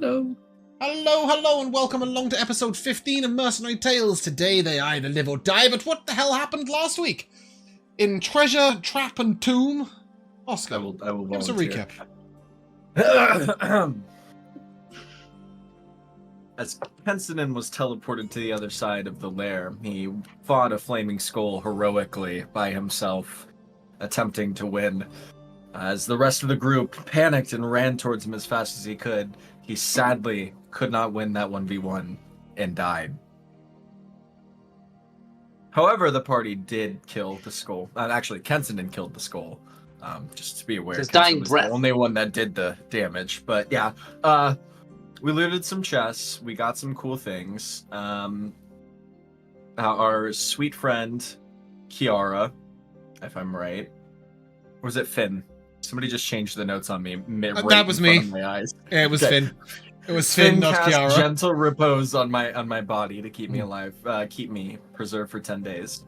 Hello. Hello, and welcome along to episode 15 of Mercenary Tales. Today they either live or die, but what the hell happened last week? In Treasure, Trap, and Tomb? Oscar, I will give us a recap. As Kensinan was teleported to the other side of the lair, he fought a flaming skull heroically by himself, attempting to win. As the rest of the group panicked and ran towards him as fast as he could, he sadly could not win that 1v1 and died. However, the party did kill the skull. Actually, Kensinan killed the skull. Just to be aware, his dying was breath. The only one that did the damage. But yeah, we looted some chests. We got some cool things. Our sweet friend Kiara, if I'm right, or was it Finn? Somebody just changed the notes on me. Right that was me. My eyes. Yeah, it was Okay. Finn. It was Finn, not cast Kiara. Gentle repose on my body to keep me alive, keep me preserved for 10 days.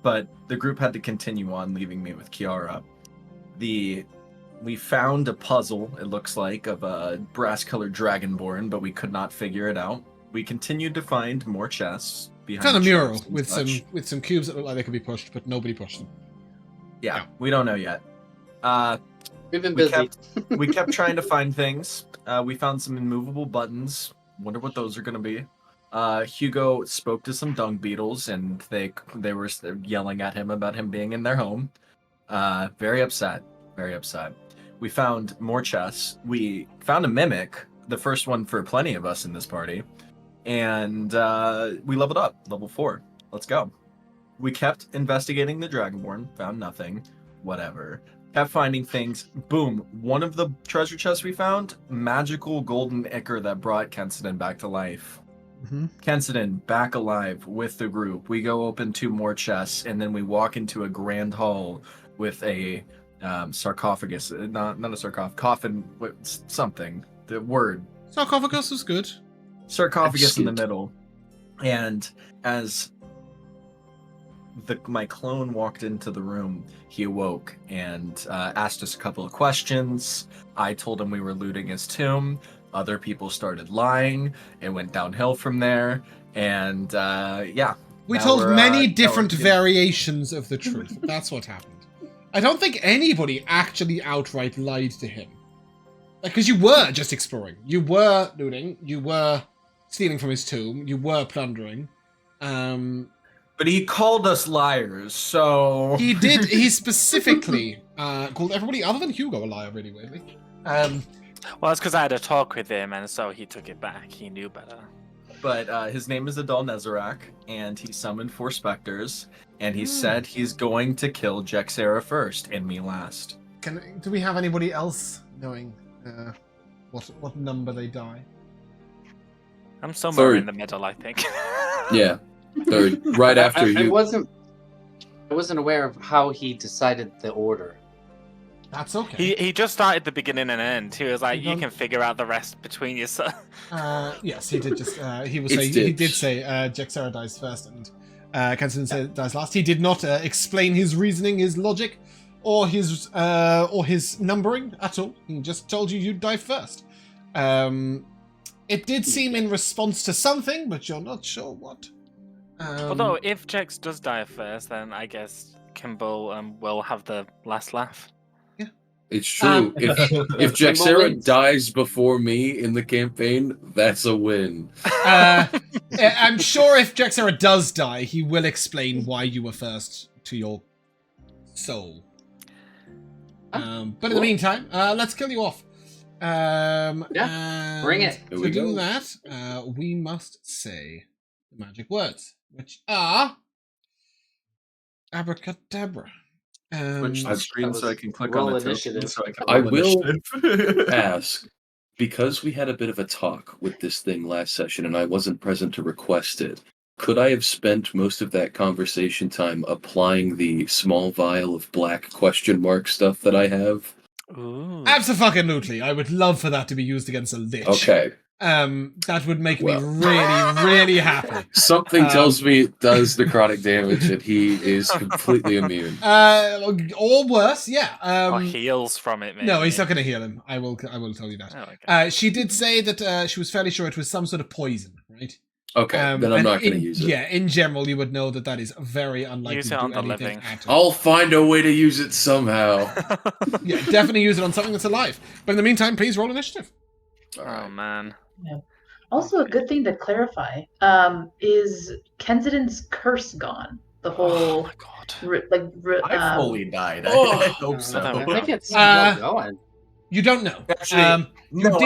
But the group had to continue on, leaving me with Kiara. We found a puzzle, it looks like, of a brass-colored dragonborn, but we could not figure it out. We continued to find more chests behind. Found a mural shelves and with some cubes that look like they could be pushed, but nobody pushed them. Yeah, we don't know yet. We've been busy. We kept trying to find things. We found some immovable buttons. Wonder what those are going to be. Hugo spoke to some dung beetles, and they were yelling at him about him being in their home. Very upset. Very upset. We found more chests. We found a mimic, the first one for plenty of us in this party. And we leveled up, level 4. Let's go. We kept investigating the Dragonborn, found nothing. Whatever. Kept finding things. Boom. One of the treasure chests we found, magical golden ichor that brought Kensinan back to life. Mm-hmm. Kensinan back alive with the group. We go open 2 more chests, and then we walk into a grand hall with a sarcophagus. Not a sarcophagus. Coffin. Something. The word. Sarcophagus was good. Sarcophagus in the middle. And as my clone walked into the room, he awoke and asked us a couple of questions. I told him we were looting his tomb. Other people started lying. It went downhill from there. And yeah. We told many different variations of the truth. That's what happened. I don't think anybody actually outright lied to him. Because you were just exploring. You were looting. You were stealing from his tomb. You were plundering. But he called us liars, so... He did. He specifically called everybody other than Hugo a liar, really weirdly. Well, it's because I had a talk with him, and so he took it back. He knew better. But his name is Adal Nezarak, and he summoned 4 specters, and he said he's going to kill Jexera first and me last. Do we have anybody else knowing what number they die? I'm somewhere 3rd. in the middle, I think. Yeah, 3rd. Right after I you. I wasn't aware of how he decided the order. That's okay. He just started the beginning and end. He was like, You "You can figure out the rest between yourself." Yes, he did just. He It's did say Jexera dies first and Kensinan dies last. He did not explain his reasoning, his logic, or his numbering at all. He just told you you'd die first. It did seem in response to something, but you're not sure what. Although, if Jex does die first, then I guess Kimball will have the last laugh. It's true. If Jexera dies before me in the campaign, that's a win. I'm sure if Jexera does die, he will explain why you were first to your soul. But in the meantime, let's kill you off. Yeah, bring it. To do that, we must say the magic words, which are abracadabra. Switch the screen so I can click on roll the token. initiative. So I can I roll will initiative. ask, because we had a bit of a talk with this thing last session and I wasn't present to request it, could I have spent most of that conversation time applying the small vial of black question mark stuff that I have? Ooh. Absolutely, I would love for that to be used against a lich. Okay. that would make me really, really happy. Something tells me it does necrotic damage and he is completely immune. Or worse, yeah. Or heals from it, maybe. No, he's not going to heal him. I will tell you that. Oh, okay. She did say that she was fairly sure it was some sort of poison, right? Okay, then I'm not going to use it. Yeah, in general, you would know that is very unlikely Use to it do on the anything living. at all. I'll find a way to use it somehow. Yeah, definitely use it on something that's alive. But in the meantime, please roll initiative. Oh man. Yeah. Also, a good thing to clarify is Kensiden's curse gone? The whole, Oh my god. I fully died. I Oh. hope so. I I think it's Uh, still going. You don't know. Actually, no,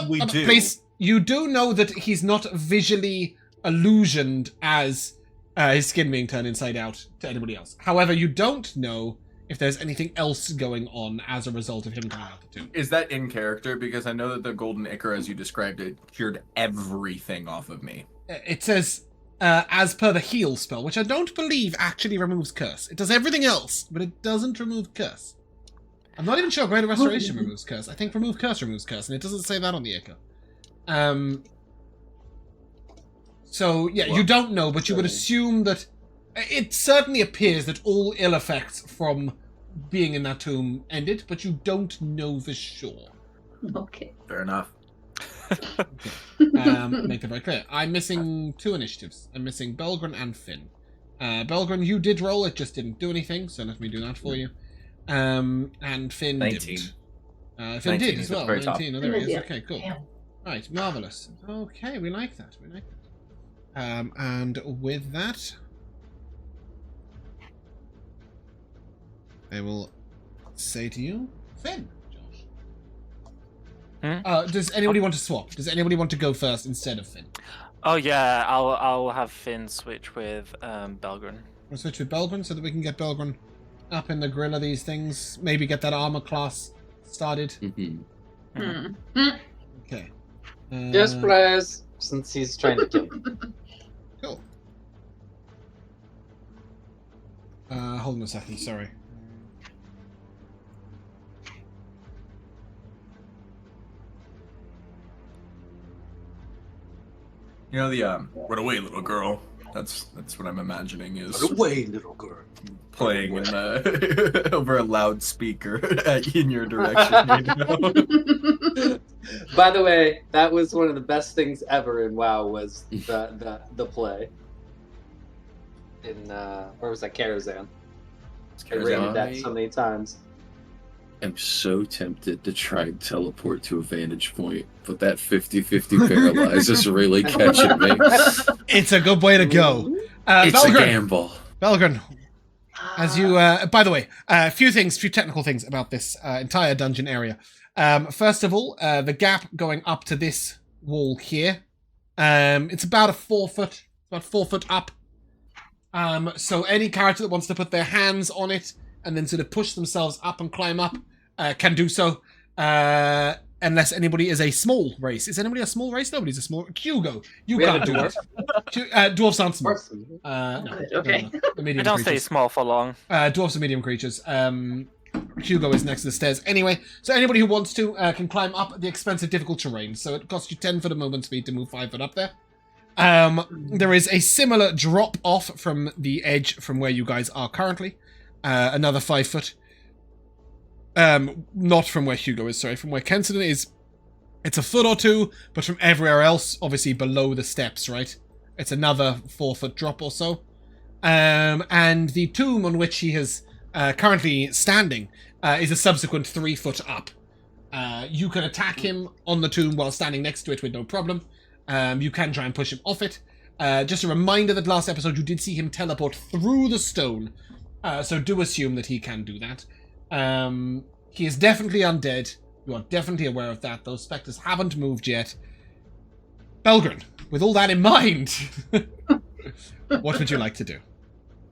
we do. Please, you do know that he's not visually illusioned as his skin being turned inside out to anybody else. However, you don't know if there's anything else going on as a result of him coming out the tomb. Is that in character? Because I know that the golden ichor, as you described it, cured everything off of me. It says, as per the heal spell, which I don't believe actually removes curse. It does everything else, but it doesn't remove curse. I'm not even sure Greater Restoration removes curse. I think remove curse removes curse, and it doesn't say that on the ichor. So, yeah, you don't know, but you would assume that it certainly appears that all ill effects from being in that tomb ended, but you don't know for sure. Okay. Fair enough. Make that very clear. I'm missing 2 initiatives. I'm missing Belgren and Finn. Belgren, you did roll, it just didn't do anything, so let me do that for you. And Finn 19. didn't. Finn 19, did as he's at well. the very top. 19. Oh, there he is. Yeah. Okay, cool. Damn. Right, marvelous. Okay, we like that. We like that. And with that, I will say to you, Finn, Josh. Does anybody want to swap? Does anybody want to go first instead of Finn? Oh yeah, I'll have Finn switch with Belgren. We'll switch with Belgren so that we can get Belgren up in the grill of these things. Maybe get that armor class started. Okay. Yes, please. Since he's trying to kill me. Cool. Hold on a second, sorry. You know the "Run away, little girl." That's what I'm imagining is Run away, little girl. playing in over a loudspeaker in your direction. You know? By the way, that was one of the best things ever in WoW was the play. In where was that? Karazhan. I rated that so many times. I'm so tempted to try and teleport to a vantage point, but that 50-50 paralyze is really catching me. It's a good way to go. It's Belgren, a gamble. Belgren, as you, by the way, a few technical things about this entire dungeon area. First of all, the gap going up to this wall here, it's about 4 foot, about 4 foot up. So any character that wants to put their hands on it and then sort of push themselves up and climb up can do so, unless anybody is a small race. Is anybody a small race? Nobody's a small. Hugo, you can't do it. Dwarves aren't small. No, Okay. the medium I don't stay creatures. small for long. Dwarves are medium creatures. Hugo is next to the stairs. Anyway, so anybody who wants to can climb up the expensive, difficult terrain. So it costs you 10 foot of movement speed to move 5 foot up there. There is a similar drop off from the edge from where you guys are currently. Another 5 foot. Not from where Hugo is, sorry, from where Kensington is. It's a foot or two, but from everywhere else, obviously below the steps, right? It's another 4 foot drop or so. And the tomb on which he is currently standing is a subsequent 3 foot up. You can attack him on the tomb while standing next to it with no problem. You can try and push him off it. Just a reminder that last episode you did see him teleport through the stone. So do assume that he can do that. He is definitely undead. You are definitely aware of that. Those specters haven't moved yet. Belgren, with all that in mind, what would you like to do?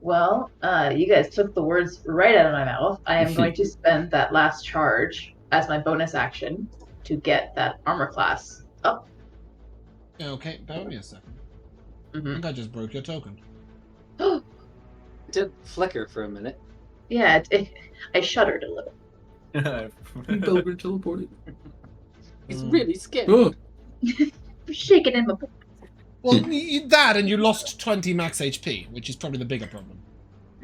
Well, you guys took the words right out of my mouth. I am going to spend that last charge as my bonus action to get that armor class up. Okay, bear with me a second. I Mm-hmm. think I just broke your token. It did flicker for a minute. Yeah, I shuddered a little. Belgren teleported. He's really scared. Oh, shaking in my boots. Well, that and you lost 20 max HP, which is probably the bigger problem.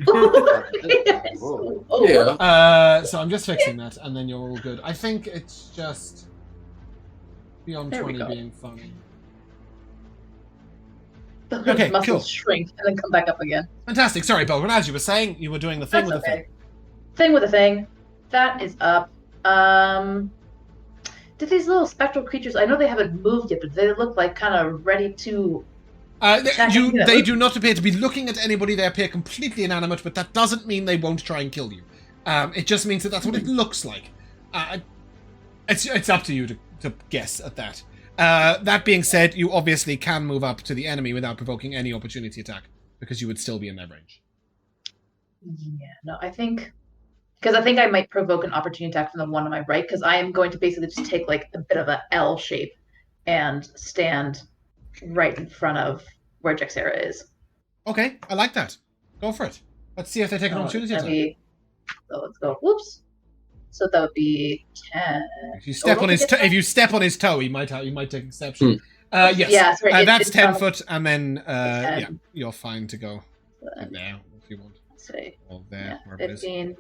Whoa. Oh, Yeah. So I'm just fixing that, and then you're all good. I think it's just beyond There we 20 go. being funny. the Okay, muscles cool. shrink and then come back up again. Fantastic. Sorry, Belgrin, as you were saying, you were doing the thing That's with the okay. thing. Thing with a thing. That is up. Did these little spectral creatures? I know they haven't moved yet, but they look like kind of ready to. They do not appear to be looking at anybody. They appear completely inanimate, but that doesn't mean they won't try and kill you. It just means that that's what it looks like. It's up to you to guess at that. That being said, you obviously can move up to the enemy without provoking any opportunity attack, because you would still be in their range. Yeah, no, I think I might provoke an opportunity attack from the one on my right, because I am going to basically just take like a bit of an L shape and stand right in front of where Jaxera is. Okay, I like that. Go for it. Let's see if they take an opportunity attack. So let's go. Whoops. So that would be 10. If you step on his if you step on his toe, you might take exception. Yes. Yeah, sorry, that's it's 10 foot, and then 10. yeah, you're fine to go there if you want. Let's see. Or there, Yeah, wherever it is. 15,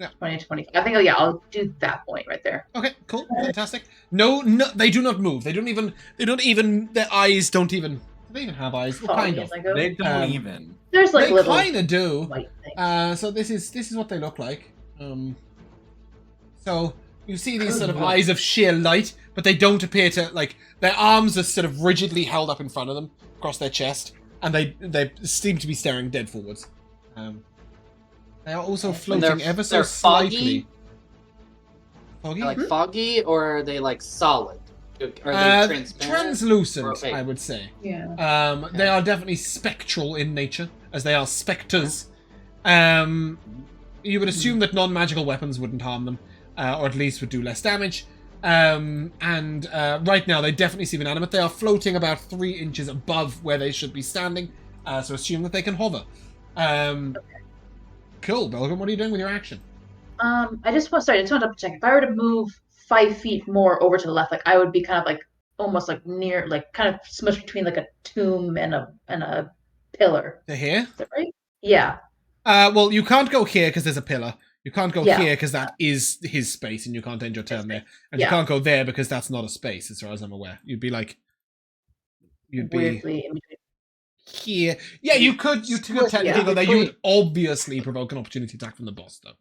Yeah. 20, 25. I think, yeah, I'll do that point right there. Okay, cool, fantastic. No, they do not move. They don't even. Their eyes don't even. Do they even have eyes? Well, kind of. They don't even. There's like They little kind of do. white things. So this is what they look like. So you see these sort of eyes of sheer light, but they don't appear to like. Their arms are sort of rigidly held up in front of them across their chest, and they seem to be staring dead forwards. They are also floating ever so they're slightly. Foggy? Like foggy, or are they like solid? Are they transparent? Translucent, Okay. I would say. Yeah. They are definitely spectral in nature, as they are specters. You would assume that non-magical weapons wouldn't harm them, or at least would do less damage. And right now, they definitely seem inanimate. They are floating about 3 inches above where they should be standing, so assume that they can hover. Cool, Belgium, what are you doing with your action? I just want to double check. If I were to move 5 feet more over to the left, like I would be kind of like almost like near, like kind of smushed between like a tomb and a pillar. To here? Is that right? Yeah. Well, you can't go here because there's a pillar. You can't go Yeah. here because that is his space, and you can't end your turn there. And Yeah. you can't go there because that's not a space, as far as I'm aware. You'd be Weirdly in between. here. Yeah, you could technically Yeah. go there. You would obviously provoke an opportunity attack from the boss, though.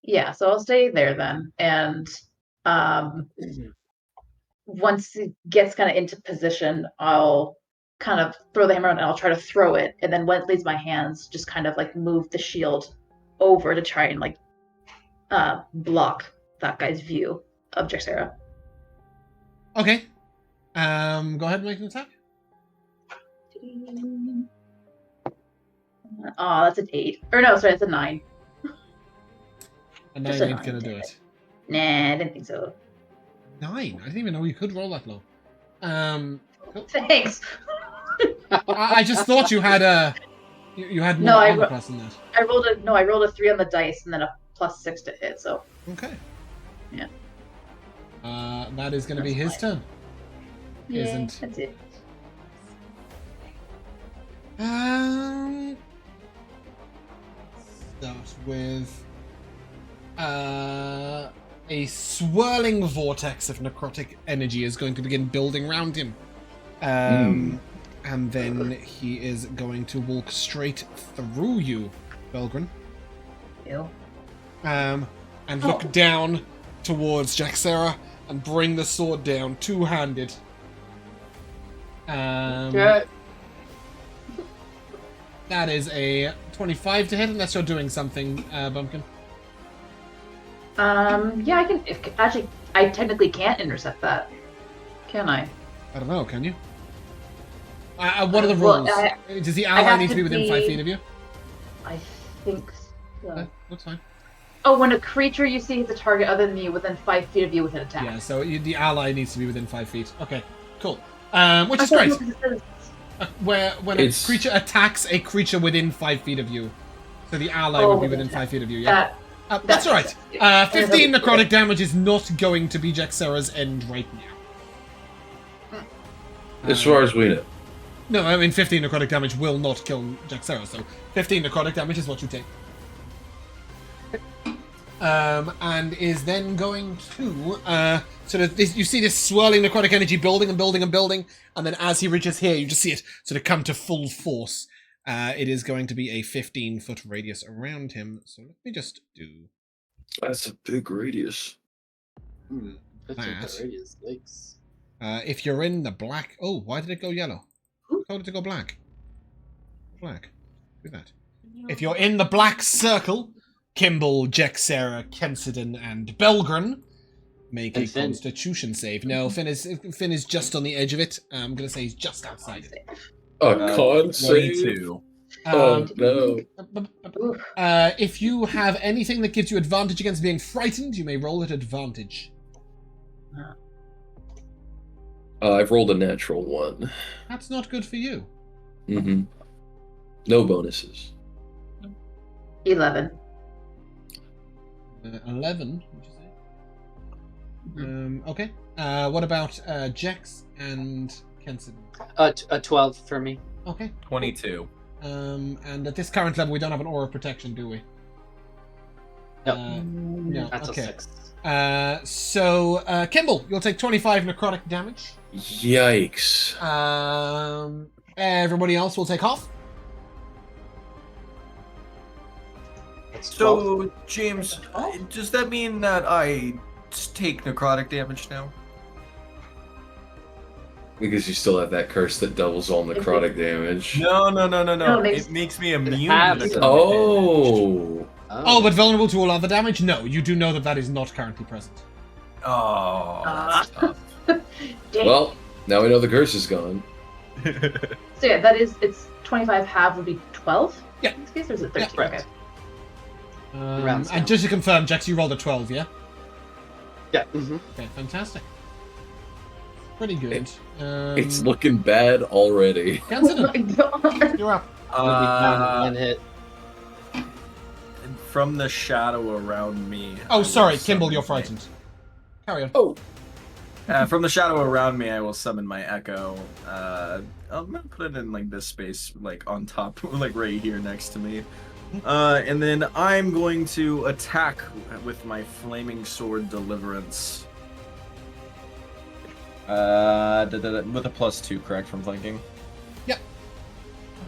Yeah, so I'll stay there then. And once it gets kind of into position, I'll kind of throw the hammer out and I'll try to throw it. And then when it leaves my hands, just kind of like move the shield over to try and like block that guy's view of Jaxera. Okay. Go ahead and make an attack. Oh, that's an 8. Or no, sorry, that's a 9. A 9 Just a ain't 9, gonna do damn it. Nah, I didn't think so. 9? I didn't even know you could roll that low. Cool. Thanks. I just thought you had you had more No, armor class than that. I rolled a 3 on the dice and then a +6 to hit, so Okay. Yeah. That is going to be his turn. yeah, Isn't. that's it. Start with a swirling vortex of necrotic energy is going to begin building around him. And then he is going to walk straight through you, Belgrin. Ew. And look down towards Jaxera and bring the sword down, two-handed. Okay. That is a 25 to hit, unless you're doing something, Bumpkin. Yeah, I can. Actually, I technically can't intercept that, can I? I don't know, can you? What are the Well, rules? Does the I ally have need to to be within be- 5 feet of you? I think so. Okay, that's fine. Oh, when a creature you see hits a target other than you within 5 feet of you with an attack. Yeah, so the ally needs to be within 5 feet. Okay, cool. Which is I great. thought it says- When a creature attacks a creature within 5 feet of you, so the ally would be within 5 feet of you. Yeah, that's all right. 15 necrotic damage is not going to be Jaxera's end right As far as we know. No, I mean 15 necrotic damage will not kill Jaxera, so 15 necrotic damage is what you take. And is then going to sort of you see this swirling necrotic energy building and building and building, and then as he reaches here, you just see it sort of come to full force. It is going to be a 15-foot radius around him. So let me just do. That's a big radius. 15-foot radius. Yikes. If you're in the black, oh, why did it go yellow? Who told it to go black? Black. Do that. If you're in the black circle, Kimball, Jaxera, Kensidon, and Belgren make a Constitution save. No, Finn is just on the edge of it. I'm gonna say he's just outside it. A con save. 22. Oh no. If you have anything that gives you advantage against being frightened, you may roll at advantage. I've rolled a natural 1. That's not good for you. Mm-hmm. No bonuses. 11. 11, would you say? Okay. What about Jax and Kenson? A 12 for me. Okay. 22. And at this current level, we don't have an aura of protection, do we? No. No. That's Okay. a 6. So Kimball, you'll take 25 necrotic damage. Yikes. Everybody else will take half. That's 12. So, James, does that mean that I take necrotic damage now? Because you still have that curse that doubles all necrotic damage. No. No, It makes me immune to Half. necrotic damage. Oh, but vulnerable to all other damage? No, you do know that that is not currently present. Oh, that's tough. Dang. Well, now we know the curse is gone. So yeah, that is, it's 25 half would be 12? Yeah. In this case, or is it 13? Yeah, right. Okay. Rounds down. And just to confirm, Jax, you rolled a 12, yeah? Yeah. Okay, fantastic. Pretty good. It's looking bad already. Oh my Kensidon, god. you're up. It'll be down at 1 hit. From the shadow around me. I Oh, will sorry, summon Kimball, you're my- frightened. Carry on. Oh. From the shadow around me, I will summon my echo. I'm gonna put it in like this space, like on top, like right here next to me. And then I'm going to attack with my flaming sword deliverance. With a +2, correct from flanking? Yep.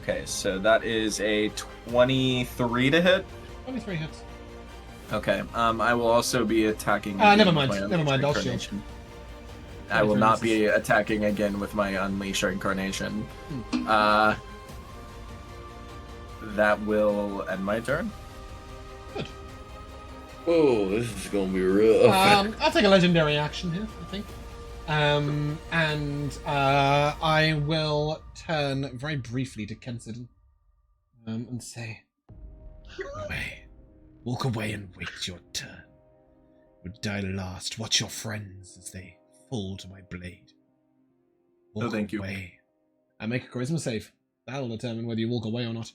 Okay, so that is a 23 to hit. 23 hits. Okay. I will also be attacking. Never again mind, with my never mind, I'll Unleash shield. Incarnation. I will 23 not misses. be attacking again with my Unleash Incarnation. That will end my turn. Oh, this is gonna be rough. I'll take a legendary action here, I think. I will turn very briefly to Kensidon and say, walk away and wait your turn. Would die last. Watch your friends as they fall to my blade. Walk thank you. away. I make a charisma save. That'll determine whether you walk away or not.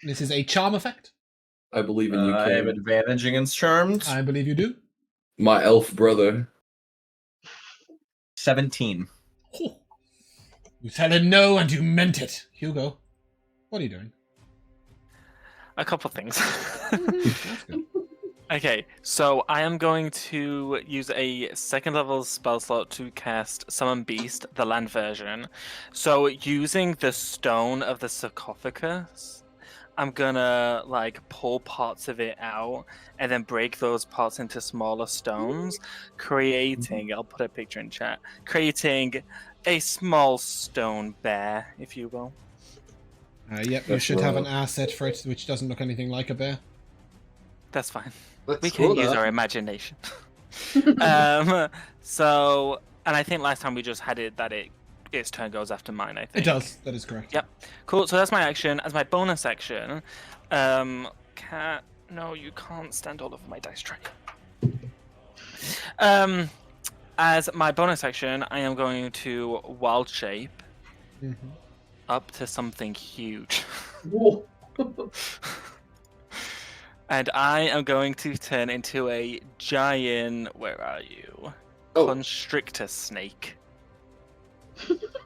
This is a charm effect. I believe in you, I have Cam. advantage against charms. I believe you do. My elf brother. 17. Oh. You said it no and you meant it. Hugo, what are you doing? A couple things. That's good. Okay, so I am going to use a second level spell slot to cast Summon Beast, the land version. So using the stone of the sarcophagus, I'm gonna like pull parts of it out and then break those parts into smaller stones, creating, I'll put a picture in chat, creating a small stone bear, if you will. Yep, you That's should have an rough. asset for it which doesn't look anything like a bear. That's fine. Looks We can cool, use though. our imagination. So, and I think last time we just had it that its turn goes after mine, I think. It does, that is correct. Yep. Cool, so that's my action. As my bonus action, no, you can't stand all over my dice tray. As my bonus action, I am going to wild shape Mhm. up to something huge. Whoa. And I am going to turn into a giant, where are you? Oh. Constrictor snake.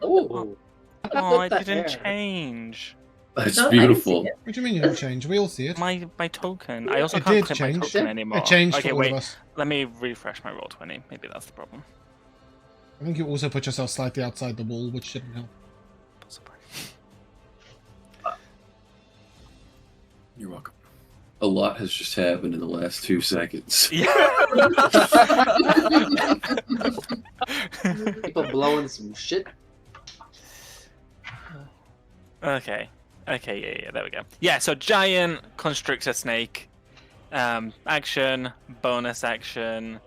Oh, Oh, it the didn't hair. change. That's No, I didn't beautiful. see it. What do you mean you didn't change? We all see it. My token. I also It can't did click my change. token anymore. It changed Okay, for all wait. of us. Let me refresh my roll 20. Maybe that's the problem. I think you also put yourself slightly outside the wall, which shouldn't help. Possibly. You're welcome. A lot has just happened in the last 2 seconds. People blowing some shit. Okay. Okay, yeah, there we go. Yeah, so giant constrictor snake. Action, bonus action.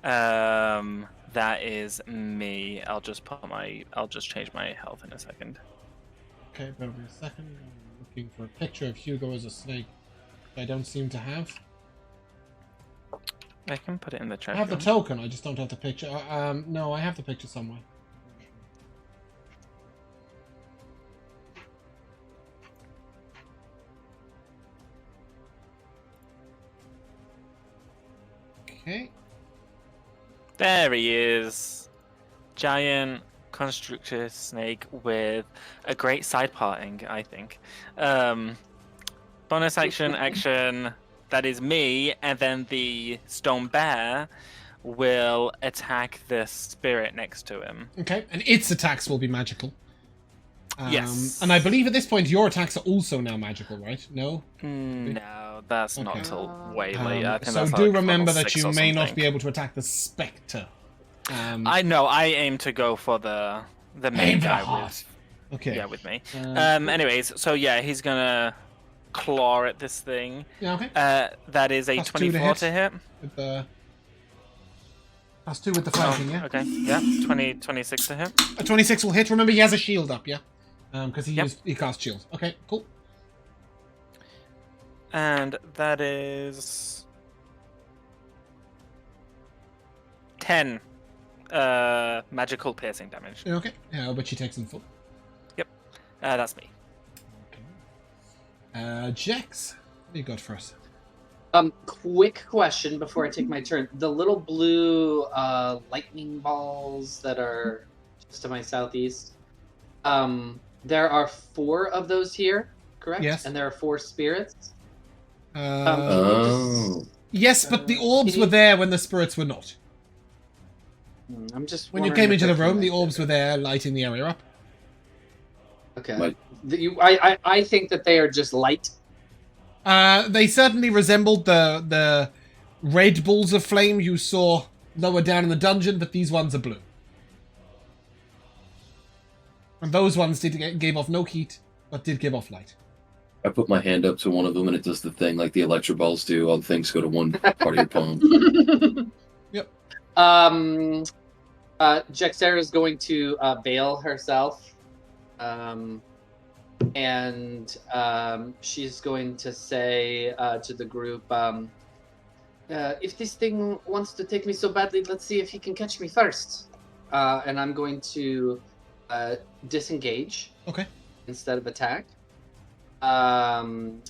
That is me. I'll just change my health in a second. Okay, bear with me a second. I'm looking for a picture of Hugo as a snake. I don't seem to have. I can put it in the chat. I have the token, I just don't have the picture. No, I have the picture somewhere. Okay. There he is. Giant constrictor snake with a great side parting, I think. Bonus action, action. That is me, and then the stone bear will attack the spirit next to him. Okay, and its attacks will be magical. Yes. And I believe at this point your attacks are also now magical, right? No? No, that's not Okay. till way later. I think So that's do like remember level that 6 you or may not something. be able to attack the specter. I know. I aim to go for the main Aim for the guy heart. Okay. with me. Uh, Anyways, so yeah, he's gonna claw at this thing. Yeah, okay. That is a +2 to 24 to hit. With the... +2 with the fighting, yeah? Okay. Yeah. 26 to hit. A 26 will hit. Remember, he has a shield up, yeah? Because Yep. he cast shield. Okay, cool. And that is 10 magical piercing damage. Okay. But she takes in full. That's me. Okay. Jax, what do you got for us? Quick question before I take my turn. The little blue lightning balls that are just to my southeast. There are 4 of those here, correct? Yes. And there are 4 spirits. Oh. Yes, but the orbs can were you- there when the spirits were not. I'm just When you wondering came if into the they're room, the connected. orbs were there, lighting the area up. Okay. Might- I think that they are just light. They certainly resembled the red balls of flame you saw lower down in the dungeon, but these ones are blue. And those ones gave off no heat, but did give off light. I put my hand up to one of them and it does the thing like the electro balls do. All the things go to one part of your palm. Jexera is going to veil herself. And she's going to say to the group, if this thing wants to take me so badly, let's see if he can catch me first. And I'm going to disengage instead of attack. And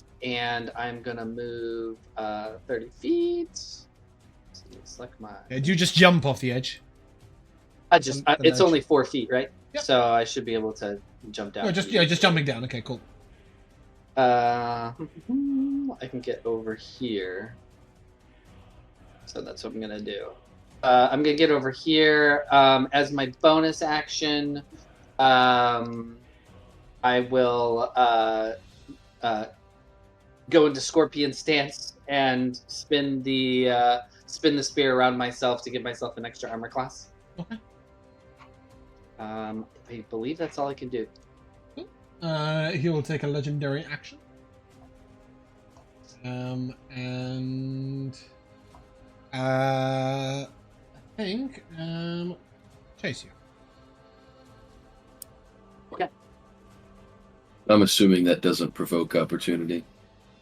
I'm going to move 30 feet. So it's like my... Yeah, do you just jump off the edge? it's ledge. only 4 feet, right? Yep. So I should be able to jump down. No, just jumping down. Okay, cool. I can get over here. So that's what I'm gonna do. I'm gonna get over here. As my bonus action, I will go into Scorpion stance and spin the spear around myself to give myself an extra armor class. Okay. I believe that's all I can do. He will take a legendary action. And I think chase you. Okay. I'm assuming that doesn't provoke opportunity.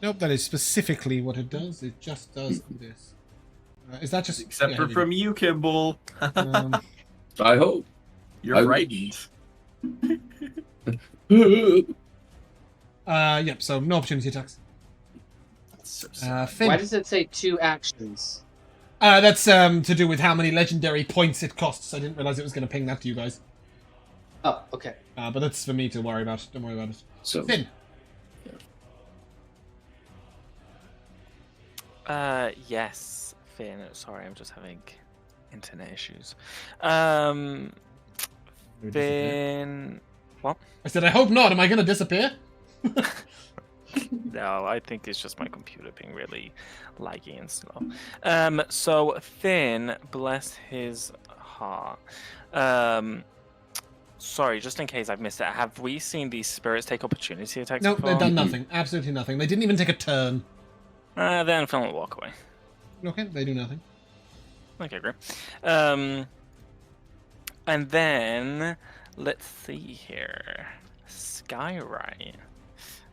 Nope, that is specifically what it does. It just does this. Is that just Except yeah, for from you, Kimball. I hope. You're I frightened. Yep. So no opportunity attacks. That's so sad. Finn. Why does it say 2 actions? That's to do with how many legendary points it costs. I didn't realize it was going to ping that to you guys. Oh, okay. But that's for me to worry about. Don't worry about it. So Finn. Yes, Finn. Sorry, I'm just having internet issues. Finn. What? I said, I hope not. Am I going to disappear? No, I think it's just my computer being really laggy and slow. So Finn, bless his heart. Sorry, just in case I've missed it, have we seen these spirits take opportunity attacks Nope, before? they've done nothing. Absolutely nothing. They didn't even take a turn. Then Finn will walk away. Okay, they do nothing. Okay, great. And then let's see here. Skyrite.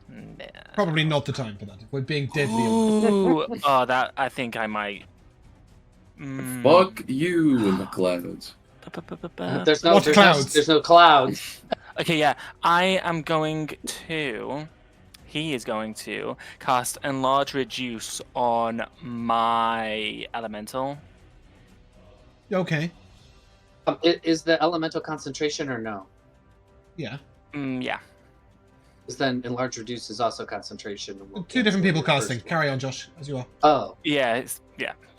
No. Probably not the time for that. If we're being deadly honest. Ooh, oh, that I think I might. fuck you in the clouds. There's no What clouds? There's no clouds. Okay, yeah. I am going to. He is going to cast Enlarge Reduce on my elemental. Okay. Is the elemental concentration or no? Yeah. Yeah. Because then enlarge reduce is also concentration. Two different people Cancel casting. the first Carry on, Josh, as you are. one. Oh. Yeah.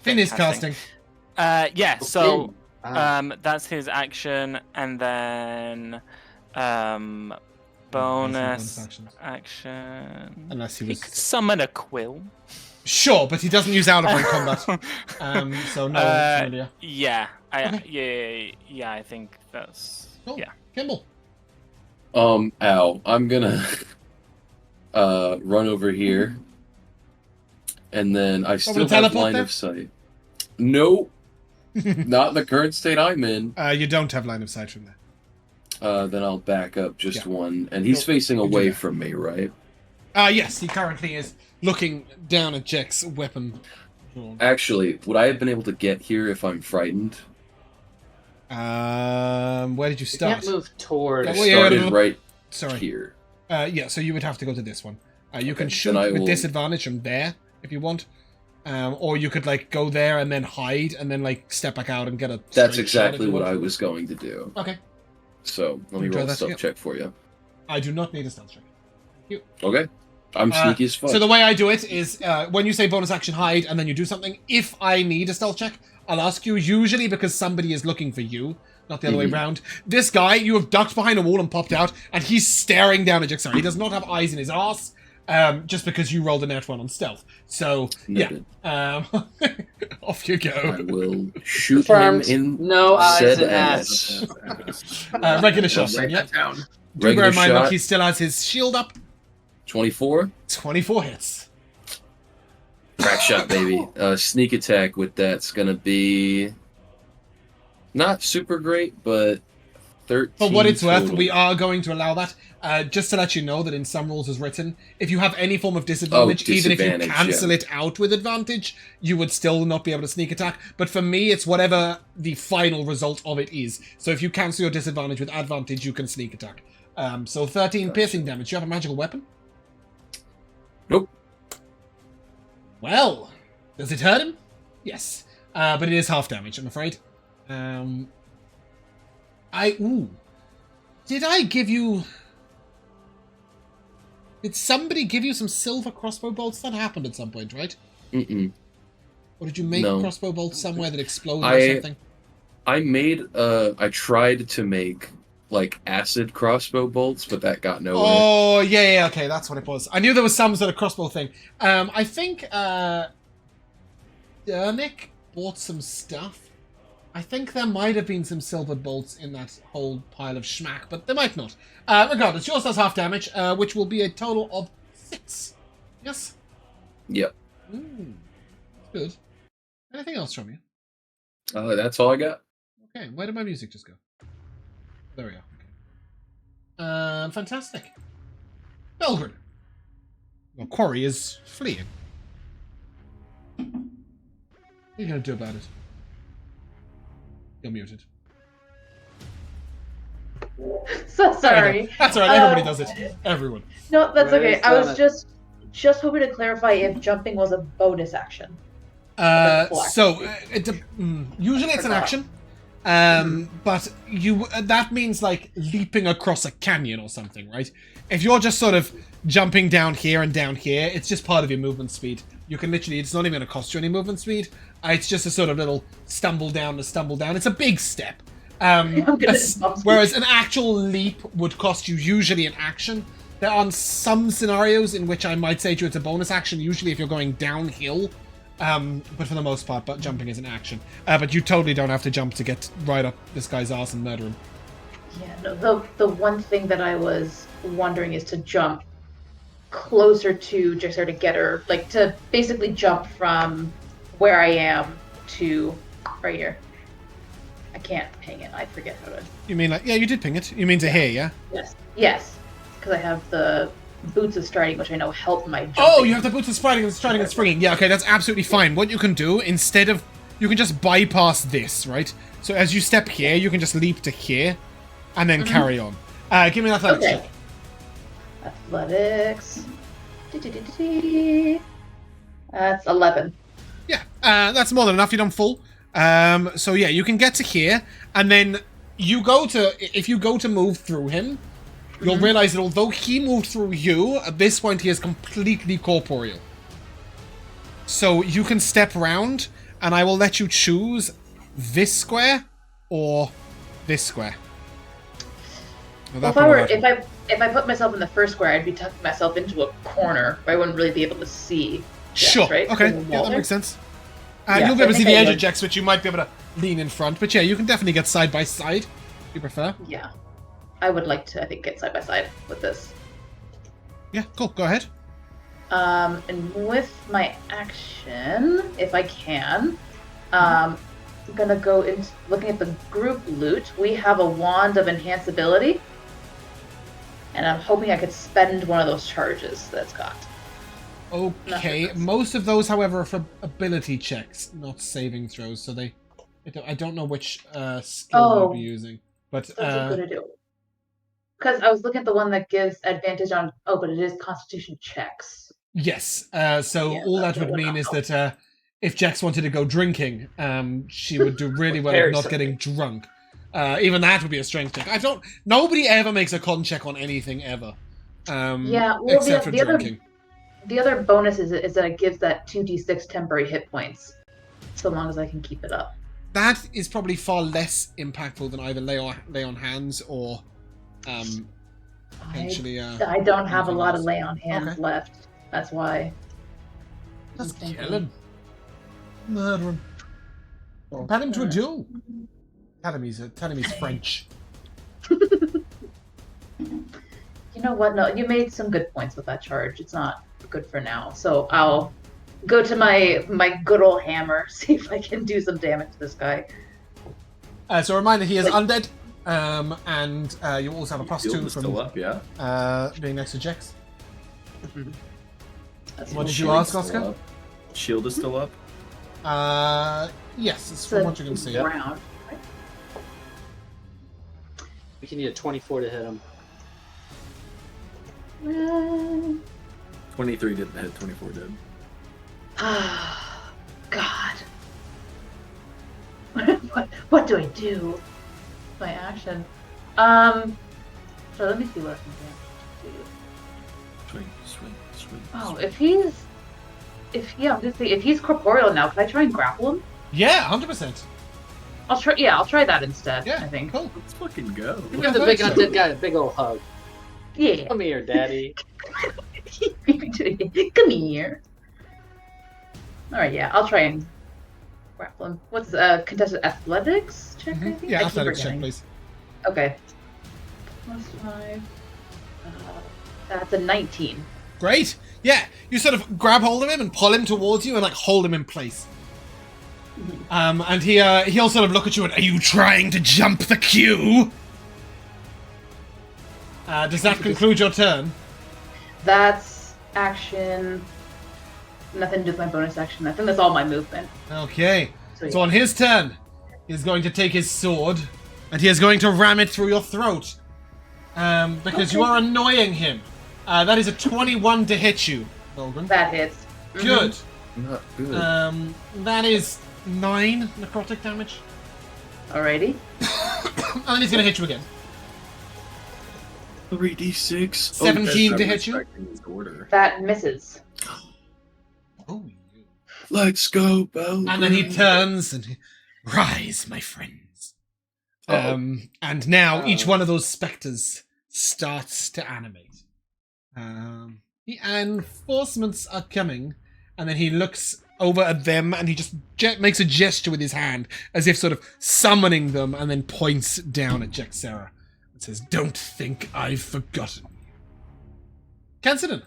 Finn is casting. Yeah. So. Finn. Ah. That's his action, and then bonus actions. action. Unless he He was... could summon a quill. Sure, but he doesn't use out of range combat. So no, familiar. Yeah, Okay. yeah. I think that's Cool. yeah. Kimball. Ow. I'm gonna run over here. And then I still have teleport line there? of sight. Nope. Not in the current state I'm in. You don't have line of sight from there. Then I'll back up just Yeah. one. And he's Cool. facing You do away that. from me, right? Yes, he currently is looking down at Jack's weapon. Actually, would I have been able to get here if I'm frightened? Where did you You start? can't move towards. I well, yeah, started no, right Sorry. here. Yeah, so you would have to go to this one. You can Okay, shoot then I with will- disadvantage from there if you want. Or you could like go there and then hide and then like step back out and get a. That's straight shot if exactly you what want. I was going to do. Okay. So let me Enjoy roll a that, stealth yeah. check for you. I do not need a stealth check. Okay. I'm sneaky as fuck. So the way I do it is when you say bonus action hide and then you do something, if I need a stealth check, I'll ask you, usually because somebody is looking for you, not the other way around. This guy, you have ducked behind a wall and popped out, and he's staring down at Jigsaw. He does not have eyes in his ass, just because you rolled a nat 1 on stealth. So, Noted. yeah. Off you I go. will shoot Confirmed. him in No eyes said and ass. Regular shot, Write yeah. that down. Do bear Regular in mind, look, shot, he still has his shield up. 24. 24 hits. Crack shot, baby. Sneak attack with that's gonna be not super great, but 13. For what it's worth, total. we are going to allow that. Just to let you know that in some rules as written, if you have any form of disadvantage, even if you disadvantage, cancel yeah. it out with advantage, you would still not be able to sneak attack. But for me, it's whatever the final result of it is. So if you cancel your disadvantage with advantage, you can sneak attack. So 13 piercing damage. Do you have a magical weapon? Nope. Well, does it hurt him? Yes. But it is half damage, I'm afraid. Did I give you... Did somebody give you some silver crossbow bolts? That happened at some point, right? Mm-mm. Or did you make No. crossbow bolts somewhere that exploded or something? I made I tried to make like acid crossbow bolts, but that got nowhere. Oh, yeah, okay, that's what it was. I knew there was some sort of crossbow thing. I think Dernick bought some stuff. I think there might have been some silver bolts in that whole pile of schmack, but there might not. Regardless, yours does half damage, which will be a total of 6. Yes? Yep. Good. Anything else from you? That's all I got. Okay, where did my music just go? There we go. Okay. Fantastic. Belgrid. Well, Quarry is fleeing. What are you going to do about it? You're muted. So sorry. That's alright, everybody does it. Everyone. No, that's Where okay. is I was that? just hoping to clarify if jumping was a bonus action. Usually it's an action. But that means like leaping across a canyon or something, right? If you're just sort of jumping down here and down here, it's just part of your movement speed. You can literally, it's not even going to cost you any movement speed. It's just a sort of little stumble down to stumble down. It's a big step. Whereas an actual leap would cost you usually an action. There are some scenarios in which I might say to you it's a bonus action, usually if you're going downhill. But for the most part, jumping is an action. But you totally don't have to jump to get right up this guy's ass and murder him. Yeah, no, the one thing that I was wondering is to jump closer to Jixer to get her, like to basically jump from where I am to right here. I can't ping it. I forget how to. You mean like, yeah, you did ping it. You mean to here, yeah? Yes. Because I have the boots of striding, which I know help my jumping. Oh, you have the boots of striding and springing. Yeah, okay, that's absolutely fine. What you can do, instead of... You can just bypass this, right? So as you step here, you can just leap to here, and then carry on. Give me an athletics check. Athletics. That's 11. Yeah, that's more than enough. You're done full. So yeah, you can get to here, and then you go to... If you go to move through him, you'll realize that although he moved through you, at this point he is completely corporeal. So you can step around, and I will let you choose this square or this square. Well, if I put myself in the first square, I'd be tucking myself into a corner where I wouldn't really be able to see. Sure. Right? Okay. Yeah, that makes sense. You'll be able to see the edge of Jex, which you might be able to lean in front. But yeah, you can definitely get side by side if you prefer. Yeah. I would like to, I think, get side by side with this. Yeah, cool. Go ahead. And with my action, if I can, I'm gonna go into looking at the group loot. We have a wand of enhanceability, and I'm hoping I could spend one of those charges that it's got. Okay, most of those, however, are for ability checks, not saving throws. So I don't know which skill you'll be using, but that's a good idea. Because I was looking at the one that gives advantage on. Oh, but it is Constitution checks. Yes. So all that would mean is that if Jax wanted to go drinking, she would do really well at not getting drunk. Even that would be a strength check. Nobody ever makes a con check on anything ever. Except for drinking. The other bonus is that it gives that 2d6 temporary hit points, so long as I can keep it up. That is probably far less impactful than either lay on hands or potentially. I don't have a lot of lay on hands left. That's why. Just kill him. Murder him. Pat him to a duel. Tell him he's French. You know what? No, you made some good points with that charge. It's not good for now. So I'll go to my good old hammer, see if I can do some damage to this guy. So a reminder, he is undead. And you also have a +2 from still up, being next to Jex. That's what did you ask, Oscar? Shield is still up? Yes, it's from what you can see. Round. We can need a 24 to hit him. 23 didn't hit, 24 did. God. What do I do? My action. So let me see what I can do. Swing. Oh, if he's corporeal now, can I try and grapple him? Yeah, 100%. I'll try that instead. Yeah, I think. Cool. Let's fucking go. Give the big undead guy a big old hug. Yeah. Come here, Daddy. Come here. All right, yeah, I'll try and grapple him. What's contested athletics check? I think? Yeah, athletics check, please. Okay. +5. That's a 19. Great. Yeah, you sort of grab hold of him and pull him towards you and like hold him in place. And he'll sort of look at you and, are you trying to jump the queue? Does that conclude your turn? That's action. Nothing to do with my bonus action. I think that's all my movement. Okay. So on his turn, he's going to take his sword and he is going to ram it through your throat. Because you are annoying him. That is a 21 to hit you, Logan. That hits. Good. Not good. That is 9 necrotic damage. Alrighty. And he's going to hit you again. 3d6. 17 to hit you. Respecting his order. That misses. Oh, Let's go, Bell. and then he turns and rise, my friends. And now each one of those specters starts to animate. The enforcements are coming, and then he looks over at them and he just makes a gesture with his hand as if sort of summoning them, and then points down at Jaxera and says, "Don't think I've forgotten you." Cancidon,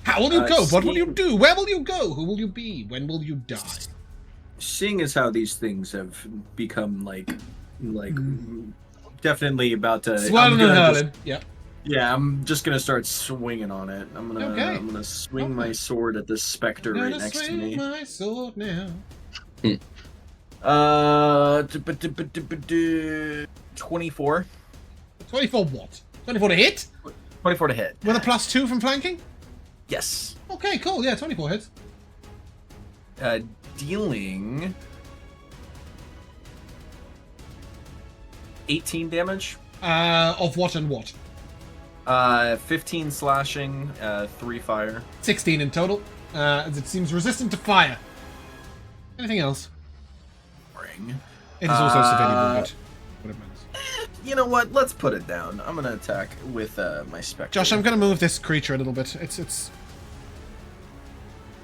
how will you go? What will you do? Where will you go? Who will you be? When will you die? Seeing as how these things have become like definitely about to Swirling and hurling. Yep. Yeah, I'm just gonna start swinging on it. I'm gonna swing my sword at this specter right next to me. My sword now. 24. 24 what? 24 to hit? 24 to hit. With a +2 from flanking? Yes. Okay, cool. Yeah, 24 hits. Dealing 18 damage. Of what and what? 15 slashing, 3 fire. 16 in total. As it seems resistant to fire. Anything else? Ring. It is also severely wounded. What it means. You know what? Let's put it down. I'm gonna attack with my spectre. Josh, I'm gonna move this creature a little bit. It's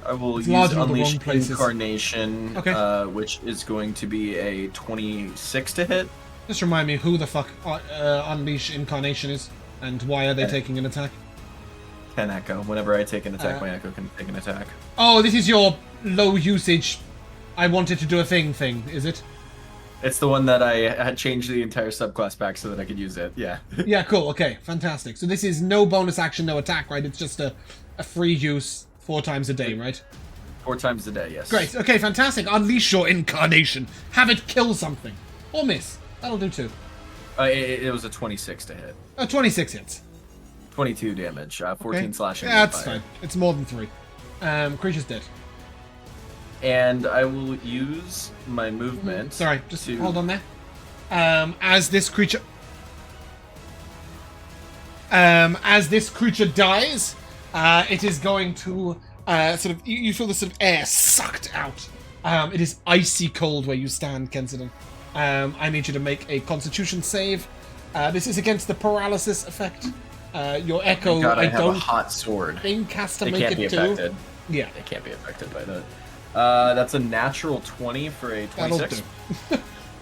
I will use larger in the Unleash wrong places. Incarnation, Okay. Which is going to be a 26 to hit. just remind me who the fuck Unleash Incarnation is, and why are they taking an attack? 10 echo. Whenever I take an attack, my echo can take an attack. Oh, this is your low usage. I wanted to do a thing, is it? It's the one that I had changed the entire subclass back so that I could use it. Yeah. Yeah, cool. Okay, fantastic. So this is no bonus action, no attack, right? It's just a free use 4 times a day, right? 4 times a day, yes. Great. Okay, fantastic. Unleash your incarnation. Have it kill something. Or miss. That'll do too. It was a 26 to hit. 26 hits. 22 damage. 14 Okay. slashing. Yeah, and that's fire. fine. It's more than 3. Creature's dead. And I will use my movement. Sorry, just to... hold on there. As this creature dies, it is going to sort of you feel the sort of air sucked out. It is icy cold where you stand, Kensidon. I need you to make a Constitution save. This is against the paralysis effect. Your echo, God, I have don't a hot sword. think has to It make can't be it too. affected. Yeah, It can't be affected by that. That's a natural 20 for a 26.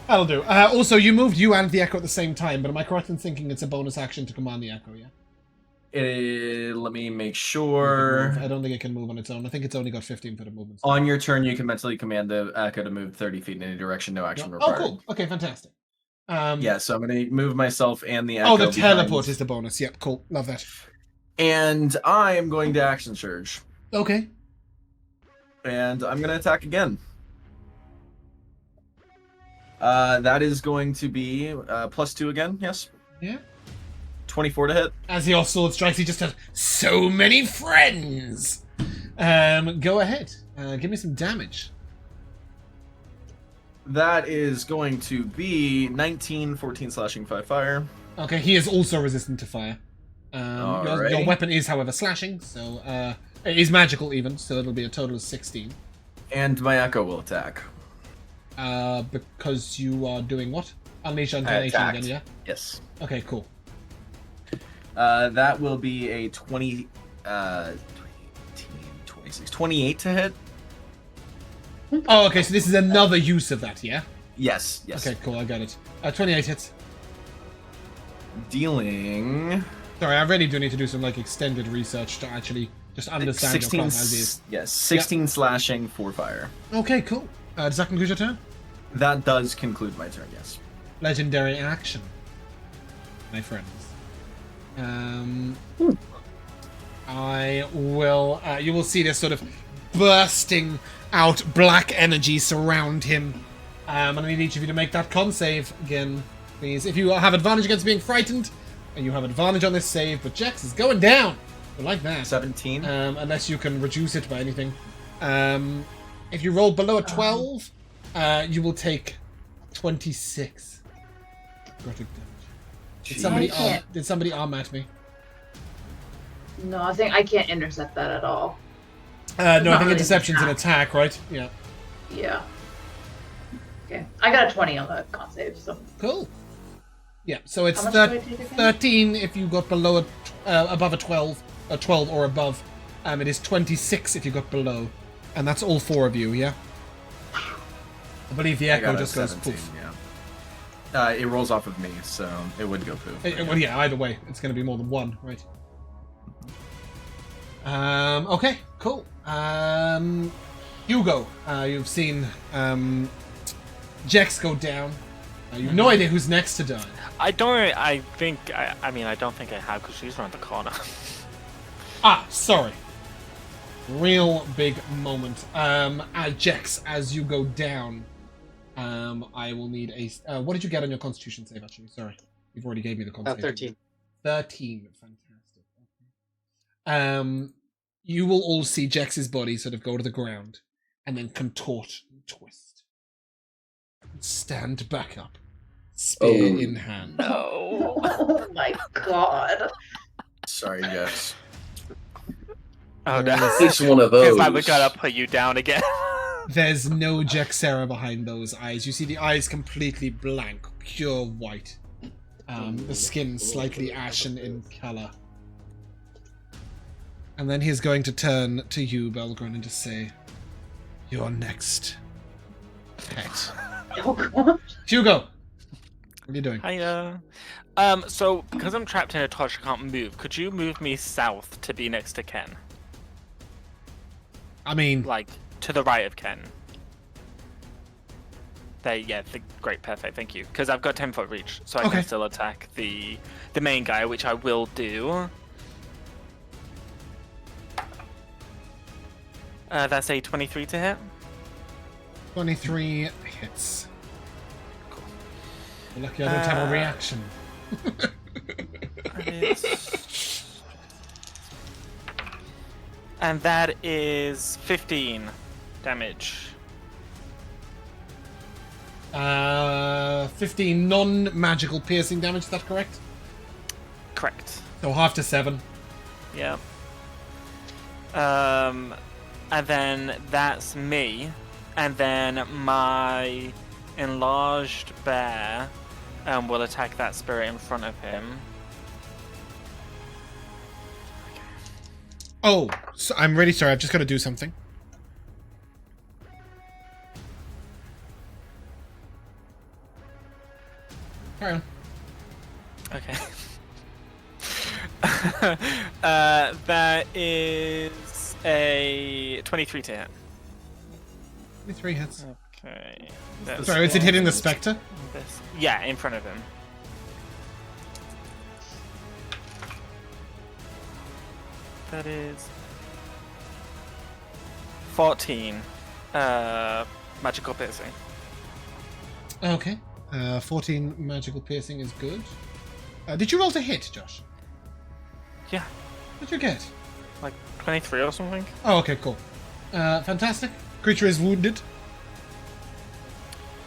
that'll do. Also, you moved you and the echo at the same time, but am I correct in thinking it's a bonus action to command the echo? Yeah. Let me make sure. I don't think it can move on its own. I think it's only got 15 foot of movement. On your turn, you can mentally command the echo to move 30 feet in any direction. No action Oh, required. cool. Okay, fantastic. Yeah, so I'm going to move myself and the echo. Oh, the behind. teleport is the bonus. Yep, cool. Love that. And I am going to action surge. Okay. And I'm going to attack again. That is going to be +2 again, yes? Yeah. 24 to hit. As your sword strikes, he just has so many friends. Go ahead. Give me some damage. That is going to be 19, 14 slashing, 5 fire. Okay, he is also resistant to fire. Your Alrighty. weapon is, however, slashing, so it is magical even, so it'll be a total of 16. And my echo will attack. Because you are doing what? Unleash I Incarnation attacked. again, yeah? Yes. Okay, cool. That will be a 20, 26, 28 to hit. Oh, okay, so this is another use of that, yeah? Yes, yes. Okay, cool, I got it. 28 hits. Dealing Sorry, I really do need to do some, like, extended research to actually just understand 16, your class as is. yes, 16 slashing, 4 fire. Okay, cool. Does that conclude your turn? That does conclude my turn, yes. Legendary action, my friends. I will. You will see this sort of bursting out black energy surround him. And I need each of you to make that con save again, please. If you have advantage against being frightened, and you have advantage on this save, but Jex is going down. I like that. 17. Unless you can reduce it by anything. If you roll below a 12, you will take 26. Necrotic damage. Jeez. Did somebody arm at me? No, I think I can't intercept that at all. No, I Not think really interception's an attack. attack, right? Yeah. Yeah. Okay. I got a 20 on the con save, so. Cool. Yeah, so it's How much do I take again? 13 if you got below above a 12, a 12 or above. It is 26 if you got below, and that's all 4 of you. Yeah. I believe the I echo got a just goes 17, poof. yeah. It rolls off of me, so it would go poof. Well, yeah. Either way, it's going to be more than 1, right? Okay. Cool. Hugo, you've seen Jex go down. You have no idea who's next to die. I don't think I don't think I have because she's around the corner. Ah, sorry. Real big moment. Jex, as you go down, I will need a. What did you get on your Constitution save? Actually, sorry, you've already gave me the Constitution. 13. 13. Fantastic. Okay. You will all see Jex's body sort of go to the ground, and then contort and twist, and stand back up, spear in hand. No. Oh my god. Sorry, Jex. Oh no. It's one of It's those. like we gotta put you down again. There's no Jexera behind those eyes. You see the eyes completely blank, pure white. The skin slightly ashen in color. And then he's going to turn to you, Belgrin, and just say, "You're next, pet." Oh god. Hugo, what are you doing? Hiya. So because I'm trapped in a torch, I can't move. Could you move me south to be next to Ken? I mean, Like to the right of Ken. Great, perfect, thank you. Because I've got 10-foot reach, so I Okay. can still attack the main guy, which I will do. That's a 23 to hit. 23 hits. You're lucky I don't have a reaction. And that is 15 damage. 15 non-magical piercing damage, is that correct? Correct. So half to 7. Yeah. And then that's me. And then my enlarged bear will attack that spirit in front of him. Oh, so I'm really sorry. I've just got to do something. Carry on. Okay. That is a 23 to hit. 23 hits. Okay. Sorry, is it hitting the specter? Yeah, in front of him. That is 14 magical piercing. Okay. 14 magical piercing is good. Did you roll to hit, Josh? Yeah, What did you get? like 23 or something. Oh, okay, cool. Fantastic. Creature is wounded.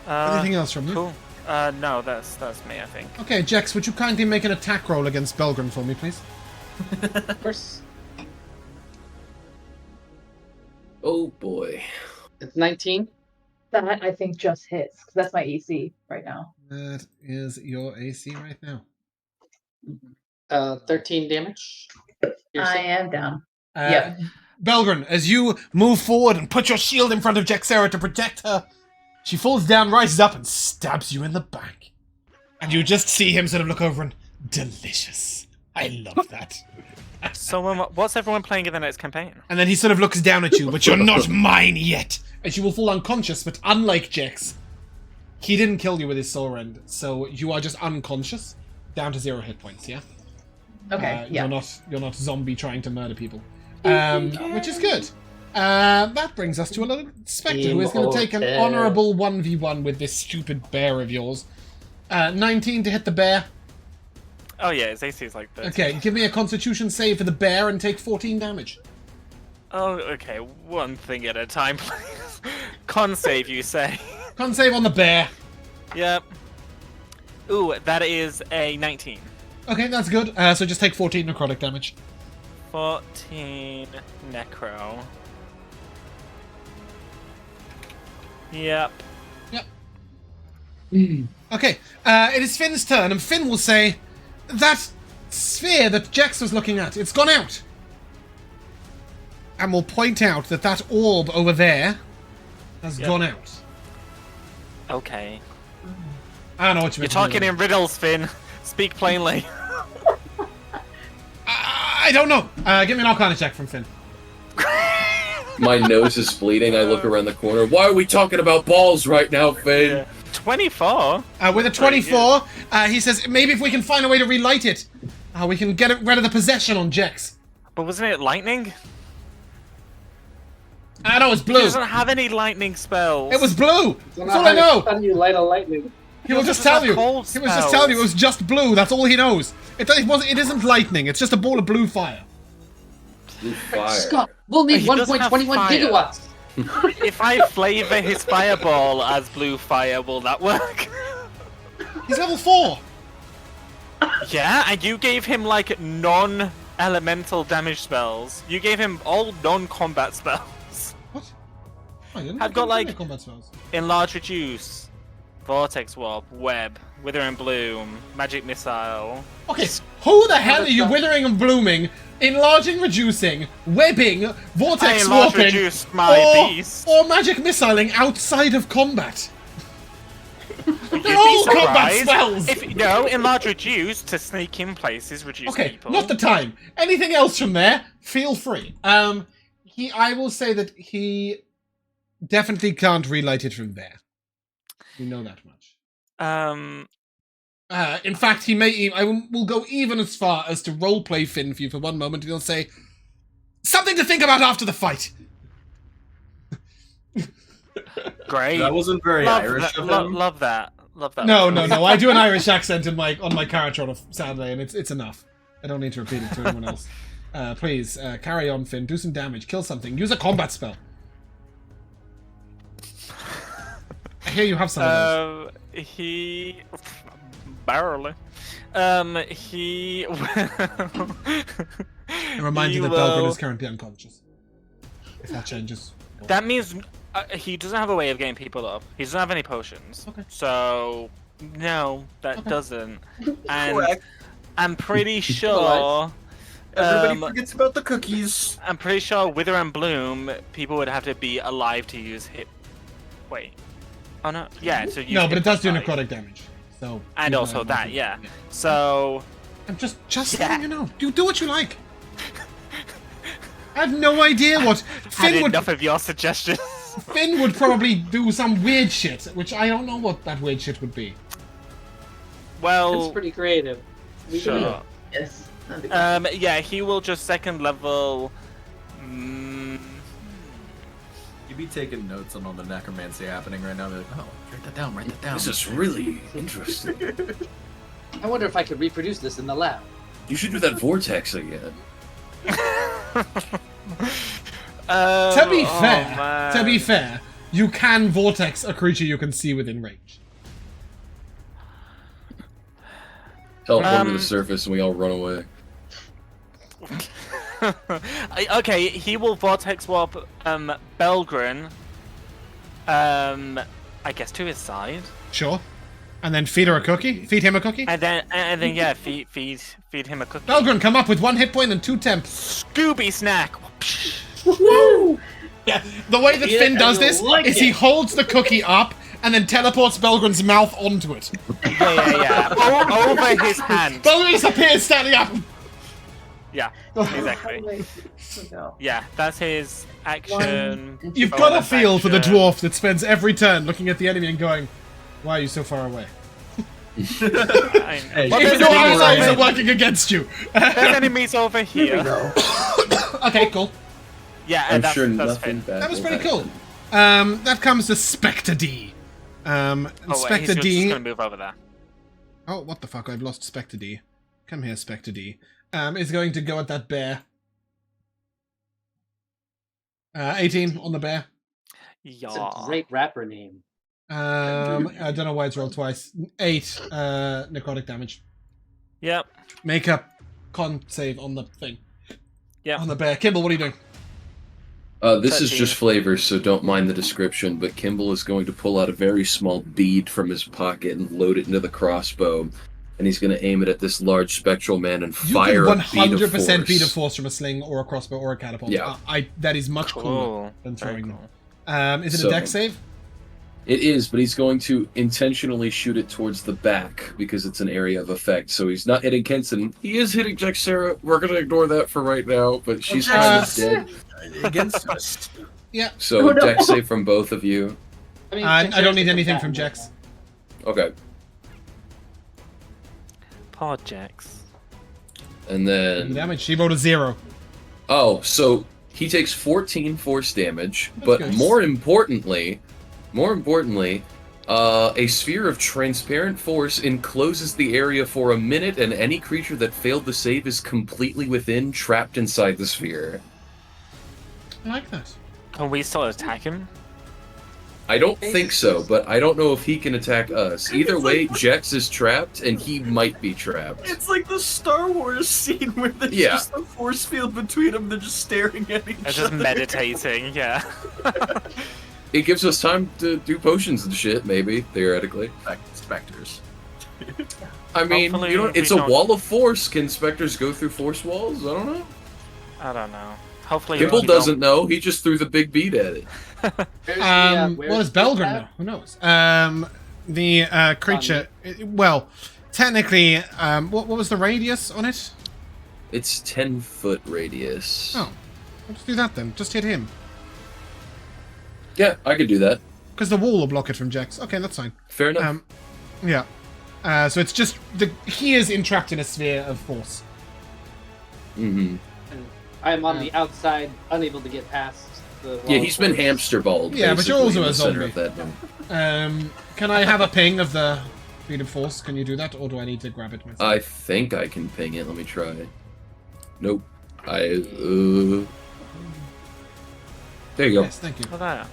Anything else from you? Cool. No, that's me, I think. Okay, Jex, would you kindly make an attack roll against Belgrin for me, please? Of course. Oh boy. It's 19. That I think just hits, because that's my AC right now. That is your AC right now. 13 damage. I am down. Uh, Yep. Belgrin, as you move forward and put your shield in front of Jexera to protect her, she falls down, rises up, and stabs you in the back. And you just see him sort of look over and, delicious. I love that. So, what's everyone playing in the next campaign? And then he sort of looks down at you, but you're not mine yet. And she will fall unconscious, but unlike Jex, he didn't kill you with his soul rend, so you are just unconscious, down to 0 hit points, yeah? Okay, yeah. You're not zombie trying to murder people. Which is good. That brings us to a little Spectre, who is going to take an honourable 1v1 with this stupid bear of yours. 19 to hit the bear. Oh yeah, his AC is like 30. Okay, give me a Constitution save for the bear and take 14 damage. Oh, okay. One thing at a time, please. Con save, you say? Con save on the bear. Yep. Ooh, that is a 19. Okay, that's good. So just take 14 necrotic damage. 14 necro. Yep. Okay, it is Finn's turn, and Finn will say, that sphere that Jex was looking at, it's gone out. And we'll point out that that orb over there has gone out. Okay. I don't know what you You're talking in riddles, Finn. Speak plainly. I don't know. Give me an Arcana check from Finn. My nose is bleeding. I look around the corner. Why are we talking about balls right now, Finn? Yeah. 24? With a 24, he says, maybe if we can find a way to relight it, we can get rid of the possession on Jex. But wasn't it lightning? I know, it's He blue. doesn't have any lightning spells. It was blue. So That's all I know. You light a lightning. He will just doesn't tell have you. cold He was just telling you it was just blue. That's all he knows. It isn't lightning. It's just a ball of blue fire. Blue fire. Scott, we'll need He doesn't have 1.21 fire. gigawatts. If I flavor his fireball as blue fire, will that work? He's level 4. Yeah, and you gave him like non-elemental damage spells. You gave him all non-combat spells. What? Oh, I didn't I've got, like- combat spells. Enlarge, reduce, vortex warp, web, wither and bloom, magic missile. Okay, who the hell are you withering and blooming, enlarging, reducing, webbing, I vortex enlarge, warping, reduce my beast. or magic missiling outside of combat? You'd They're all be combat surprised spells! If no, enlarge, reduce to sneak in places, reduce Okay, people. not the time. Anything else from there, feel free. I will say that he definitely can't relight it from there. We know that much. In fact, he may. Will go even as far as to roleplay Finn for you for one moment, and he'll say, "Something to think about after the fight." Great. That wasn't very Irish of him. Love that. Love that. No. I do an Irish accent on my character on a Saturday, and it's enough. I don't need to repeat it to anyone else. Please carry on, Finn. Do some damage. Kill something. Use a combat spell. I hear you have some of those. He barely. He will. And remind you that Belgrin is currently unconscious. If that changes. That means he doesn't have a way of getting people up. He doesn't have any potions. Okay. So no, that doesn't. And Correct. I'm pretty sure. Everybody forgets about the cookies. I'm pretty sure Wither and Bloom, people would have to be alive to use hit. Wait. Oh no. Yeah. So No, but it does do necrotic. necrotic damage. So. And also that, yeah. So. I'm just letting you know. Do what you like. I have no idea what Had Finn would. enough of your suggestions. Finn would probably do some weird shit, which I don't know what that weird shit would be. Well. It's pretty creative. We can do Sure. it. Yes. That'd be good. Yeah, he will just second level. You'd be taking notes on all the necromancy happening right now. They're like, oh, write that down, write that down. This is really interesting. I wonder if I could reproduce this in the lab. You should do that vortex again. To be fair, you can vortex a creature you can see within range. Teleport to the surface and we all run away. Okay, he will vortex warp Belgrin. I guess to his side, Sure. And then feed her a cookie? Feed him a cookie? and then yeah, feed him a cookie. Belgrin, come up with 1 hit point and 2 temp. Scooby snack. Yeah, the way that Yeah, Finn does I this like is it. he holds the cookie up and then teleports Belgrin's mouth onto it. Yeah. Over his hand. Belgrin just appears standing up. Yeah, exactly. Yeah, that's his action. You've got a bonus feel for the action. dwarf that spends every turn looking at the enemy and going, "Why are you so far away?" Hey, Well, Even there's though our enemies eyes are over- working against you. there's enemies over here. Okay, cool. Yeah, I'm and that's, sure that's nothing Finn. bad That was will pretty cool. happen. That comes to Spectre D. Oh wait, Spectre he's D. just gonna move over there. Oh, what the fuck? I've lost Spectre D. Come here, Spectre D. Is going to go at that bear. 18 on the bear. It's Yeah. a great rapper name. I don't know why it's rolled twice. 8 necrotic damage. Yep. Make a con save on the thing. Yep. On the bear. Kimball, what are you doing? This is 13. just flavor, so don't mind the description, but Kimball is going to pull out a very small bead from his pocket and load it into the crossbow, and he's going to aim it at this large spectral man and You fire can a bead of 100% beat a force. force from a sling or a crossbow or a catapult. Yeah. That is much cooler Cool. than Very throwing cool. them. Is it So- a dex save? It is, but he's going to intentionally shoot it towards the back because it's an area of effect. So he's not hitting Kenson. He is hitting Jaxera. We're going to ignore that for right now, but she's kind of dead. Against us. So Oh, no. dex save from both of you. I don't need anything from Jax. Okay. Poor Jax. And then... Damage. She rolled a 0. Oh, so he takes 14 force damage, but good. more importantly, a sphere of transparent force encloses the area for a minute, and any creature that failed the save is completely within, trapped inside the sphere. I like that. Can we still attack him? I don't think so, but I don't know if he can attack us. Either It's way, like- Jex is trapped, and he might be trapped. It's like the Star Wars scene where there's Yeah. just a force field between them. They're just staring at each It's just other. meditating, yeah. It gives us time to do potions and shit, maybe, theoretically. Specters. I mean, Hopefully you know, we it's a don't- wall of force. Can specters go through force walls? I don't know. I don't know. Hopefully Kimball we don't- doesn't know. He just threw the big beat at it. Well, it's Belgrin now. Who knows? The creature. Well, technically, what was the radius on it? It's 10-foot radius. Oh, let's do that then. Just hit him. Yeah, I could do that. Because the wall will block it from Jax. Okay, that's fine. Fair enough. Yeah. So it's just he is entrapped in a sphere of force. Mm-hmm. I'm on the outside, unable to get past the. Yeah, he's been hamster balled. Yeah, but you're basically, also in a the center zombie. of that room. Can I have a ping of the speed of force? Can you do that, or do I need to grab it myself? I think I can ping it. Let me try. Nope. There you go. Yes, thank you. Oh, there.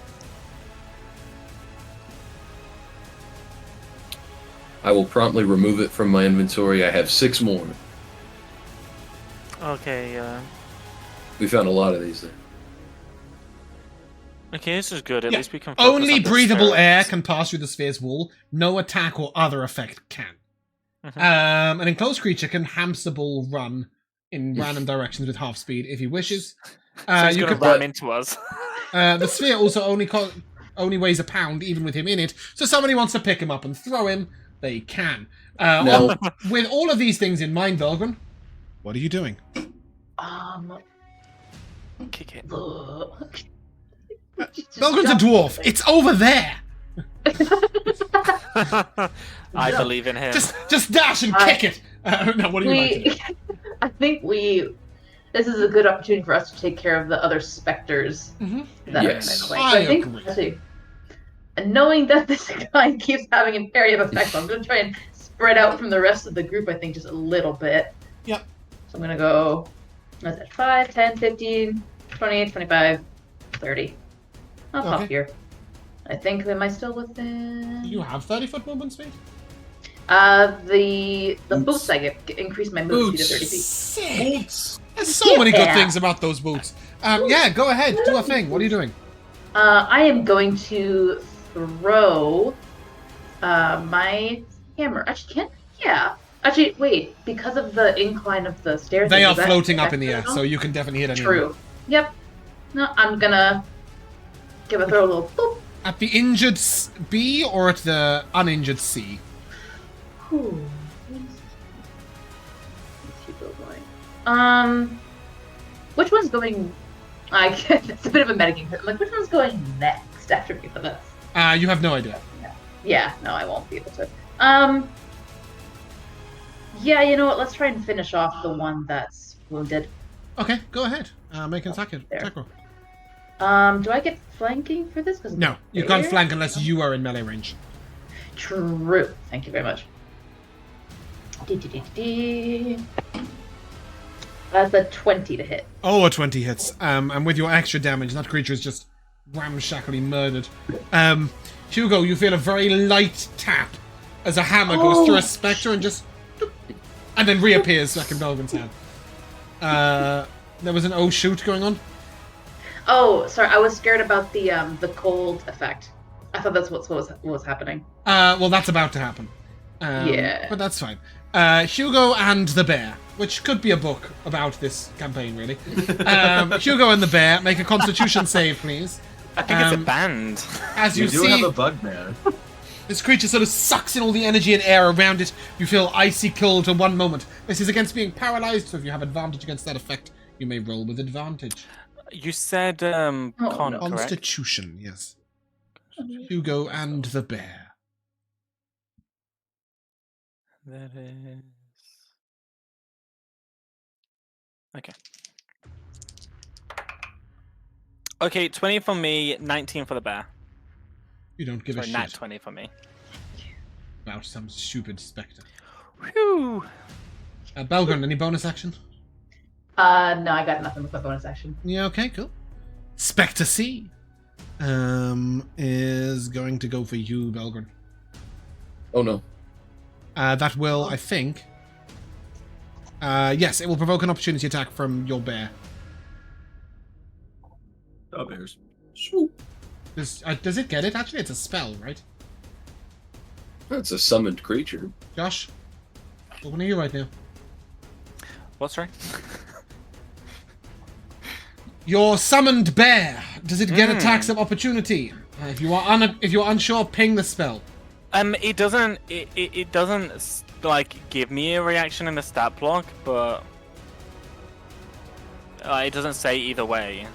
I will promptly remove it from my inventory. I have 6 more. Okay, We found a lot of these there. okay, this is good. At Yeah. least we can focus Only on the breathable spirits. air can pass through the sphere's wall. No attack or other effect can. Mhm. An enclosed creature can hamster ball run in random directions with half speed if he wishes. So he's You gonna can, ram into us. the sphere also only weighs a pound, even with him in it. So if somebody wants to pick him up and throw him, they can. Now, With all of these things in mind, Belgrin, what are you doing? Kick it. Belgrin's a dwarf. It's over there. I believe in him. Just dash and kick it. No, what do you like to do? I think this is a good opportunity for us to take care of the other specters Mhm. that Yes. are in the way. I So I think, agree. actually, and knowing that this guy keeps having an area of effect, I'm going to try and spread out from the rest of the group, I think, just a little bit. Yep. So I'm going to go, what's that, 5, 10, 15, 20, 25, 30. I'll pop Okay. here. I think, am I still within... You have 30-foot movement speed? The Boots. boots I get increase my move speed to 30 feet. Sick. There's so many good Yeah. things about those boots. Yeah, go ahead. Do a thing. What are you doing? I am going to throw my hammer. Actually, can't. Yeah. Actually, wait. Because of the incline of the stairs, They are does that floating up in affect the it air, at all? so you can definitely hit any. True. Yep. No, I'm gonna give a throw a little boop. At the injured B or at the uninjured C? Ooh. Let's keep it going. Which one's going? It's a bit of a metagame. I'm like, which one's going next after me for this? You have no idea. Yeah, no, I won't be able to. Yeah, you know what? Let's try and finish off the one that's wounded. Okay, go ahead. Make an attack roll. Do I get flanking for this? 'Cause No, you can't flank unless you are in melee range. True. Thank you very much. That's a 20 to hit. Oh, a 20 hits. And with your extra damage, that creature is just ramshackly murdered. Hugo, you feel a very light tap as a hammer goes through a spectre and just... and then reappears back in Belgren's hand. There was an oh shoot going on. Oh, sorry. I was scared about the cold effect. I thought that's what was happening. Well, that's about to happen. Yeah. But that's fine. Hugo and the Bear, which could be a book about this campaign, really. Hugo and the Bear, make a Constitution save, please. I think it's a band. As you We do see, have a bugman. this creature sort of sucks in all the energy and air around it. You feel icy cold for one moment. This is against being paralyzed, so if you have advantage against that effect, you may roll with advantage. You said con, correct? Constitution, yes. Hugo and the Bear. That is... Okay. Okay, 20 for me, 19 for the bear. You don't give a Sorry, nat shit 20 for me. about some stupid spectre. Whew. Belgren, any bonus action? No, I got nothing with my bonus action. Yeah, okay, cool. Spectre C is going to go for you, Belgren. Oh no. That will, I think... yes, it will provoke an opportunity attack from your bear. Oh, bears. Does it get it? Actually, it's a spell, right? That's a summoned creature. Josh? What are you right now? What's right? Your summoned bear. Does it get attacks of opportunity? If you are unsure, ping the spell. It doesn't. It doesn't like give me a reaction in the stat block, but it doesn't say either way.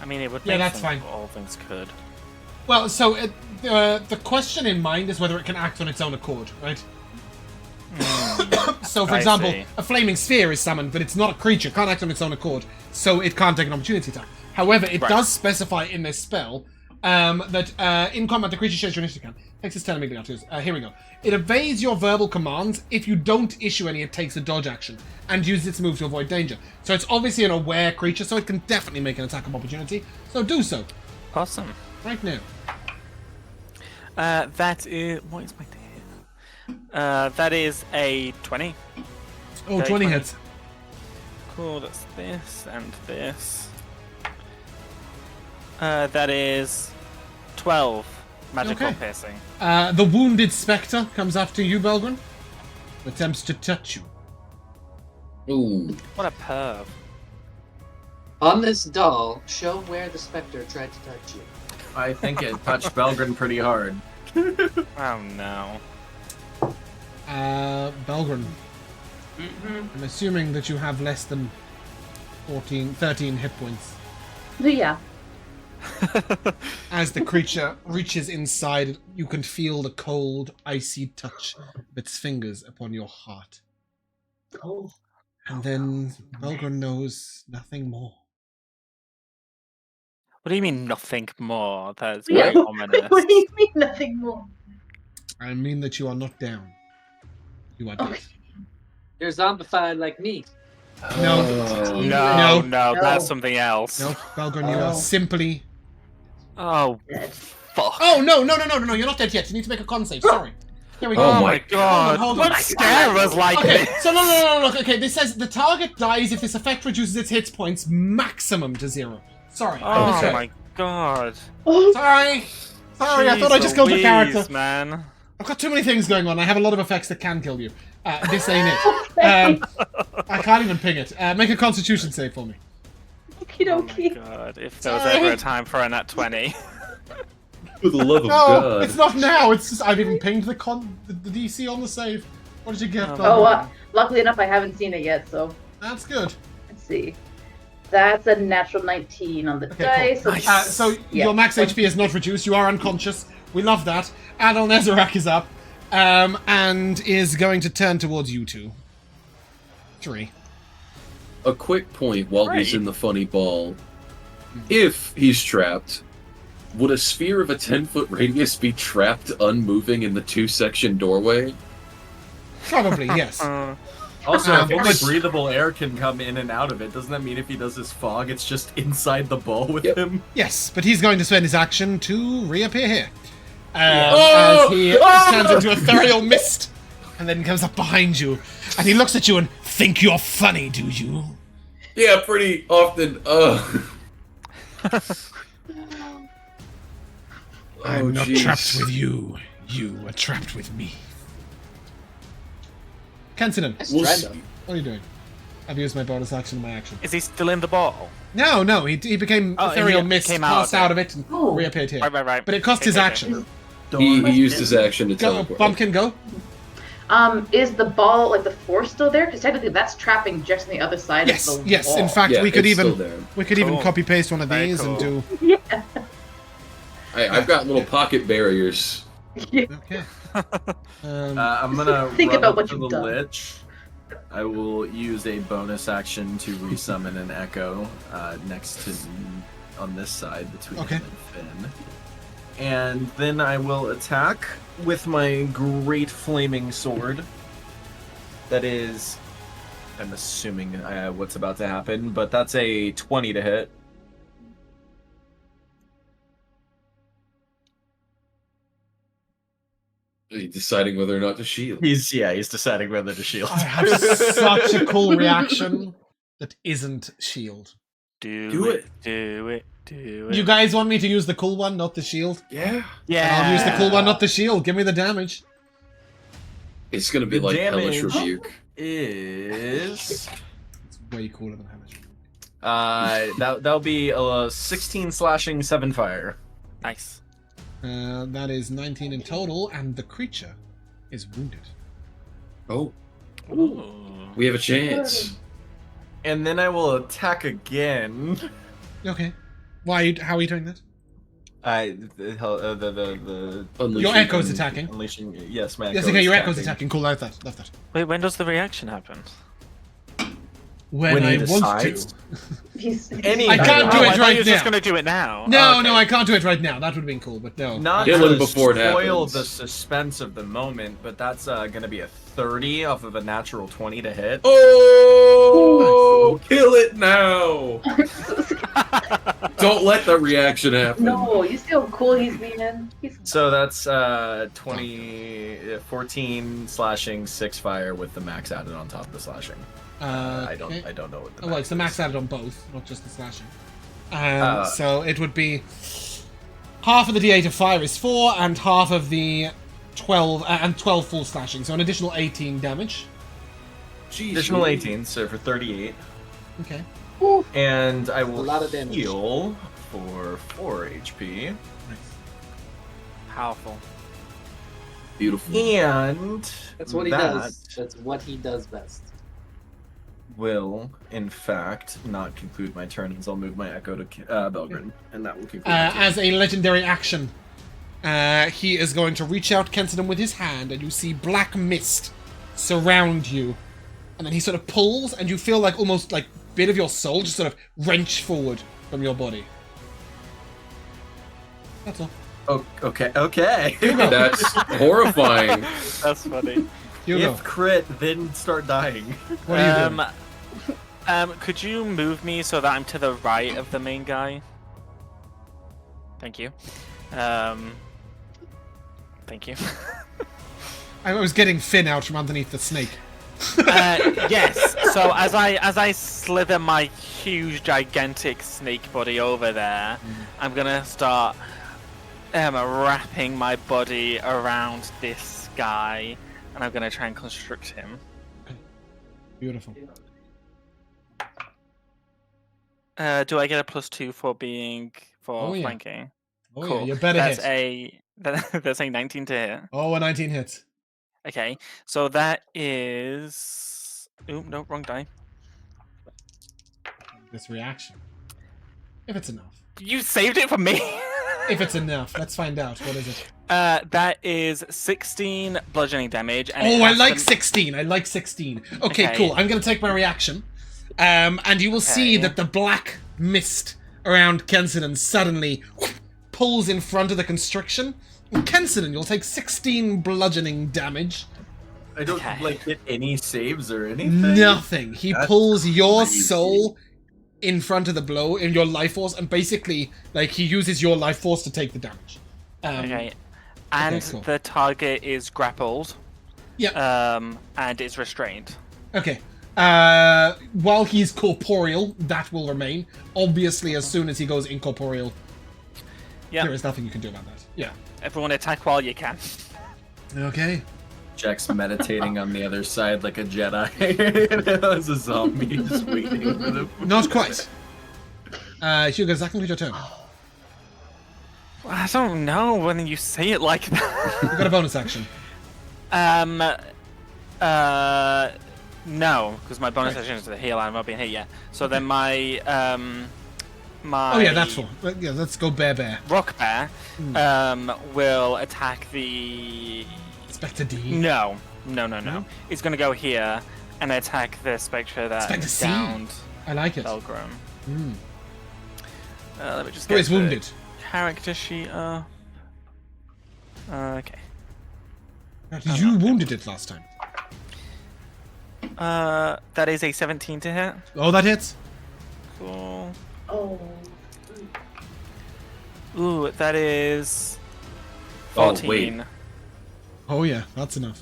I mean, it would make that's sense fine. if all things could. Well, so the question in mind is whether it can act on its own accord, right? So, for I example, see. a flaming sphere is summoned, but it's not a creature, can't act on its own accord, so it can't take an opportunity attack. However, it Right. does specify in this spell that in combat, the creature shares your initiative count. Takes its 10 immediately. Here we go. It evades your verbal commands. If you don't issue any, it takes a dodge action and uses its move to avoid danger. So it's obviously an aware creature, so it can definitely make an attack of opportunity. So do so Awesome. right now. That is what is my hit? That is a 20. Oh, Okay, 20 20. hits. Cool. That's this and this. That is 12 magical Okay. piercing. The wounded spectre comes after you, Belgren. Attempts to touch you. Ooh. What a perv. On this doll, show where the specter tried to touch you. I think it touched Belgren pretty hard. Oh no. Belgren, I'm assuming that you have less than 13 hit points. But yeah. As the creature reaches inside, you can feel the cold, icy touch of its fingers upon your heart. Oh. And then Belgren knows nothing more. What do you mean nothing more? That's Yeah. very ominous. What do you mean nothing more? I mean that you are not down. You are dead. Okay. You're zombified like me. No. Oh. No, No. no, that's something else. No, Belgren, you are simply... Oh, Dead. fuck. Oh, no, you're not dead yet. You need to make a con save. Sorry. Here we go. Oh Oh my my god. Hold on. Don't scare us like Okay, this. so no, look, okay, this says the target dies if this effect reduces its hit points maximum to 0. Sorry, I Oh misread. my god. Oh, Sorry, I thought I just killed the Jeez character. Louise, man. I've got too many things going on. I have a lot of effects that can kill you. This ain't it. I can't even ping it. Make a constitution save for me. okie Oh my dokie. god. If there was Sorry. ever a time for a nat 20. For the love of No, God. it's not now. It's just I've even pinged the DC on the save. What did you get? Oh, Belgren? Luckily enough, I haven't seen it yet, so That's good. let's see. That's a natural 19 on the Okay, dice. cool. Nice. So Yeah. your max HP is not reduced. You are unconscious. We love that. Adol Nezarek is up, and is going to turn towards you two. 3. A quick point while he's Right. in the funny ball. If he's trapped, would a sphere of a 10-foot radius be trapped unmoving in the 2-section doorway? Probably, yes. Also, if only but- breathable air can come in and out of it, doesn't that mean if he does his fog, it's just inside the ball with Yep. him? Yes, but he's going to spend his action to reappear here. Oh! As he turns into a ethereal mist and then comes up behind you. And he looks at you and, think you're funny, do you? Yeah, pretty often. I'm not jeez. trapped with you. You are trapped with me. Kensinan, Nice We'll dread, see. though. what are you doing? I've used my bonus action and my action. Is he still in the ball? No, he became Oh, ethereal he mist, came out passed of it. out of it, and Oh. reappeared here. Right. But it cost his Okay. action. He used his action to Go, teleport. Bumpkin, go. Is the ball, like the force, still there? Because technically that's trapping just on the other side Yes, of the yes. wall. In fact, Yeah, we could it's still even there. Cool. copy paste one of Very these and cool. do. Yeah. I've got little pocket barriers. Okay. I'm gonna Think run about up what to you've the done. Lich. I will use a bonus action to resummon an echo next to on this side between Okay. him and Finn. And then I will attack with my great flaming sword. That is, I'm assuming what's about to happen, but that's a 20 to hit. He's deciding whether or not to shield. He's deciding whether to shield. I have such a cool reaction that isn't shield. Do it. Do it. You guys want me to use the cool one, not the shield? Yeah. Yeah. I'll use the cool one, not the shield. Give me the damage. It's gonna be The like Hellish damage- Rebuke. Is It's way cooler than Hellish. that'll be 16 slashing, 7 fire. Nice. That is 19 in total, and the creature is wounded. Oh, Ooh. we have a chance. And then I will attack again. Okay. How are you doing that? The Unleashing Your echo's un- attacking. unleashing. Yes, my Yes, echo okay, is your echo's attacking. Cool, love that. Love that. Wait, when does the reaction happen? When he I want decides. to. He's, Any- I can't do Oh, it I thought right you were just now. going to do it now. No, Oh, okay. no, I can't do it right now. That would have been cool, but no. Not Kill him to before it spoil happens. the suspense of the moment, but that's gonna be a 30 off of a natural 20 to hit. Oh, kill it now! Don't let the reaction happen. no, you see how cool he's being? He's So that's 14 slashing, 6 fire with the max added on top of the slashing. I don't know what the Oh, well, it's the max is. added on both, not just the slashing. Uh, So it would be half of the d8 of fire is 4, and half of the 12 and 12 full slashing, so an additional 18 damage. Jeez, Additional Louise. 18, so for 38. Okay. And I will A lot of damage. heal for 4 HP. Nice. Powerful. Beautiful. And That's what he that does. That's what he does best. will, in fact, not conclude my turn, as I'll move my echo to Belgrin, and that will conclude my turn. As a legendary action, he is going to reach out Kensidon with his hand, and you see black mist surround you. And then he sort of pulls, and you feel like almost like a bit of your soul just sort of wrench forward from your body. That's all. Oh, okay. That's horrifying. That's funny. Hugo, If crit, then start dying. what are you doing? Could you move me so that I'm to the right of the main guy? Thank you. Thank you. I was getting Finn out from underneath the snake. Yes. So as I slither my huge, gigantic snake body over there, I'm gonna start wrapping my body around this guy, and I'm gonna try and constrict him. Beautiful. Do I get a +2 for Oh, yeah. flanking? Oh Cool. yeah, you better That's hit. that's a 19 to hit. Oh, a 19 hits. Okay, so that is. Oop, no, wrong die. This reaction. If it's enough. You saved it for me. If it's enough, let's find out. What is it? That is 16 bludgeoning damage. And it Oh, I has like to- 16. I like 16. Okay, Okay. cool. I'm going to take my reaction. And you will see Okay. that the black mist around Kenson and suddenly pulls in front of the constriction. Kenson, you'll take 16 bludgeoning damage. I don't Okay. like get any saves or anything. Nothing. He That's pulls your crazy. soul in front of the blow in your life force, and basically, like, he uses your life force to take the damage. Okay. And cool. the target is grappled. Yeah. And is restrained. Okay. While he's corporeal, that will remain. Obviously, as soon as he goes incorporeal, there is nothing you can do about that. Yeah. Everyone attack while you can. Okay. Jack's meditating on the other side like a Jedi. As a zombie just waiting for them. Not quite. Hugo, does that conclude your turn? I don't know when you say it like that. You've got a bonus action. No, because my bonus action is to heal and I'm not being hit yet. So then my Oh yeah, that's one. Yeah, let's go bear. rock bear will attack the Spectre D. no. No? It's gonna go here and attack the spectre that Spectre C. downed I like it. Belgrim. Let me just Who get is wounded? character sheet up. Okay. You wounded it last time. That is a 17 to hit. Oh, that hits. Cool. Oh. Ooh, that is Oh, 14. wait. Oh yeah, that's enough.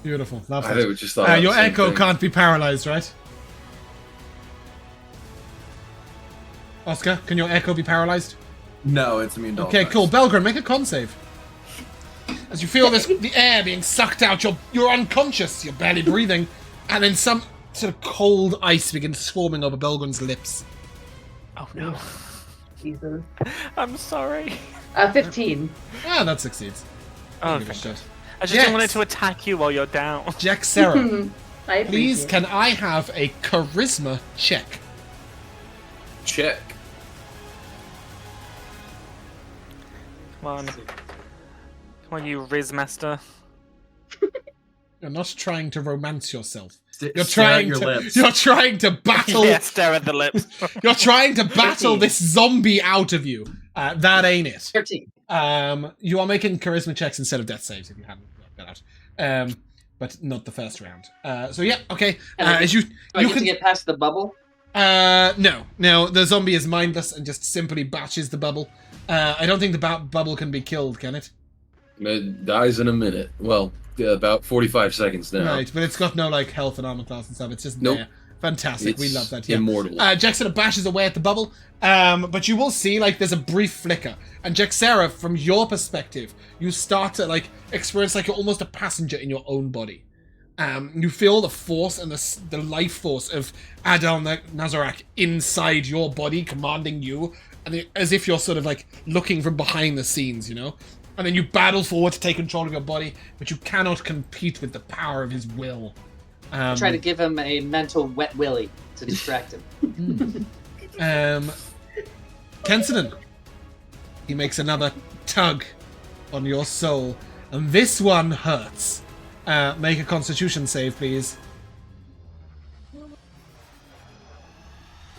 Beautiful. Love I that. just thought Your the same echo thing. can't be paralyzed, right? Oscar, can your echo be paralyzed? No, it's immune to all Okay, attacks. cool. Belgrin, make a con save. As you feel the air being sucked out, you're unconscious, you're barely breathing, and then some sort of cold ice begins swarming over Belgrin's lips. Oh no. Jesus. I'm sorry. 15. Ah, that succeeds. Oh, Give a thank shit. God. I just Yes. didn't want it to attack you while you're down. Jack Sarah, I please appreciate can I have a charisma check? Check. Come on, you Riz Master. You're not trying to romance yourself. You're trying your lips. You're trying to battle. Yeah, stare at the lips. You're trying to battle 13. this zombie out of you. That ain't it. 13. You are making charisma checks instead of death saves if you hadn't worked that out. But not the first round. So yeah, okay. As you Do I you get can to get past the bubble? no, the zombie is mindless and just simply bashes the bubble. I don't think the bubble can be killed, can it? It dies in a minute. Well, about 45 seconds now. Right, but it's got no like health and armor class and stuff. It's just Nope. there. Fantastic. We It's love that. Yeah. immortal. Jack sort of bashes away at the bubble, but you will see like there's a brief flicker. And Jaxera, from your perspective, you start to like experience like you're almost a passenger in your own body. You feel the force and the life force of Adal Nazarak inside your body, commanding you, and as if you're sort of like looking from behind the scenes, you know. And then you battle forward to take control of your body, but you cannot compete with the power of his will. Try to give him a mental wet willy to distract him. Kenson, he makes another tug on your soul, and this one hurts. Make a Constitution save, please.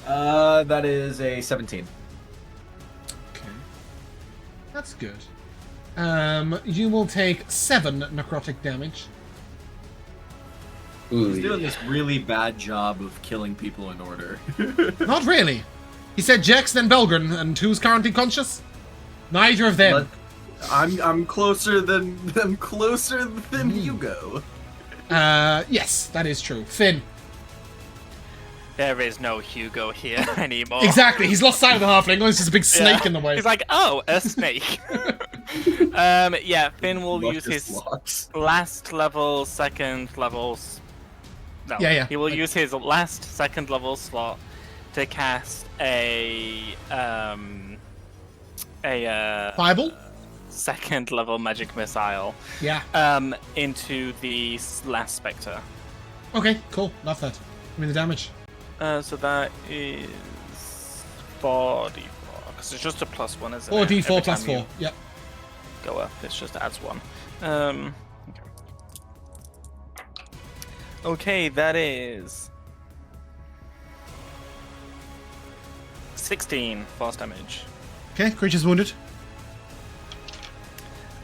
That is a 17. Okay, that's good. You will take 7 necrotic damage. Ooh, He's doing this really bad job of killing people in order. Not really. He said Jax, then Belgrin, and who's currently conscious? Neither of them. I'm closer than Hugo. Yes, that is true. Finn. There is no Hugo here anymore. Exactly. He's lost sight of the halfling. There's just a big snake in the way. He's like, oh, a snake. Yeah, Finn will use Luscious his locks. last level, second levels. No, Yeah. He will use his last second level slot to cast a Fireball? second level magic missile Yeah. into the last specter. Okay, cool. Love that. Give me the damage. So that is 4d4, because it's just a +1, isn't it? 4d4 Every plus time you 4. Yep. Go up, it just adds 1. Okay, that is 16 force damage. Okay, creature's wounded.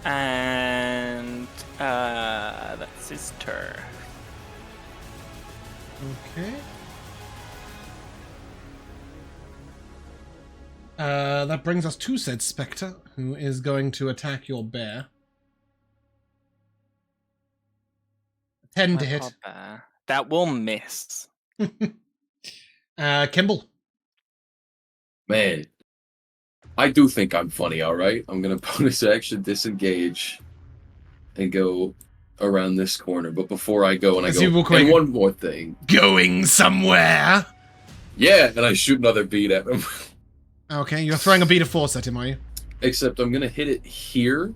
And that's his turn. Okay. That brings us to said Spectre, who is going to attack your bear. 10 to My hit. poor bear. That will miss. Kimball. Man, I do think I'm funny, alright? I'm gonna bonus action disengage and go around this corner. But before I go, As you walk away- and one more thing. Going somewhere. Yeah, and I shoot another bead at him. Okay, you're throwing a bead of force at him, are you? Except I'm gonna hit it here,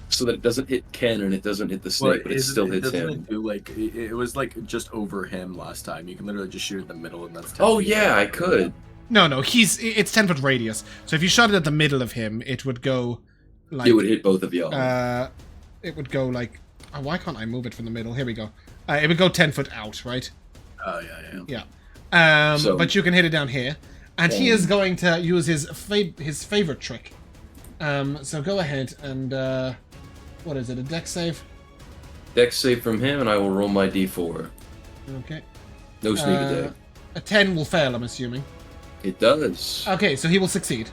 so that it doesn't hit Ken and it doesn't hit the snake, but it still hits him. It was like just over him last time. You can literally just shoot in the middle, and that's. 10 Oh feet. yeah, I could. No, it's 10-foot radius. So if you shot it at the middle of him, it would go like... It would hit both of y'all. It would go like... Oh, why can't I move it from the middle? Here we go. It would go 10 foot out, right? Oh yeah. But you can hit it down here. And he is going to use his favorite trick. So go ahead and... what is it, a dex save? Dex save from him, and I will roll my d4. Okay. No sneak attack. A 10 will fail, I'm assuming. It does. Okay, so he will succeed.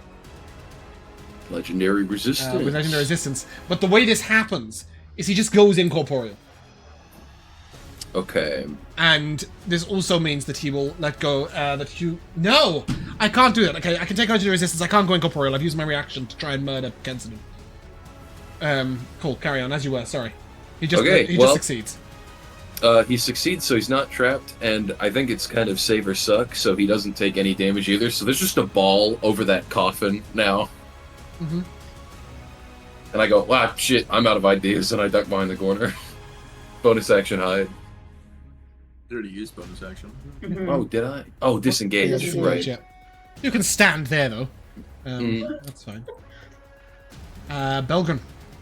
Legendary resistance. With legendary resistance. But the way this happens is he just goes incorporeal. Okay. And this also means that he will let go, No! I can't do that. Okay, I can take legendary resistance. I can't go incorporeal. I've used my reaction to try and murder Kenson. Cool, carry on, as you were, sorry. He just succeeds. He succeeds, so he's not trapped, and I think it's kind of save or suck, so he doesn't take any damage either. So there's just a ball over that coffin now. Mm-hmm. And I go, wow, shit, I'm out of ideas, and I duck behind the corner. Bonus action hide. You already used bonus action. Mhm. Oh, did I? Oh, disengage, Disengage. right. Yeah. You can stand there, though. That's fine. Belgren,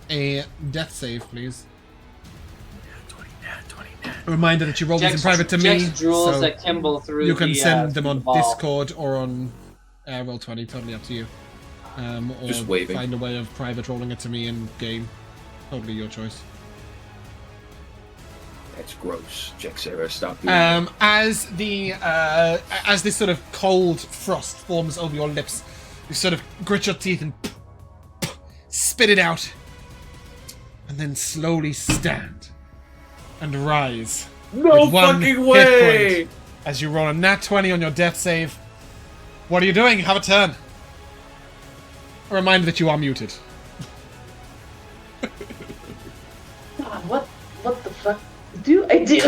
a death save, please. 20. A reminder that you roll these in private to me, Jex drools so at Kimball through you can the, send them on ball. Discord or on Roll20, totally up to you. Or Just waving. find a way of private rolling it to me in game. Totally your choice. That's gross. Jexera, stop doing that. As this sort of cold frost forms over your lips, you sort of grit your teeth and spit it out, and then slowly stand and rise. No with one fucking hit way! point as you roll a nat 20 on your death save. What are you doing? Have a turn. A reminder that you are muted. God, what the fuck do I do?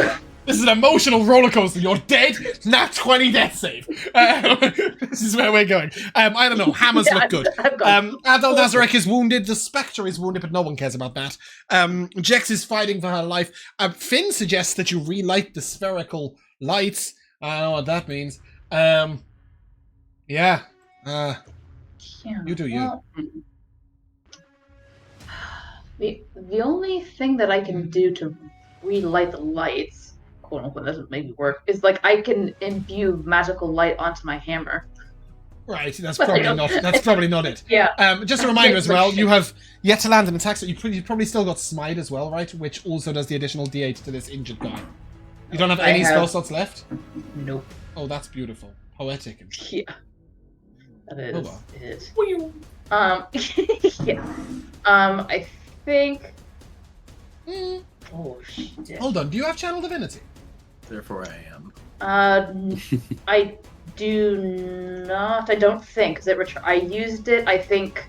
This is an emotional roller coaster. You're dead. Nat 20 death save. This is where we're going. I don't know. Hammers look good. Adel Nazarek is wounded. The Spectre is wounded, but no one cares about that. Jex is fighting for her life. Finn suggests that you relight the spherical lights. I don't know what that means. Yeah. You do you. Well, the only thing that I can do to relight the lights, quote unquote, doesn't maybe work, is like I can imbue magical light onto my hammer. Right, that's probably not it. Yeah. Just a reminder as well, you have yet to land an attack, so you probably still got Smite as well, right? Which also does the additional D8 to this injured guy. You don't have any spell slots left? Nope. Oh, that's beautiful. Poetic. Yeah. That is well. it. Yeah. I think. Oh shit. Hold on, do you have Channel Divinity? Therefore, I am. I do not. I don't think, because I used it. I think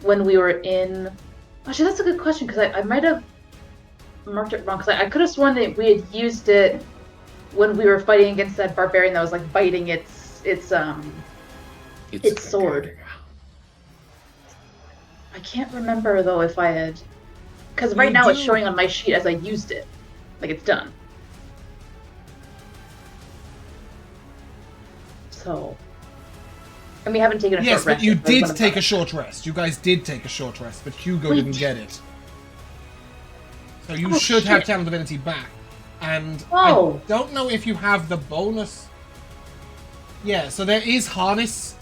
when we were in. Actually, that's a good question, because I might have marked it wrong. Because I could have sworn that we had used it when we were fighting against that barbarian that was like biting its sword. I can't remember though if I had, because right now it's showing on my sheet as I used it, like it's done. So, and we haven't taken a short rest. Yes, but you yet, did take a short rest. You guys did take a short rest, but Hugo didn't get it. So you should have Channel Divinity back. And I don't know if you have the bonus. Yeah, so there is harness,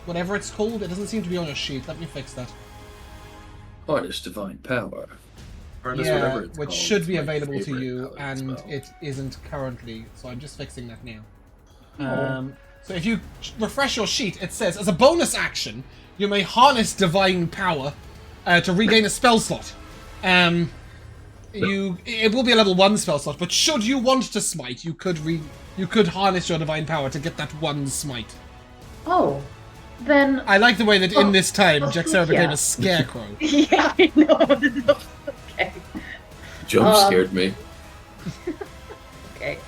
whatever it's called. It doesn't seem to be on your sheet. Let me fix that. Harness divine power. Harness, Yeah, whatever it's which called. should It's be my available to favorite you, paladin and spell. it isn't currently. So I'm just fixing that now. Oh. So if you refresh your sheet, it says, as a bonus action, you may harness divine power to regain a spell slot. It will be a level 1 spell slot, but should you want to smite, you could harness your divine power to get that one smite. Oh, then. I like the way that in this time, Jaxera became yeah. a scarecrow. Yeah, I know. Okay. Jump scared me. Okay.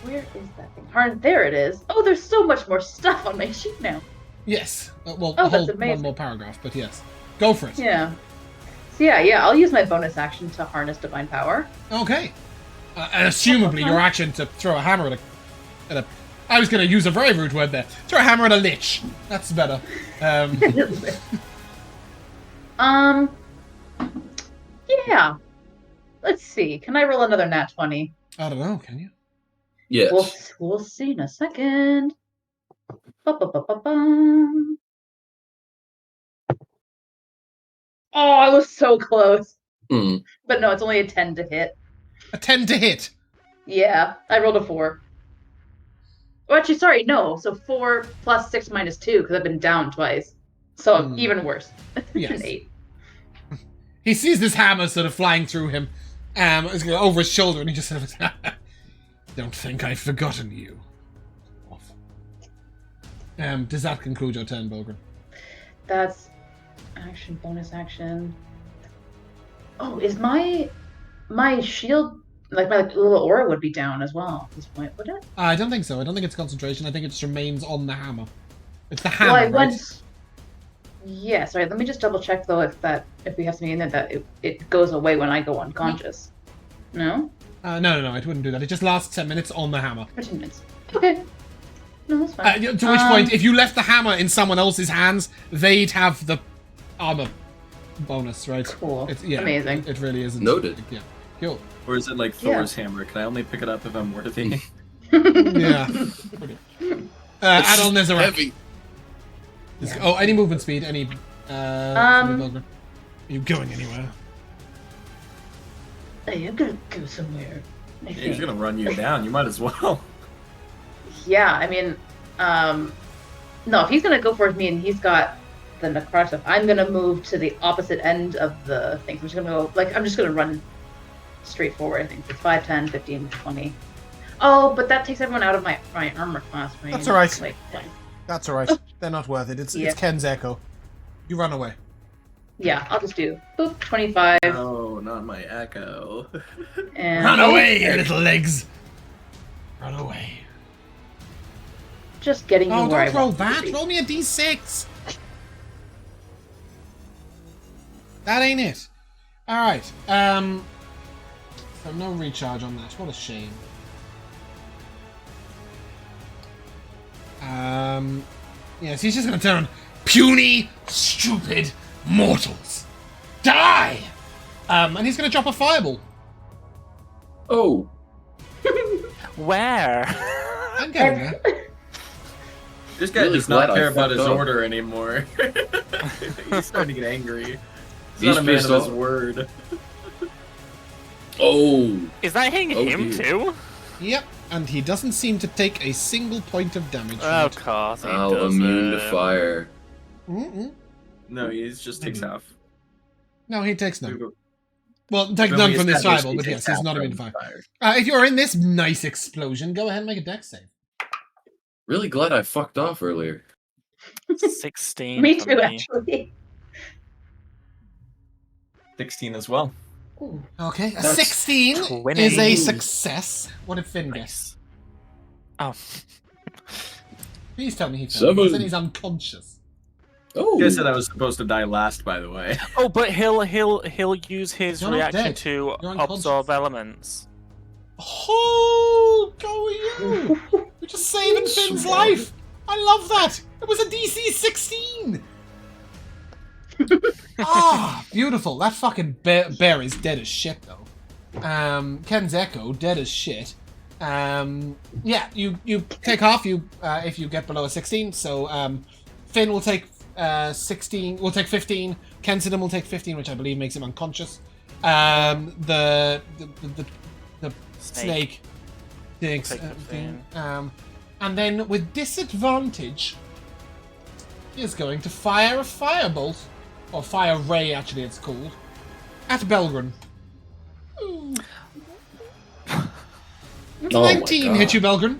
Where is that thing? There it is. Oh, there's so much more stuff on my sheet now. Yes. Well, Oh, a whole that's amazing. one more paragraph, but yes. Go for it. Yeah. So yeah, I'll use my bonus action to harness divine power. Okay. And assumably your action to throw a hammer at a... I was going to use a very rude word there. Throw a hammer at a lich. That's better. Yeah. Let's see. Can I roll another nat 20? I don't know, can you? Yes. We'll see in a second. Ba-ba-ba-ba-bum. Oh, I was so close. Hmm. But no, it's only a 10 to hit. A 10 to hit. Yeah, I rolled a 4. Oh, actually, sorry, no. So 4 plus 6 minus 2, because I've been down twice. So even worse. Yes. An 8. He sees this hammer sort of flying through him, over his shoulder, and he just sort of... Don't think I've forgotten you. Off. Does that conclude your turn, Bolgren? That's action, bonus action. Oh, is my shield, like my little aura would be down as well at this point, would it? I don't think so. I don't think it's concentration. I think it just remains on the hammer. It's the hammer, Well, I right? went. Yeah, sorry. Let me just double check though if we have something in there that it goes away when I go unconscious. No. No, it wouldn't do that. It just lasts 10 minutes on the hammer. For 10 minutes. Okay. No, that's fine. To which point, if you left the hammer in someone else's hands, they'd have the armor bonus, right? Cool. Yeah, It It really isn't. Noted. Yeah. Cool. Or is it like Thor's hammer? Can I only pick it up if I'm worthy? Yeah. Adol Nezarek. Heavy. Oh, any movement speed? Any? Are you going anywhere? Hey, I'm gonna go somewhere. I He's think. gonna run you down. You might as well. Yeah, I mean, no, if he's gonna go for me and he's got the necrotic stuff, I'm gonna move to the opposite end of the thing. So I'm just gonna run straight forward. I think it's 5, 10, 15, 20. Oh, but that takes everyone out of my armor class range. That's all right. Like, That's alright. They're not worth it. It's Yeah. Ken's echo. You run away. yeah, I'll just do boop 25 No, not my echo. and Run away, your little legs! Run away. just getting you Oh, where I don't roll want you to that. be. Roll me a d6. That ain't it. Alright. So no recharge on that. What a shame. Yes, he's just gonna turn puny, stupid mortals. Die! And he's gonna drop a fireball. Oh. Where? I'm getting there. This guy Really does not glad I care about fucked his up. order anymore. He's starting to get angry. He's He's not a man pissed of his off. word. Oh. Is that hitting Oh, him dear. too? Yep, and he doesn't seem to take a single point of damage. from Of it. course he Oh, does. immune to fire. Mm-mm. No, he just takes Mhm. half. No, he takes none. Well, take No, none he from this established fireball, he but takes yes, he's half not from immune to fire. fire. If you're in this nice explosion, go ahead and make a dex save. Really glad I fucked off earlier. 16. Me for too, me. actually. 16 as well. Ooh. Okay, a That's 16 20. is a success. What did Finn get? Nice. Oh. Please tell me he fell. He 7. said he's unconscious. Oh. You guys said I was supposed to die last, by the way. Oh, but he'll use his You're not reaction dead. to You're unconscious. absorb elements. Oh, go you! You're just saving Finn's Smart. life. I love that. It was a DC 16. Ah, beautiful. That fucking bear is dead as shit, though. Ken's Echo, dead as shit. Yeah, you take half. If you get below a 16. So Finn will take 16. Will take 15. Kensidon will take 15, which I believe makes him unconscious. The snake takes Take 15. And then with disadvantage, he is going to fire a firebolt, or fire ray, actually it's called, at Belgren. Ooh. Oh my 19 God. hit you, Belgren.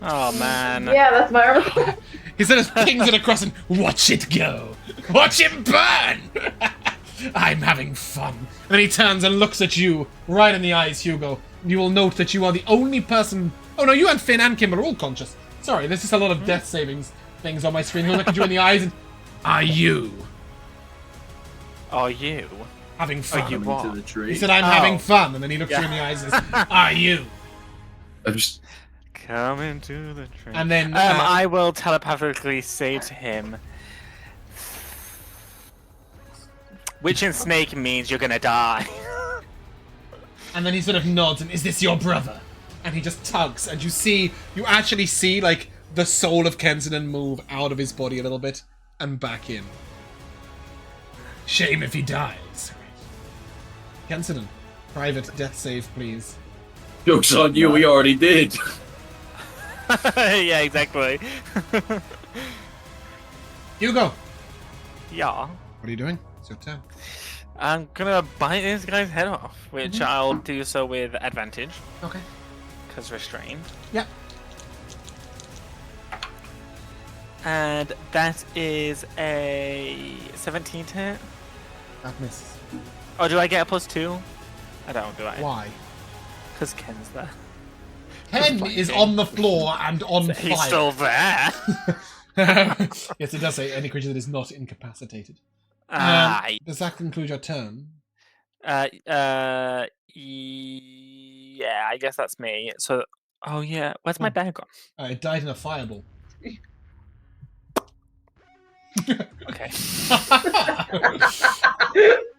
Oh man. Yeah, that's my armor. He sort of pings it across and watch it go. Watch him burn. I'm having fun. And then he turns and looks at you right in the eyes, Hugo. You will note that you are the only person. Oh no, you and Finn and Kim are all conscious. Sorry, there's just a lot of death savings things on my screen. He'll look at you in the eyes and. Are you Are you? having fun? Are you Into what? the tree. He said, I'm Oh. having fun. And then he looks you in the eyes and says, Are you? I'm just. Come into the tree. And then. I will telepathically say to him, which in snake means you're gonna die. And then he sort of nods and, is this your brother? And he just tugs, and you actually see, like, the soul of Kensinan move out of his body a little bit and back in. Shame if he dies. Kensinan, private death save, please. Joke's on you, we already did. Yeah, exactly. Hugo, Yeah. what are you doing? It's your turn. I'm gonna bite this guy's head off, which I'll do so with advantage, Okay. because restrained. Yep. And that is a 17 to hit. That misses. Oh, do I get a +2? I don't, do I? Why? Because Ken's there. Ken is on the floor and on fire. He's still there. Yes, it does say any creature that is not incapacitated. Ah, Does that conclude your turn? yeah, I guess that's me. So, oh yeah, where's my bag gone? It died in a fireball. Okay.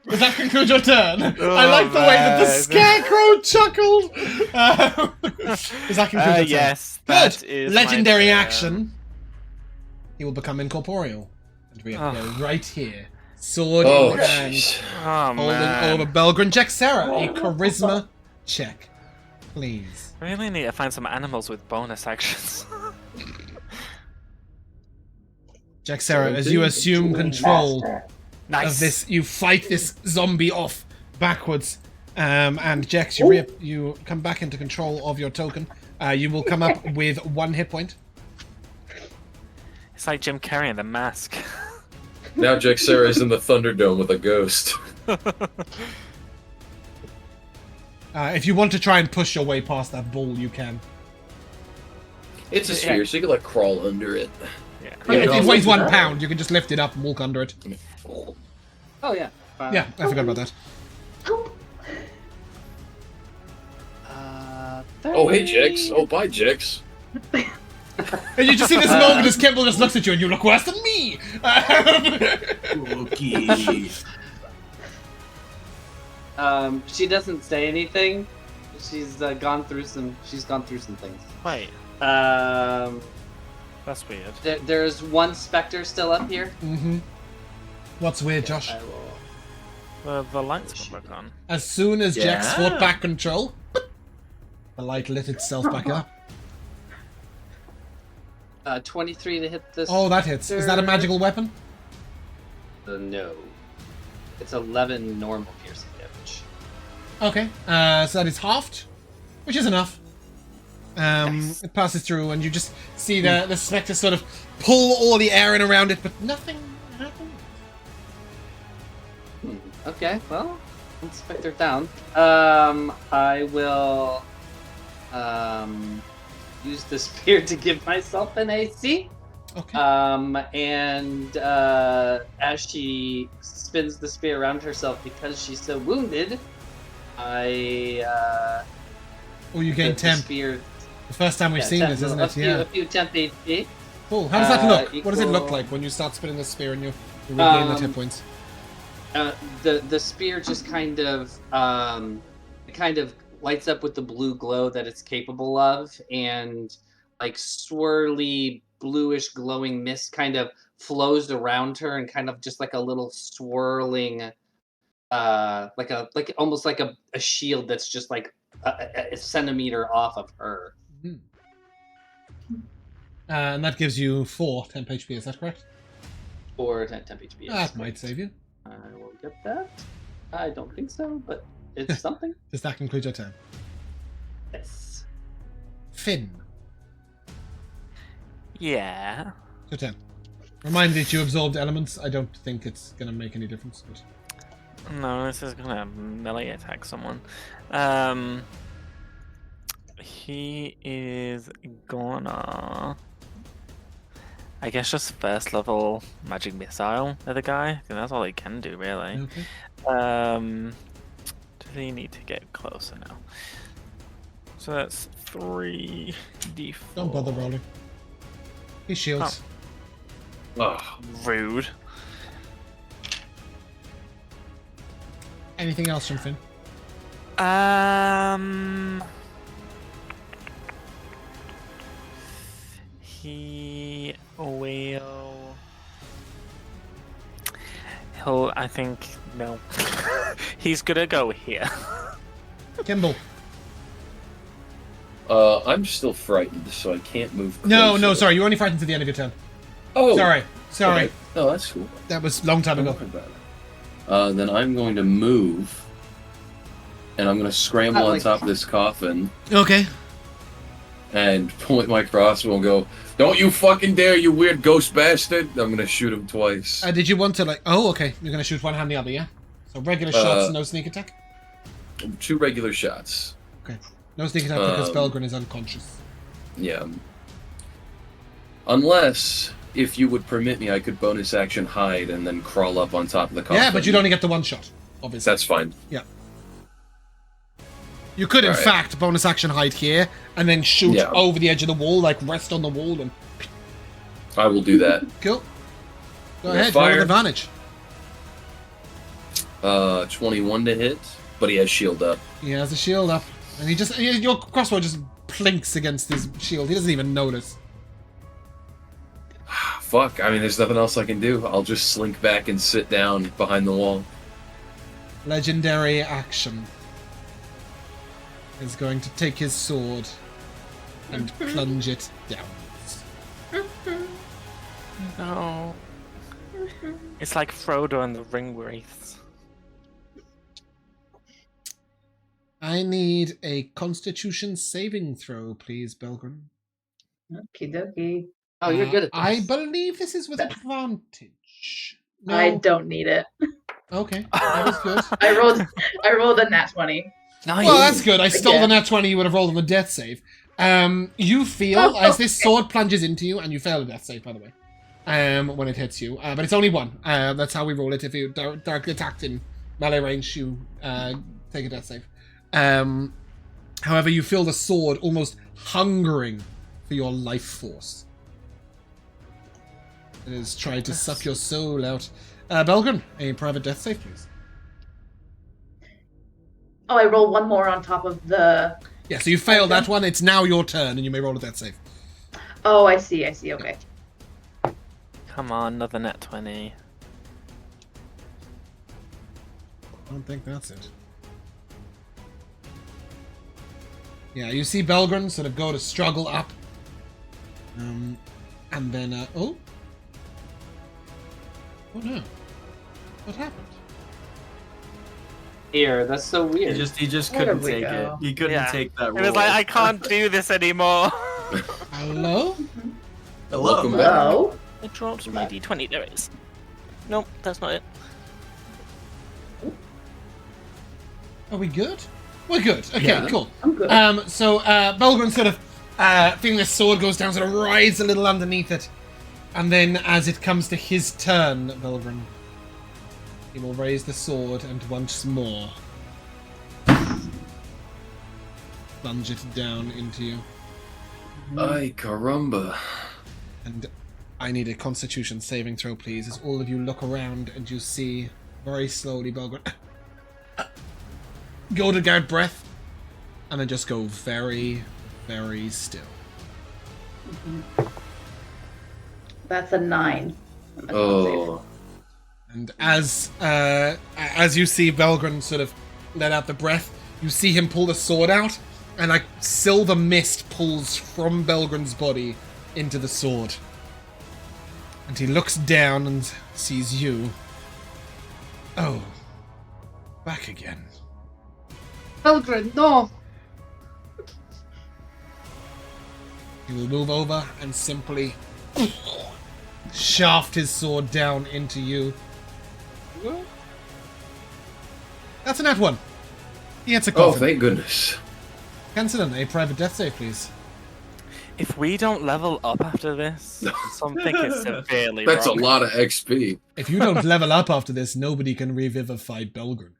Does that conclude your turn? I Oh, like the way that the man. scarecrow chuckled. Does that conclude your turn? Yes, Good. that is my Legendary turn. action. He will become incorporeal. And we have to Oh. go right here. Sword Oh, in hand. jeez. Oh Holding man. over Belgren. Jack Sarah, a charisma check. Please. Really need to find some animals with bonus actions. Jack Sarah, as you assume control Nice. of this, you fight this zombie off backwards. And Jax, you come back into control of your token. You will come up with 1 hit point. It's like Jim Carrey in The Mask. Now Jack Sarah is in the Thunderdome with a ghost. If you want to try and push your way past that ball, you can. It's a sphere, so you can like crawl under it. Yeah. It weighs 1 pound. You can just lift it up and walk under it. Oh yeah. Yeah, I forgot about that. Oh, hey, Jax. Oh, bye, Jax. And you just see this moment as Kimball just looks at you and you look worse than me. Okay. She doesn't say anything. She's gone through some. She's gone through some things. Wait, Um, that's weird. there's one specter still up here. Mm-hmm. What's weird, Josh? I will. The lights will look on. As soon as Jax Yeah. fought back control, the light lit itself back up. 23 to hit this. Oh, that hits. Is that a magical weapon? No. It's 11 normal piercing damage. Okay, so that is halved, which is enough. It passes through, and you just see the spectre sort of pull all the air in around it, but nothing happens. Okay, well, let's specter down. I will use the spear to give myself an AC. Okay. And as she spins the spear around herself because she's so wounded, I Oh, you gain the temp. spear. The first time we've seen temp, this, isn't a it? few, Yeah. a few temp HP. Cool. How does that look? What does it look equal- like when you start spinning the spear and you regain the hit points? The spear just kind of lights up with the blue glow that it's capable of, and like swirly bluish glowing mist kind of flows around her, and kind of just like a little swirling, like almost like a shield that's just like a centimeter off of her. Mhm. And that gives you 4 temp HP, is that correct? Or 10 temp HP. That might save you. I will get that. I don't think so, but it's something. Does that conclude your turn? Yes. Finn, Yeah. your turn. Remind that you absorbed elements. I don't think it's going to make any difference. But... No, this is gonna melee attack someone. He is gonna, I guess, just first level magic missile at the guy. 'Cause that's all he can do, really. Okay. Does he need to get closer now? So that's 3d4. Don't bother rolling. He shields. Oh, Rude. Anything else from Finn? He will. He'll. I think no. He's gonna go here. Kimball. I'm still frightened, so I can't move No, closer. sorry. You're only frightened to the end of your turn. Oh! Sorry. Okay. No, that's cool. That was a long time Don't ago. worry about it. Then I'm going to move, and I'm going to scramble on top of this coffin Okay. and point my crossbow and go, "Don't you fucking dare, you weird ghost bastard!" I'm going to shoot him twice. Did you want to like? Oh, okay. You're gonna shoot one hand, the other, yeah. So regular shots, no sneak attack. 2 regular shots. Okay. No sneak attack because Belgrin is unconscious. Yeah. Unless, if you would permit me, I could bonus action hide and then crawl up on top of the coffin. Yeah, but you'd only get the one shot. Obviously. That's fine. Yeah. You could, in Alright. fact, bonus action hide here and then shoot Yeah. over the edge of the wall, like rest on the wall and. I will do that. Cool. Go Yeah, ahead. Roll fire. with advantage. 21 to hit, but he has shield up. He has a shield up, and your crossbow just plinks against his shield. He doesn't even notice. Fuck, I mean, there's nothing else I can do. I'll just slink back and sit down behind the wall. Legendary action is going to take his sword and plunge it down. No. It's like Frodo and the Ring Wraiths. I need a Constitution saving throw, please, Belgrin. Okie dokie. Oh, you're good at this. I believe this is with advantage. No. I don't need it. Okay, that was good. I rolled a nat 20. Nice. Well, that's good. I stole the Again. nat 20 you would have rolled on the death save. You feel as this sword plunges into you, and you fail the death save, by the way, when it hits you. But it's only one. That's how we roll it. If you directly attacked in melee range, you take a death save. However, you feel the sword almost hungering for your life force. It is trying to suck your soul out. Belgrin, a private death save, please. Oh, I roll one more on top of the... Yeah, so you failed that one. It's now your turn, and you may roll a death save. Oh, I see, okay. Come on, another net 20. I don't think that's it. Yeah, you see Belgrin sort of go to struggle up. And then, oh. Oh no. What happened? Here, that's so He weird. just Where couldn't did we take it. go? He couldn't Yeah. take that It roll. was like, I can't do this anymore. Hello? Hello. Welcome back. Hello? It drops my d20. There it is. Nope, that's not it. Are we good? We're good. Okay, Yeah. cool. I'm good. So Belgrin sort of, feeling the sword goes down, sort of rides a little underneath it. And then as it comes to his turn, Belgrin, he will raise the sword and once more plunge it down into you. Ay, caramba. And I need a Constitution saving throw, please, as all of you look around and you see very slowly Belgrin go to guard breath and then just go very, very still. That's a 9. Oh. And as you see Belgren sort of let out the breath, you see him pull the sword out, and like silver mist pulls from Belgren's body into the sword. And he looks down and sees you. Oh, back again. Belgren, no! He will move over and simply shaft his sword down into you. That's a nat 1. He hits a Oh, coffin. thank goodness. Cancellin, a private death save, please. If we don't level up after this, something is severely That's wrong. a lot of XP. If you don't level up after this, nobody can revivify Belgren.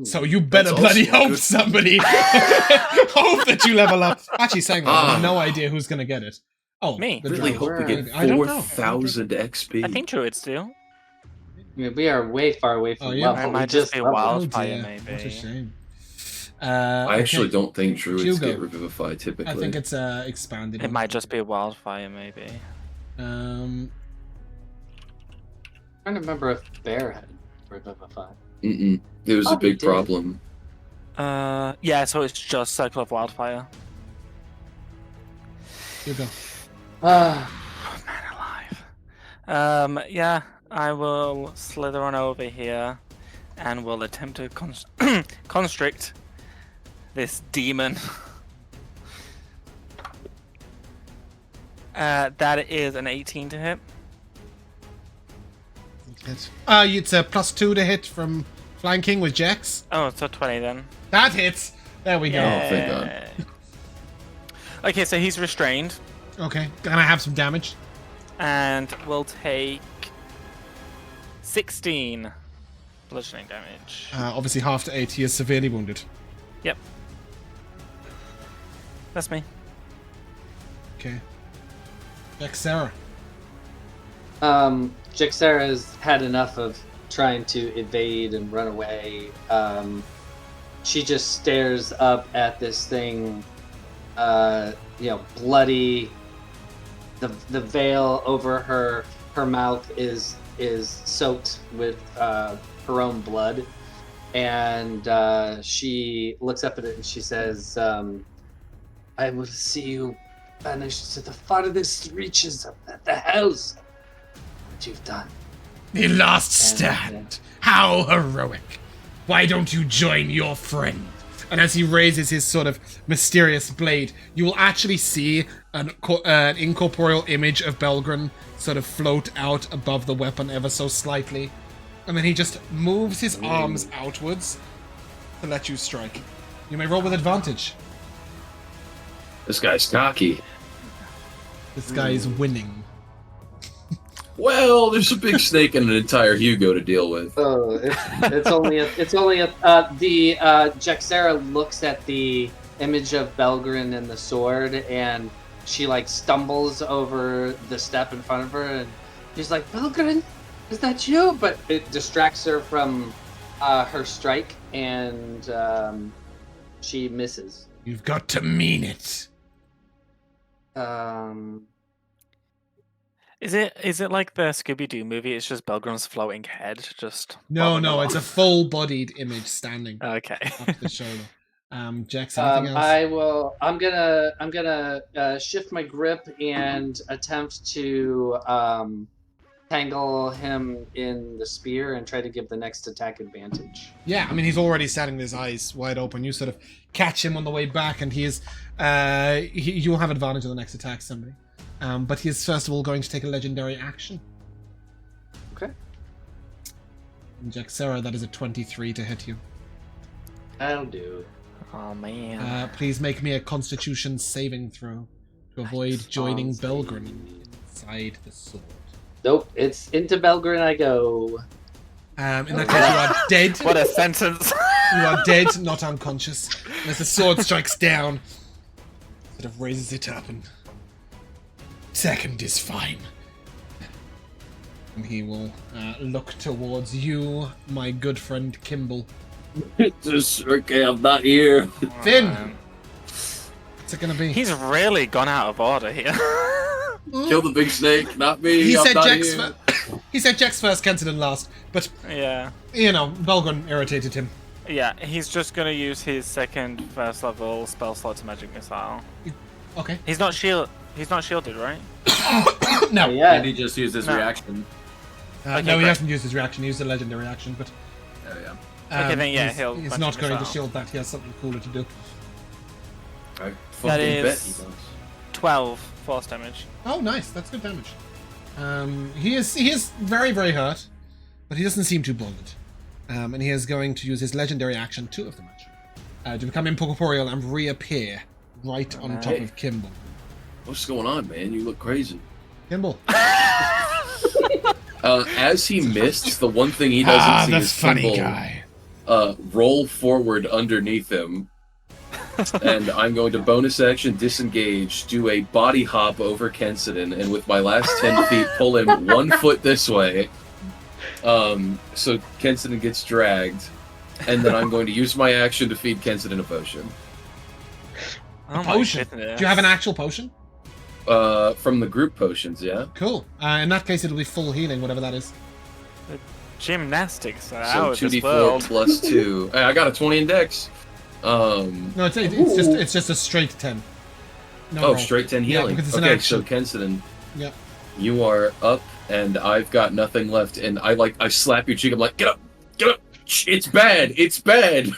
So you better That's bloody also hope good. somebody hope that you level up. Actually, saying that, I have Ah. no idea who's going to get it. Oh, Me. the Really drow. hope we get I don't know. 4,000 XP. I think druids do. I mean, we are way far away from Oh, yeah? level. It We might just be leveled. wild. Oh Wildfire, dear, maybe. what a shame. I actually don't think druids Hugo. get revivified typically. I think it's expanded. It might just be a wildfire, maybe. Um, I'm trying to remember if Bear had Revivify. Mm-mm. It was Oh, a big he did. problem. Yeah, so it's just Cycle of Wildfire. Hugo. Ah, Man alive. Yeah, I will slither on over here and will attempt to constrict this demon. That is an 18 to hit. Hit. It's a +2 to hit from flanking with Jax. Oh, so 20 then. That hits. There we go. Oh, thank God. Okay, so he's restrained Okay, gonna have some damage. and will take 16 bludgeoning damage. Obviously, half to 8. He is severely wounded. Yep. That's me. Okay. Jaxera. Jaxera's had enough of trying to evade and run away. She just stares up at this thing, bloody. The veil over her mouth is soaked with her own blood, and she looks up at it and she says, "I will see you banished to the farthest reaches of the hells. What you've done." The last stand. How heroic. Why don't you join your friend? And as he raises his sort of mysterious blade, you will actually see an incorporeal image of Belgren sort of float out above the weapon ever so slightly. And then he just moves his arms outwards to let you strike. You may roll with advantage. This guy's cocky. This guy is winning. Well, there's a big snake and an entire Hugo to deal with. Oh, it's only the Jaxera looks at the image of Belgren and the sword, and she like stumbles over the step in front of her, and she's like, "Belgren, is that you?" But it distracts her from her strike, and she misses. You've got to mean it. Is it like the Scooby-Doo movie? It's just Belgren's floating head, just No, bobbing along? it's a full-bodied image standing Okay. up the shoulder. Jax, anything else? I'm gonna shift my grip and attempt to tangle him in the spear and try to give the next attack advantage. Yeah, I mean, he's already standing with his eyes wide open. You sort of catch him on the way back, and he is. You'll have advantage on the next attack, somebody. But he is first of all going to take a legendary action. Okay. And Jaxera, that is a 23 to hit you. That'll do. Oh man. Please make me a Constitution saving throw to avoid joining Belgren inside the sword. Nope, it's into Belgren I go. In that case, you are dead. What a sentence. You are dead, not unconscious. And as the sword strikes down, sort of raises it up and... Second is fine. And he will look towards you, my good friend Kimball. Just okay, I'm not here. Finn! Man. What's it gonna be? He's really gone out of order here. Kill the big snake, not me. He I'm said not Jax here. He said Jax first, Kenton last. But, Yeah. you know, Belgon irritated him. Yeah, he's just gonna use his second first level spell slot to magic missile. Okay. He's not shielded, right? No. Yeah. And he just used his No. reaction. Okay, no, he great. hasn't used his reaction. He used a legendary action, but Oh, yeah. Okay, then, yeah, he's, he'll he's magic not going to missile. shield that. He has something cooler to do. I That fucking bet he is does. 12 force damage. Oh, nice. That's good damage. He is very, very hurt, but he doesn't seem too bothered. And he is going to use his legendary action, 2 of them actually, to become incorporeal and reappear right on top of Kimball. What's going on, man? You look crazy. Kimball. As he missed, the one thing he doesn't see is Kimball guy. roll forward underneath him. And I'm going to bonus action disengage, do a body hop over Kensidon, and with my last 10 feet pull him 1 foot this way. So Kensidon gets dragged, and then I'm going to use my action to feed Kensidon a potion. Oh Potion. my Do goodness. you have an actual potion? From the group potions, yeah? Cool. In that case, it'll be full healing, whatever that is. Gymnastics are So out of this 2d4 world. plus 2. Hey, I got a 20 in dex. No, it's just a straight 10. No Oh, roll. straight 10 Yeah, healing. because it's an Okay, so action. Kensidon, Yeah. you are up, and I've got nothing left, and I slap your cheek, I'm like, get up! It's bad! It's bad!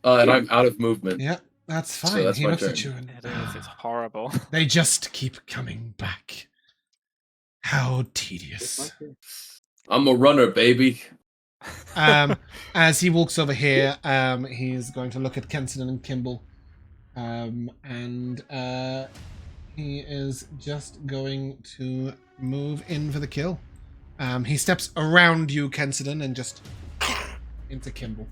And I'm out of movement. Yeah, that's fine. So that's he my looks turn. at you and It is. It's horrible. they just keep coming back. How tedious. I'm a runner, baby. As he walks over here, he's going to look at Kenton and Kimball. And he is just going to move in for the kill. He steps around you, Kenton, and just into Kimball.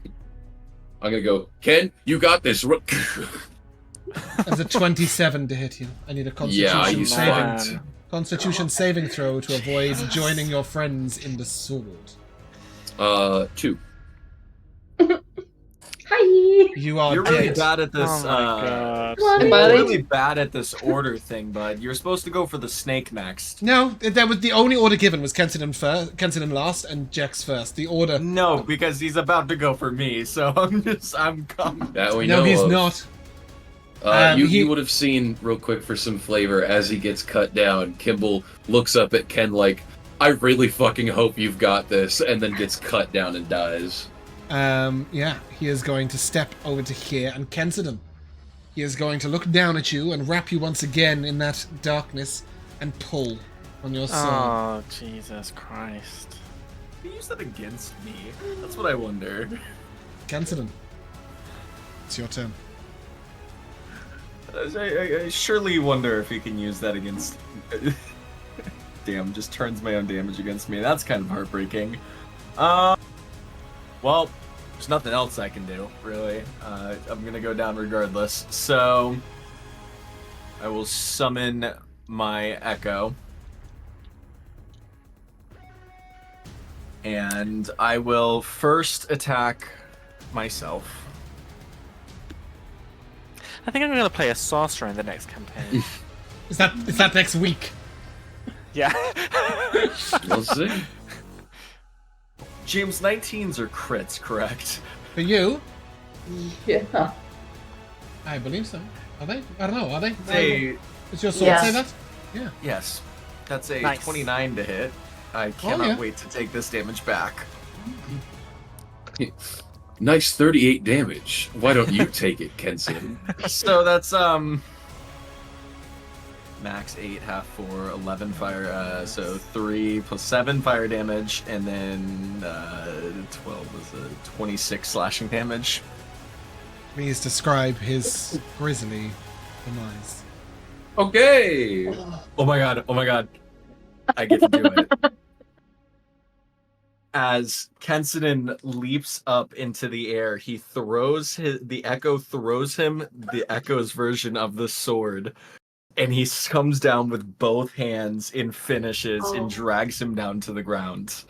I'm gonna go, Ken, you got this. There's a 27 to hit you. I need a Yeah, Constitution you saving. fucked. Constitution saving throw to avoid joining your friends in the sword. 2. Hi. You are You're really dead. bad at this. Oh my god. Hi. You're buddy. really bad at this order thing, bud. You're supposed to go for the snake next. No, that was the only order given was Kenton last and Jax first. The order. No, because he's about to go for me, so I'm coming. That we No, know he's of. not. You would have seen, real quick for some flavor, as he gets cut down, Kimball looks up at Ken like, I really fucking hope you've got this, and then gets cut down and dies. Yeah, he is going to step over to here and Kenton. He is going to look down at you and wrap you once again in that darkness and pull on your sword. Oh, Jesus Christ. Can you use that against me? That's what I wonder. Kenton, it's your turn. I surely wonder if he can use that against. Damn, just turns my own damage against me. That's kind of heartbreaking. Well, there's nothing else I can do, really. I'm gonna go down regardless. So, I will summon my Echo. And I will first attack myself. I think I'm going to play a sorcerer in the next campaign. Is that next week? Yeah. We'll see. James, 19s are crits, correct? For you, Yeah. I believe so. Are they? I don't know. Are they? Say Does your sword Yes. say that? Yeah. yes. That's a Nice. 29 to hit. I cannot yeah. wait to take this damage back. Nice 38 damage. Why don't you take it, Kenson? So that's max 8, half 4, 11 fire. So 3 plus 7 fire damage, and then 12 was a 26 slashing damage. Please describe his grisly demise. Okay. Oh my god! Oh my god! I get to do it. As Kensidon leaps up into the air, he throws the Echo throws him the Echo's version of the sword, and he comes down with both hands in finishes and drags him down to the ground.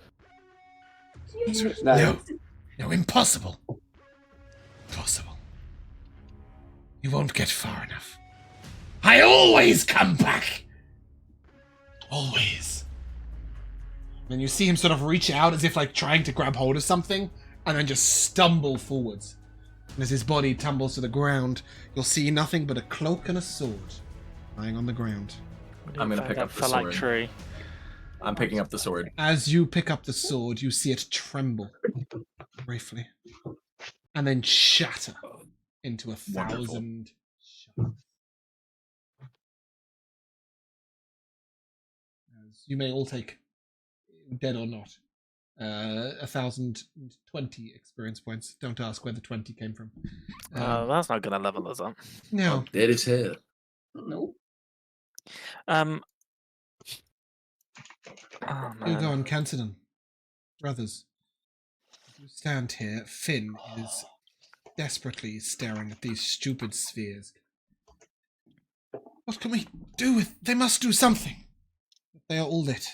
Nice. No. No, impossible. Impossible. You won't get far enough. I always come back! Always. Then you see him sort of reach out as if like trying to grab hold of something, and then just stumble forwards. And as his body tumbles to the ground, you'll see nothing but a cloak and a sword lying on the ground. I'm gonna pick up the sword. Tree. I'm picking up the sword. As you pick up the sword, you see it tremble briefly, and then shatter into 1,000 shards. As you may all take, dead or not, 1,020 experience points. Don't ask where the 20 came from. That's not gonna level us up. No. Dead as hell. Nope. Oh, Hugo man. and Cancidon, brothers, as you stand here, Finn is desperately staring at these stupid spheres. What can we do with... They must do something. They are all lit.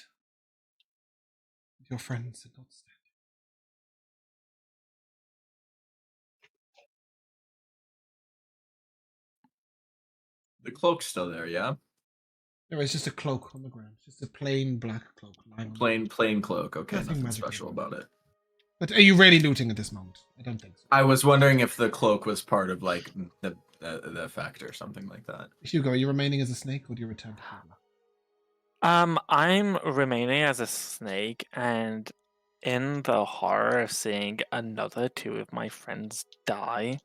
Your friends are not standing. The cloak's still there, yeah? There is just a cloak on the ground. Just a plain black cloak lying on Plain cloak. Okay, Nothing nothing magical special about about it. But are you really looting at this moment? I don't think so. I was wondering if the cloak was part of like the effect or something like that. Hugo, are you remaining as a snake or do you return to Hugo? I'm remaining as a snake, and in the horror of seeing another two of my friends die,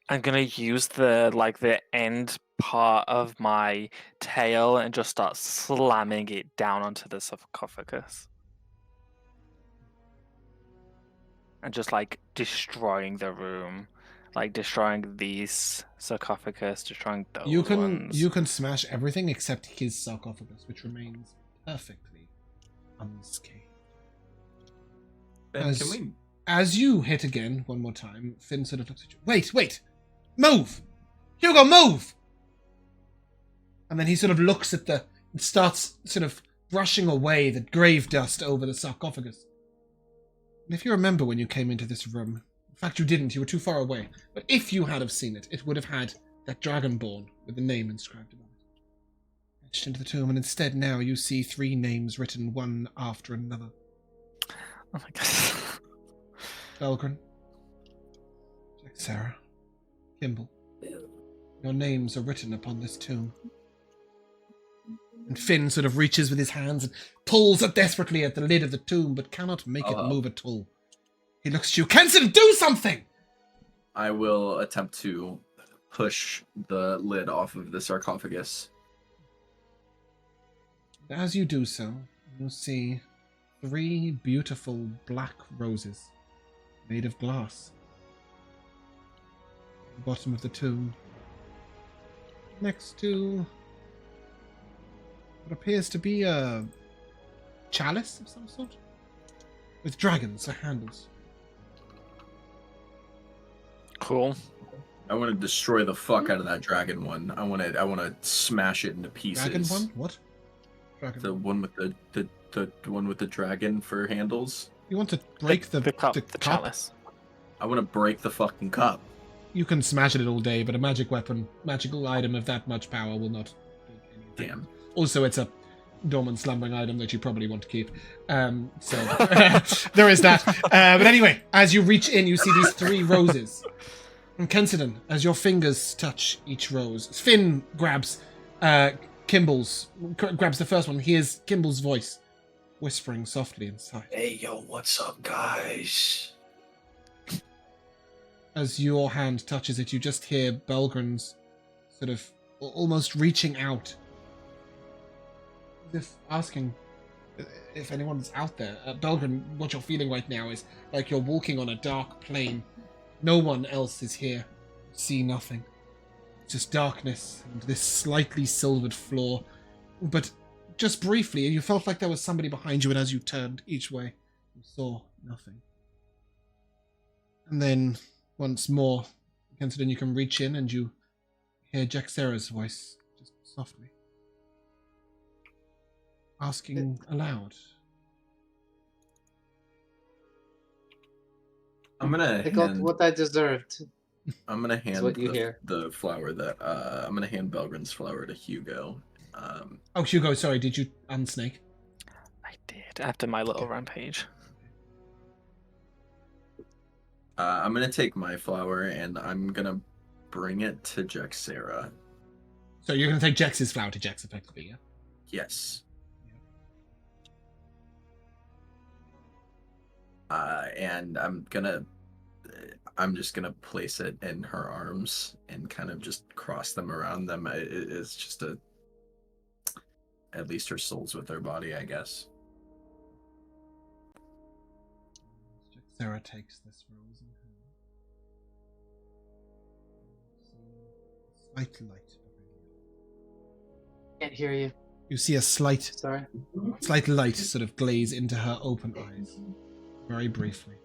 I'm gonna use the end part of my tail and just start slamming it down onto the sarcophagus. And just like destroying the room. Like destroying these sarcophagus, destroying those You ones. can smash everything except his sarcophagus, which remains perfectly unscathed. Ben, can we? As you hit again one more time, Finn sort of looks at you. Wait! Move! Hugo, move! And then he sort of looks at and starts sort of brushing away the grave dust over the sarcophagus. And if you remember when you came into this room, in fact you didn't, you were too far away, but if you had have seen it, it would have had that dragonborn with the name inscribed above it. Etched into the tomb, and instead now you see 3 names written one after another. Oh my god. Belgren, Jack Sarah, Kimball. Your names are written upon this tomb. And Finn sort of reaches with his hands and pulls desperately at the lid of the tomb, but cannot make it move at all. He looks at you. Kenson, do something! I will attempt to push the lid off of the sarcophagus. As you do so, you'll see 3 beautiful black roses made of glass at the bottom of the tomb, next to what appears to be a chalice of some sort with dragons as handles. Cool. Oh. I want to destroy the fuck out of that dragon one. I want to smash it into pieces. Dragon one? What? Dragon The one with the one with the dragon for handles. You want to break the cup, the cup? chalice. I want to break the fucking cup. You can smash it all day, but a magical item of that much power will not do anything. Damn. Also, it's a dormant slumbering item that you probably want to keep. So there is that. But anyway, as you reach in, you see these 3 roses. And Kensidon, as your fingers touch each rose, Finn grabs grabs the first one. Hears Kimball's voice whispering softly inside. Hey, yo, what's up, guys? As your hand touches it, you just hear Belgren's sort of almost reaching out, as if asking if anyone's out there. Belgren, what you're feeling right now is like you're walking on a dark plain. No one else is here. You see nothing. Just darkness and this slightly silvered floor. But just briefly, you felt like there was somebody behind you, and as you turned each way, you saw nothing. And then, once more, Kensidon, you can reach in and you hear Jack Sarah's voice, just softly, asking aloud. I'm gonna I got hand. what I deserved. I'm gonna hand what you hear. the flower that I'm gonna hand Belgren's flower to Hugo. Oh, Hugo, sorry, did you unsnake? I did after my little rampage. I'm gonna take my flower and I'm gonna bring it to Jexera. So you're going to take Jex's flower to Jex, effectively, yeah? Yes. And I'm just gonna place it in her arms and kind of just cross them around them. It's just at least her soul's with her body, I guess. Sarah takes this rose in her. Slight light. Can't hear you. You see a slight Sorry. light sort of glaze into her open eyes, very briefly,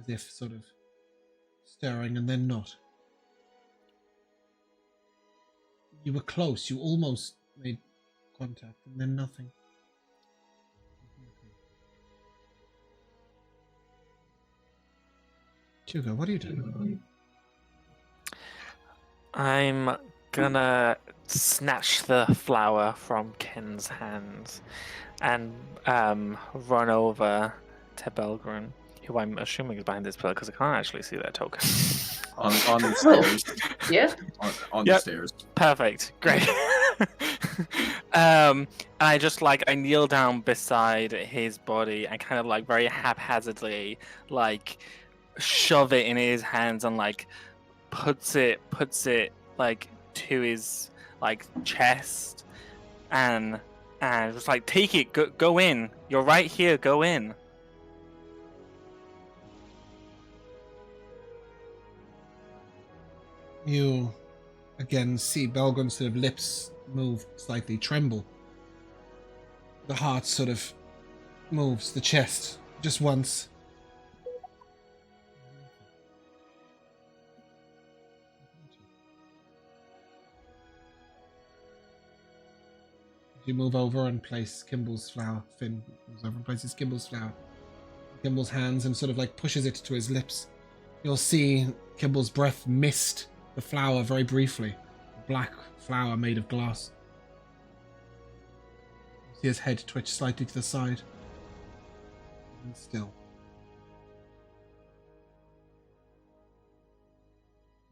as if sort of staring and then not. You were close. You almost made contact, and then nothing. Hugo, what are you doing? I'm gonna snatch the flower from Ken's hands and run over to Belgren, who I'm assuming is behind this pillar because I can't actually see that token. On the stairs. Yeah. On the stairs. Perfect. Great. I just I kneel down beside his body and kind of very haphazardly shove it in his hands and puts it to his chest and just take it, go in. You're right here, go in. You again see Belgren's sort of lips move slightly, tremble. The heart sort of moves, the chest, just once. You move over and place Kimball's flower. Finn moves over and places Kimball's flower in Kimball's hands and sort of pushes it to his lips. You'll see Kimball's breath mist the flower very briefly. A black flower made of glass. You see his head twitch slightly to the side. And still.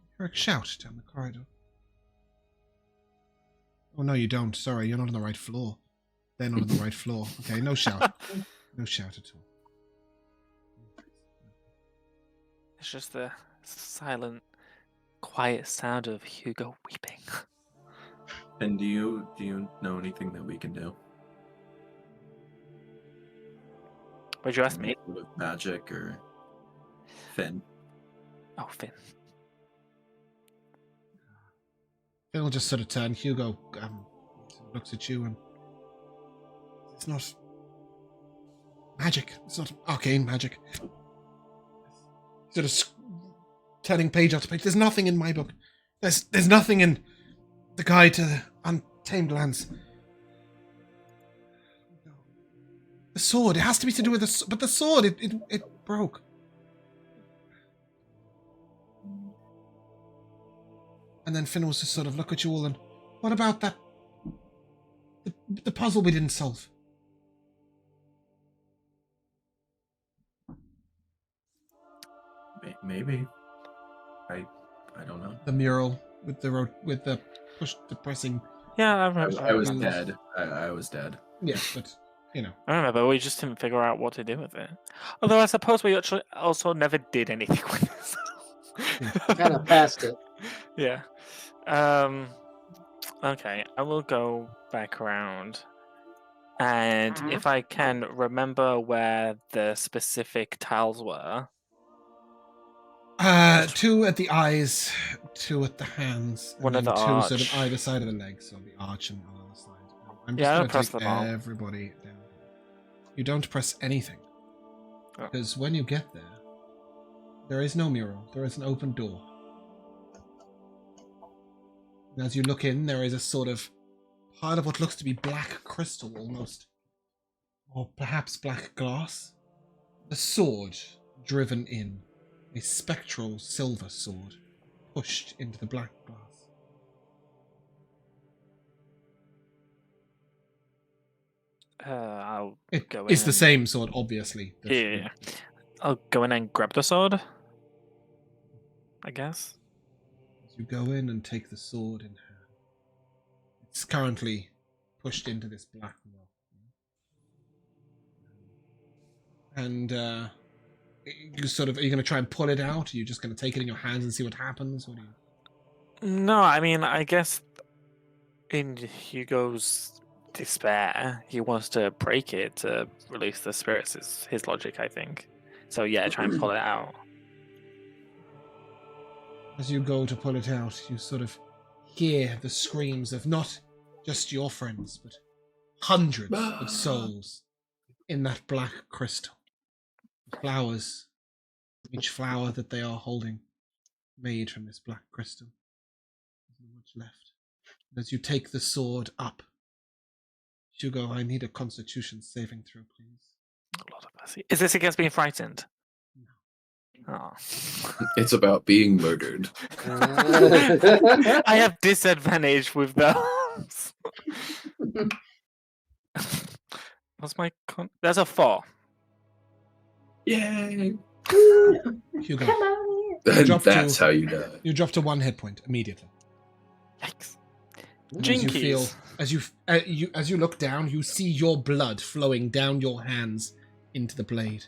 You hear a shout down the corridor. Oh, no, you don't. Sorry, you're not on the right floor. They're not on the right floor. Okay, no shout. No shout at all. It's just the silent, quiet sound of Hugo weeping. And do you know anything that we can do? Would you ask me? With magic or Finn? Oh, Finn. Finn will just sort of turn. Hugo looks at you and it's not magic. It's not arcane magic. Sort of turning page after page. There's nothing in my book. There's nothing in the guide to the Untamed Lands. The sword. It has to be to do with the. But the sword. It broke. And then Finn will just sort of look at you all and, what about that? The puzzle we didn't solve. Maybe. I don't know. The mural with the pressing. Yeah, I remember. I was dead. I was dead. Yeah, but you know. I remember. We just didn't figure out what to do with it. Although I suppose we actually also never did anything with this. Kind of passed it. Yeah. Okay, I will go back around. And if I can remember where the specific tiles were. 2 at the eyes, 2 at the hands, and One at then the 2 arch. sort of either side of the legs, so the arch and on the other side. I'm Yeah, I'll just press going to them all. take everybody down. You don't press anything. Oh. Because when you get there is no mural. There is an open door. And as you look in, there is a sort of part of what looks to be black crystal almost. Or perhaps black glass. A sword driven in, a spectral silver sword pushed into the black glass. I'll It go is in the and- same sword, obviously. that- Yeah. I'll go in and grab the sword. I guess. As you go in and take the sword in hand, it's currently pushed into this black rock. And you sort of, are you going to try and pull it out? Are you just going to take it in your hands and see what happens? What do you? No, I mean, I guess in Hugo's despair, he wants to break it to release the spirits. Is his logic, I think. So yeah, try and pull it out. As you go to pull it out, you sort of hear the screams of not just your friends, but hundreds of souls in that black crystal. Flowers, each flower that they are holding, made from this black crystal. There's not much left. And as you take the sword up, Hugo, I need a constitution saving throw, please. A lot of mercy. Is this against being frightened? No. Oh. It's about being murdered. I have disadvantage with those. What's my There's a 4. Yay! Hugo, Come on. And Drop that's to- how you die. you drop to 1 hit point immediately. Yikes. And as you feel, Jinkies. as you look down, you see your blood flowing down your hands into the blade.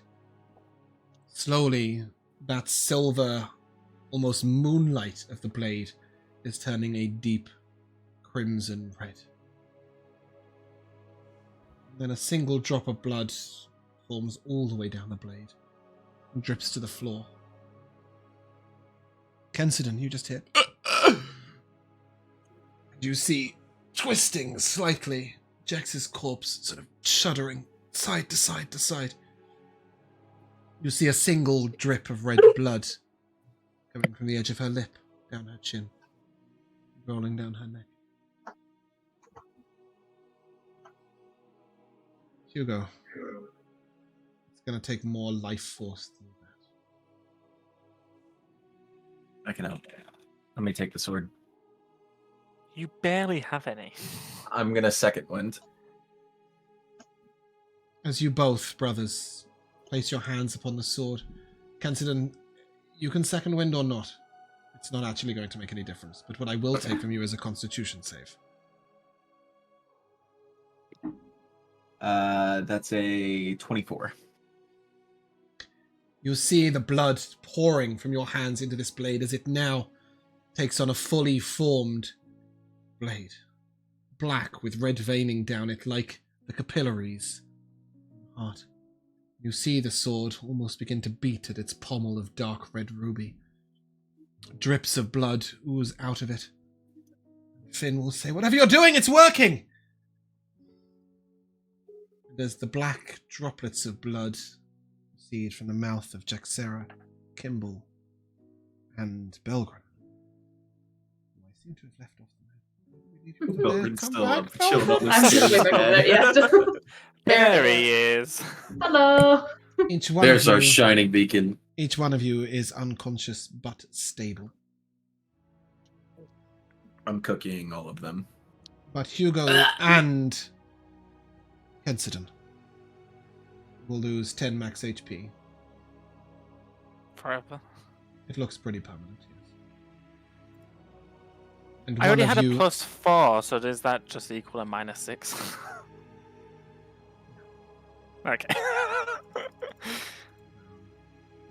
Slowly, that silver, almost moonlight of the blade is turning a deep crimson red. Then a single drop of blood forms all the way down the blade and drips to the floor. Kensidon, you just hit. You see, twisting slightly, Jax's corpse sort of shuddering side to side to side. You see a single drip of red blood coming from the edge of her lip, down her chin, rolling down her neck. Hugo, it's going to take more life force than that. I can help. Let me take the sword. You barely have any. I'm gonna second wind. As you both, brothers, place your hands upon the sword, Kensidon, you can second wind or not. It's not actually going to make any difference, but what I will take from you is a constitution save. That's a 24. You see the blood pouring from your hands into this blade as it now takes on a fully formed blade. Black with red veining down it like the capillaries. Heart. You see the sword almost begin to beat at its pommel of dark red ruby. Drips of blood ooze out of it. Finn will say, "Whatever you're doing, it's working!" And as the black droplets of blood proceed from the mouth of Jaxera, Kimball, and Belgren. I seem to have left off the map. Belgren's Come still back, up, come chilling on the back. I'm just waiting over there. Yeah. There he is. Hello. Each one There's of our you, shining beacon. each one of you is unconscious but stable. I'm cookieing all of them. But Hugo and Kensidon will lose 10 max HP. Forever. It looks pretty permanent, yes. And I already one had of a you, +4, so does that just equal a -6? Okay.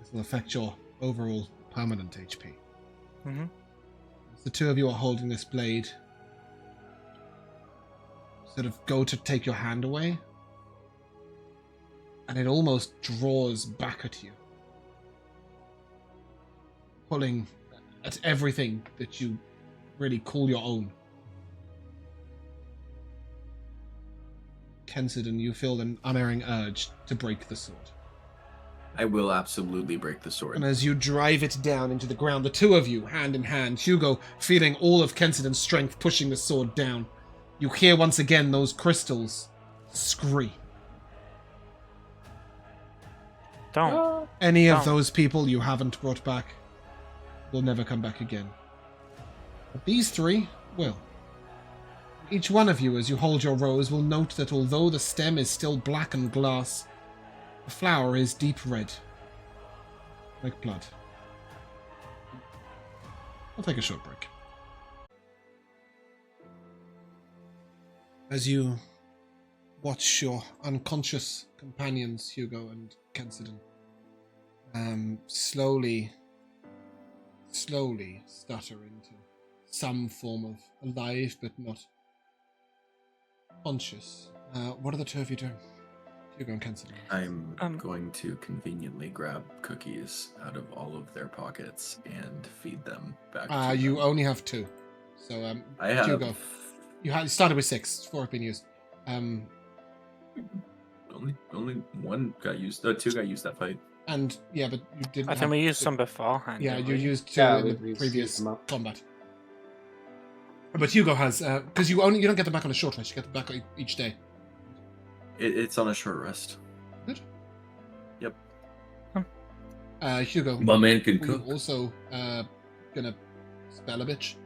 this will affect your overall permanent HP. Mhm. As the two of you are holding this blade, sort of go to take your hand away, and it almost draws back at you, pulling at everything that you really call your own. Kensidon, you feel an unerring urge to break the sword. I will absolutely break the sword. And as you drive it down into the ground, the two of you, hand in hand, Hugo feeling all of Kensidon's strength pushing the sword down, you hear once again those crystals scream. Don't. Any of Don't. those people you haven't brought back will never come back again. But these three will. Each one of you, as you hold your rose, will note that although the stem is still black and glass, the flower is deep red. Like blood. I'll take a short break. As you watch your unconscious companions, Hugo and Kensidon, slowly stutter into some form of alive but not conscious. What are the two of you doing? Hugo and Kensidon. I'm going to conveniently grab cookies out of all of their pockets and feed them back to You them. only have two. So, I have Hugo, you started with 6. 4 have been used. only one got used. Two got used that fight. And yeah, but you didn't. I think we used some beforehand. Yeah, didn't you we? used 2 Yeah, in the we've previous used them up. combat. But Hugo has because you don't get them back on a short rest. You get them back each day. It's on a short rest. Good. Yep. Hugo, My man can were you cook. also gonna spell a bitch?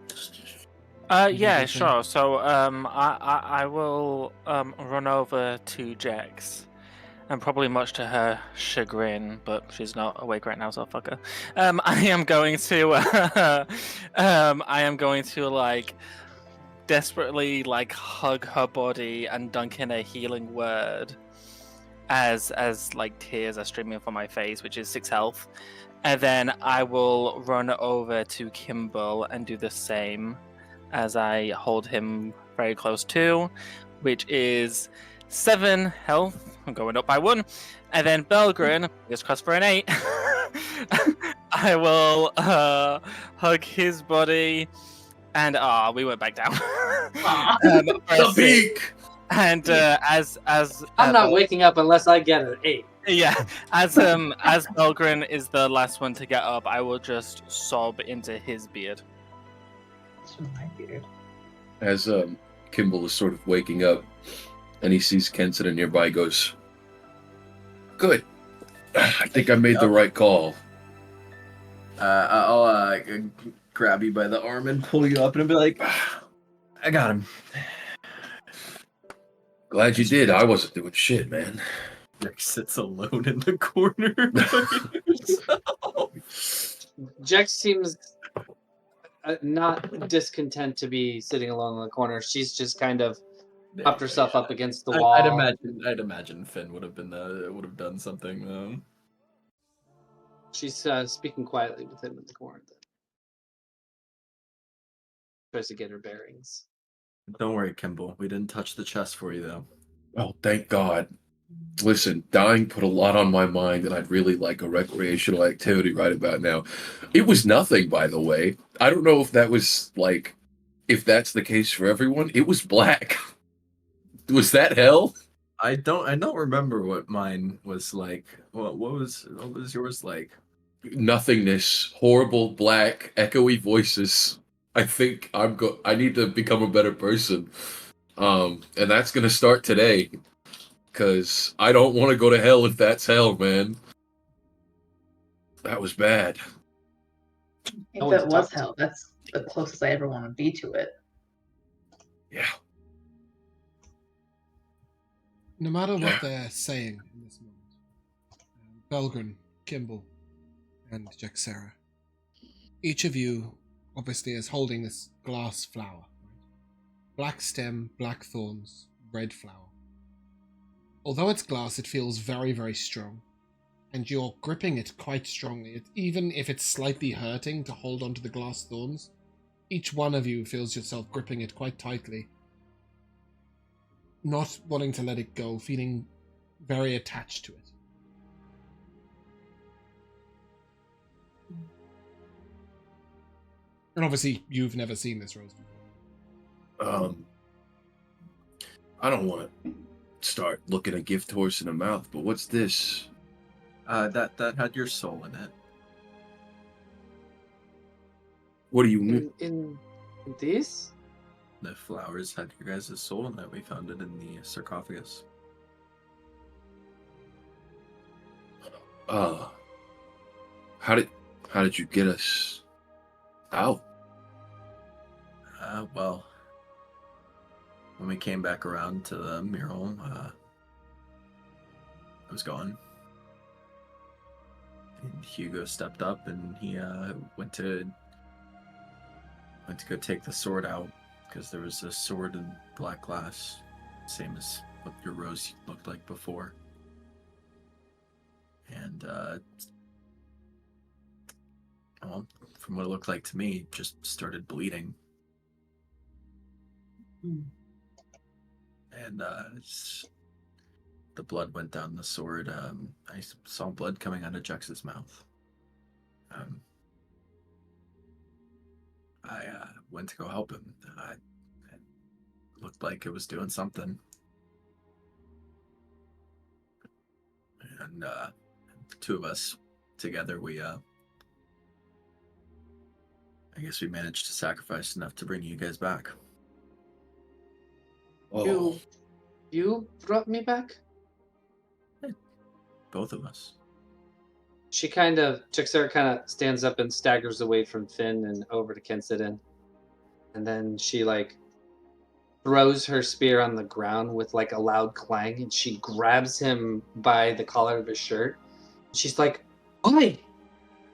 Yeah, do the sure. So, I will run over to Jex, and probably much to her chagrin, but she's not awake right now, so fuck her. I am going to, I am going to like desperately like hug her body and dunk in a healing word, as like tears are streaming from my face, which is 6 health, and then I will run over to Kimball and do the same, as I hold him very close too, which is 7 health. I'm going up by 1. And then Belgrin, just cross for an 8. I will hug his body, and we went back down. The peak! And as I'm not waking up unless I get an 8. yeah, as Belgrin is the last one to get up, I will just sob into his beard. My beard. As Kimball is sort of waking up, and he sees Kensidon nearby, he goes, "Good. I think I made the right call." I'll grab you by the arm and pull you up and be like, I got him. Glad you did. I wasn't doing shit, man. Rick sits alone in the corner. Jex seems not discontent to be sitting alone in the corner. She's just kind of propped herself up against the wall. I'd imagine Finn would have done something though. She's speaking quietly with him in the corner. Tries to get her bearings. Don't worry, Kimball. We didn't touch the chest for you though. Oh, thank God. Listen, dying put a lot on my mind, and I'd really like a recreational activity right about now. It was nothing, by the way. I don't know if that was, like, if that's the case for everyone. It was black. Was that hell? I don't remember what mine was like. What was yours like? Nothingness, horrible, black, echoey voices. I think I need to become a better person. And that's gonna start today. Because I don't want to go to hell if that's hell, man. That was bad. If No one's it was talking. hell, that's the closest I ever want to be to it. Yeah. No matter what they're saying in this moment, Belgrin, Kimball, and Jaxera, each of you obviously is holding this glass flower. Black stem, black thorns, red flower. Although it's glass, it feels very, very strong. And you're gripping it quite strongly. Even if it's slightly hurting to hold onto the glass thorns, each one of you feels yourself gripping it quite tightly. Not wanting to let it go, feeling very attached to it. And obviously, you've never seen this rose before. I don't want to start looking a gift horse in the mouth, but what's this? That had your soul in it. What do you mean? In this? The flowers had your guys' soul in it. We found it in the sarcophagus. How did you get us out? Well, when we came back around to the mural, I was gone. And Hugo stepped up and he went to go take the sword out because there was a sword in black glass, same as what your rose looked like before. And well, from what it looked like to me, it just started bleeding. And the blood went down the sword. I saw blood coming out of Jex's mouth. I went to go help him. It looked like it was doing something. And the two of us together, I guess we managed to sacrifice enough to bring you guys back. Oh, You brought me back? Both of us. Jixer kind of stands up and staggers away from Finn and over to Kensidin. And then she throws her spear on the ground with a loud clang, and she grabs him by the collar of his shirt. She's like, "Why?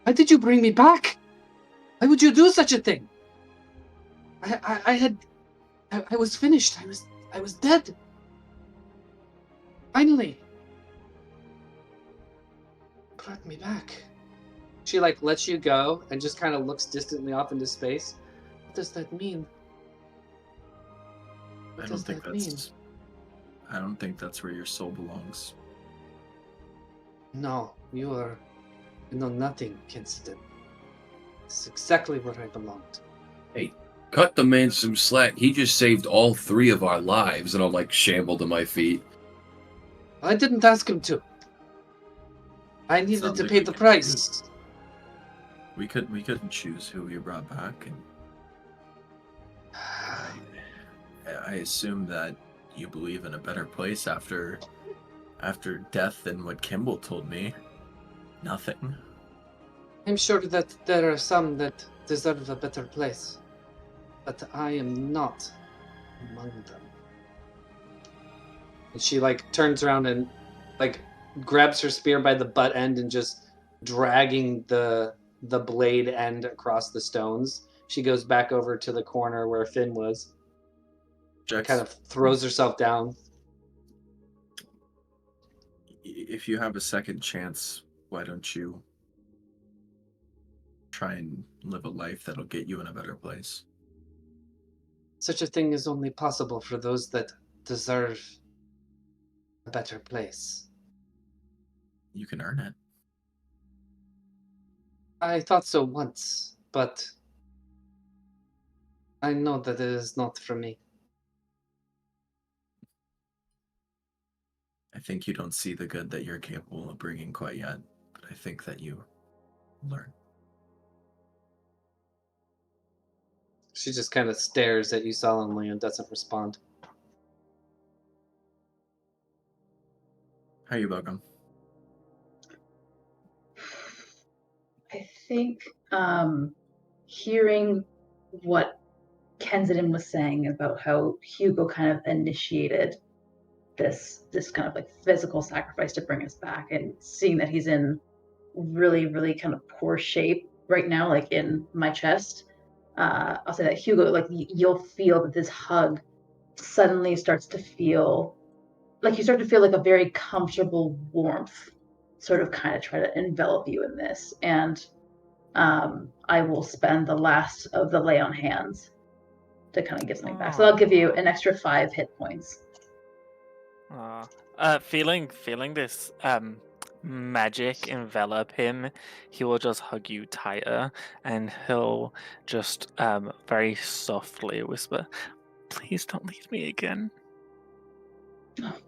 Why did you bring me back? Why would you do such a thing? I was finished. I was dead. Finally. Brought me back." She lets you go and just kind of looks distantly off into space. What does that mean? What does that mean? I don't think that's where your soul belongs. No, you know nothing, Kensidin. It's exactly where I belonged. cut the man some slack. He just saved all 3 of our lives, and I'll shamble to my feet. I didn't ask him to. I needed Sounds to like pay we the could price. We couldn't choose who we brought back, and I assume that you believe in a better place after death than what Kimball told me. Nothing. I'm sure that there are some that deserve a better place, but I am not among them. And she turns around and grabs her spear by the butt end and just dragging the blade end across the stones. She goes back over to the corner where Finn was. Jex, Kind of throws herself down. if you have a second chance, why don't you try and live a life that'll get you in a better place? Such a thing is only possible for those that deserve a better place. You can earn it. I thought so once, but I know that it is not for me. I think you don't see the good that you're capable of bringing quite yet, but I think that you learn. She just kind of stares at you solemnly and doesn't respond. How you, Bogum? I think hearing what Kensidin was saying about how Hugo kind of initiated this kind of physical sacrifice to bring us back, and seeing that he's in really, really kind of poor shape right now, in my chest, I'll say that Hugo, you'll feel that this hug suddenly starts to feel you start to feel a very comfortable warmth sort of kind of try to envelop you in this. And I will spend the last of the lay on hands to kind of get something back. So I'll give you an extra 5 hit points. Feeling this magic envelop him, he will just hug you tighter, and he'll just very softly whisper, "Please don't leave me again." Oh,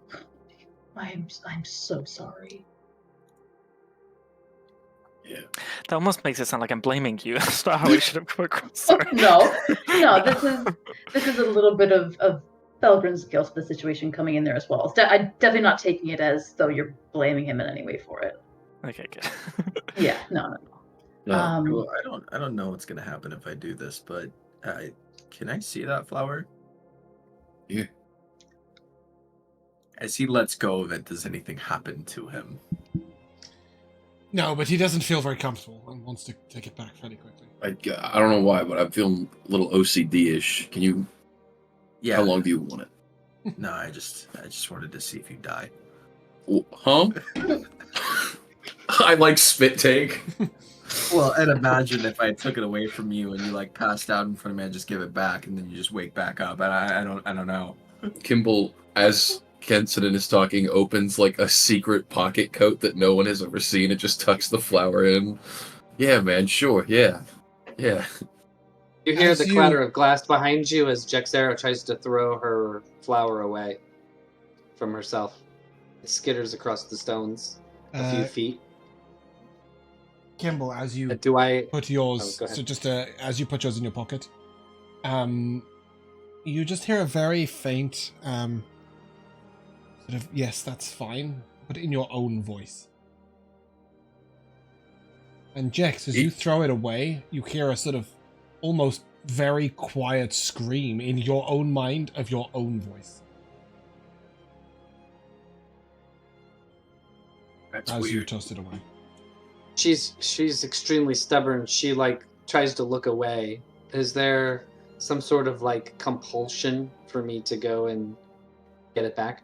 I'm so sorry. Yeah. That almost makes it sound like I'm blaming you. That's not how it should have come across. Sorry. No, this is a little bit of Belgren's guilt of the situation coming in there as well. I'm definitely not taking it as though you're blaming him in any way for it. Okay, good. Yeah, no. No. Well, I don't know what's gonna happen if I do this, but can I see that flower? Yeah. As he lets go of it, does anything happen to him? No, but he doesn't feel very comfortable and wants to take it back fairly quickly. I don't know why, but I'm feeling a little OCD-ish. Can you? Yeah. How long do you want it? No, I just wanted to see if you die. Huh? I like spit take. Well, and imagine if I took it away from you and you like passed out in front of me, I just give it back and then you just wake back up. And I don't know. Kimball, as Kenson is talking, opens like a secret pocket coat that no one has ever seen. It just tucks the flower in. Yeah, man, sure, yeah. Yeah. You hear As the clatter of glass behind you as Jexera tries to throw her flower away from herself. It skitters across the stones a few feet. Kimball, as you Do I put yours, go ahead. so just as you put yours in your pocket, you just hear a very faint, sort of, yes, that's fine, but in your own voice. And Jex, as you throw it away, you hear a sort of almost very quiet scream in your own mind of your own voice. That's as you weird. toss it away. She's extremely stubborn. She like tries to look away. Is there some sort of like compulsion for me to go and get it back?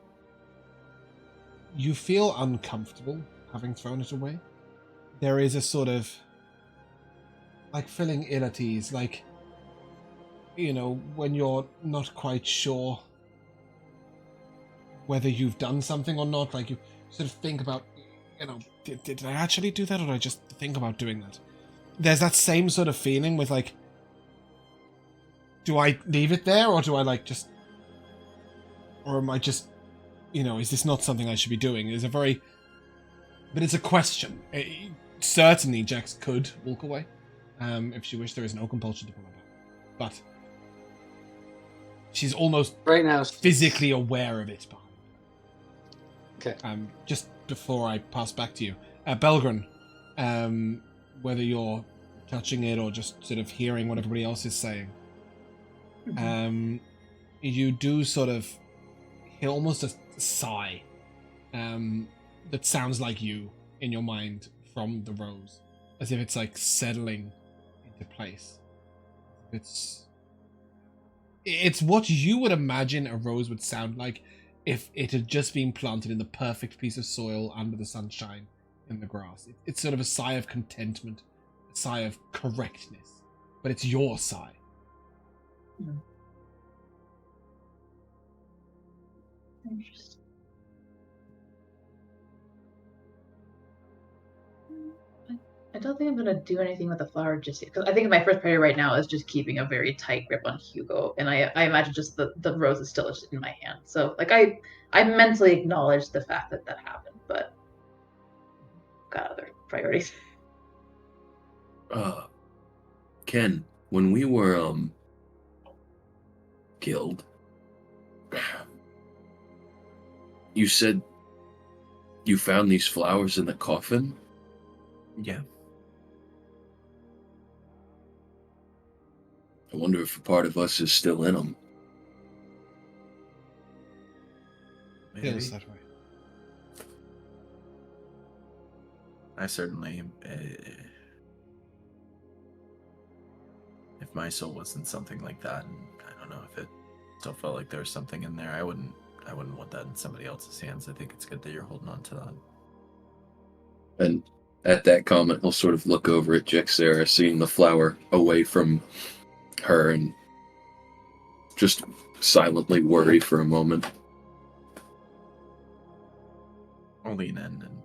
You feel uncomfortable having thrown it away. There is a sort of like feeling ill at ease, like, you know, when you're not quite sure whether you've done something or not, like you sort of think about, you know, did I actually do that, or did I just think about doing that? There's that same sort of feeling with like, do I leave it there, or do I like just, or am I just, you know, is this not something I should be doing? It's a very, but it's a question. Certainly Jax could walk away if she wished. There is no compulsion to pull her back, but she's almost Right now, physically aware of it behind her. Okay. Just before I pass back to you, Belgren, whether you're touching it or just sort of hearing what everybody else is saying, you do sort of hear almost a sigh that sounds like you in your mind from the rose, as if it's like settling into place. It's what you would imagine a rose would sound like if it had just been planted in the perfect piece of soil under the sunshine in the grass. It's sort of a sigh of contentment, a sigh of correctness, but it's your sigh. Interesting. I don't think I'm gonna do anything with the flower just yet, because I think my first priority right now is just keeping a very tight grip on Hugo, and I imagine just the rose is still just in my hand. So like I mentally acknowledge the fact that that happened, but got other priorities. Ken, when we were killed, you said you found these flowers in the coffin? Yeah. I wonder if a part of us is still in them. Feels that way. I certainly, if my soul wasn't something like that, and I don't know if it still felt like there was something in there, I wouldn't want that in somebody else's hands. I think it's good that you're holding on to that. And at that comment, he'll sort of look over at Jexera, seeing the flower away from her, and just silently worry for a moment. I'll lean in and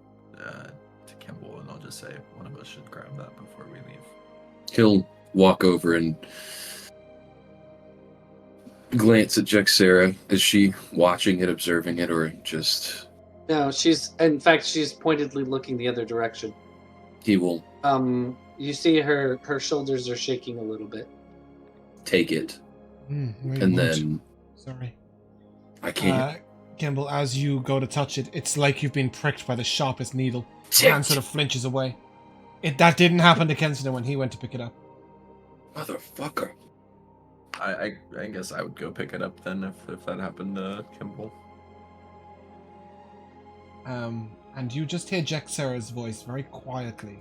to Kimball, and I'll just say one of us should grab that before we leave. He'll walk over and glance at Jexera. Is she watching it, observing it, or just... No, she's pointedly looking the other direction. He will You see her shoulders are shaking a little bit. take it, Wait, and what? then... Sorry. I can't. Kimball, as you go to touch it, it's like you've been pricked by the sharpest needle. Your hand sort of flinches away. That didn't happen to Kensington when he went to pick it up. Motherfucker. I guess I would go pick it up then if that happened to Kimball. And you just hear Jexera's voice very quietly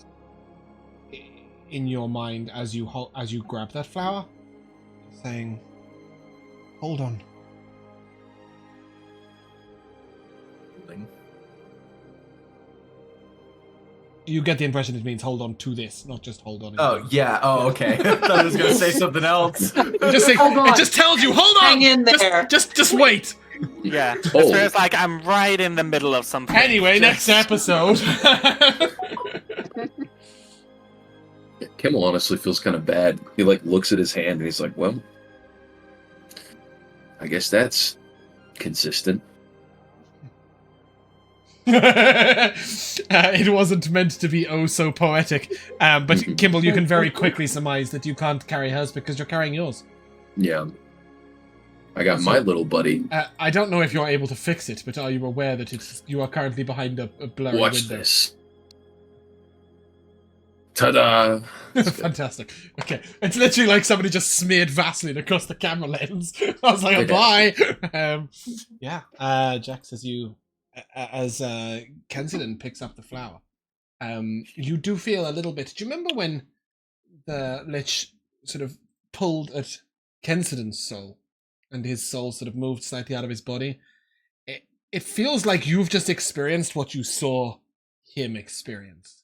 in your mind as you grab that flower, saying, "Hold on." You get the impression it means hold on to this, not just hold on. Oh, yeah. Oh, okay. I thought I was going to say something else. It just tells you, hold on! Hang in there! Just wait! Yeah. Oh. It's where it's like I'm right in the middle of something. Anyway, next episode. Kimmel honestly feels kind of bad. He looks at his hand and he's like, well, I guess that's consistent. It wasn't meant to be oh so poetic, but Kimball, you can very quickly surmise that you can't carry hers because you're carrying yours. Yeah. I got my little buddy. I don't know if you're able to fix it, but are you aware that you are currently behind a blurry Watch window? this. Ta-da! Fantastic. Okay, it's literally like somebody just smeared Vaseline across the camera lens. I was like, bye. Jax, as Kensington picks up the flower, you do feel a little bit. Do you remember when the Lich sort of pulled at Kensington's soul, and his soul sort of moved slightly out of his body? It feels like you've just experienced what you saw him experience.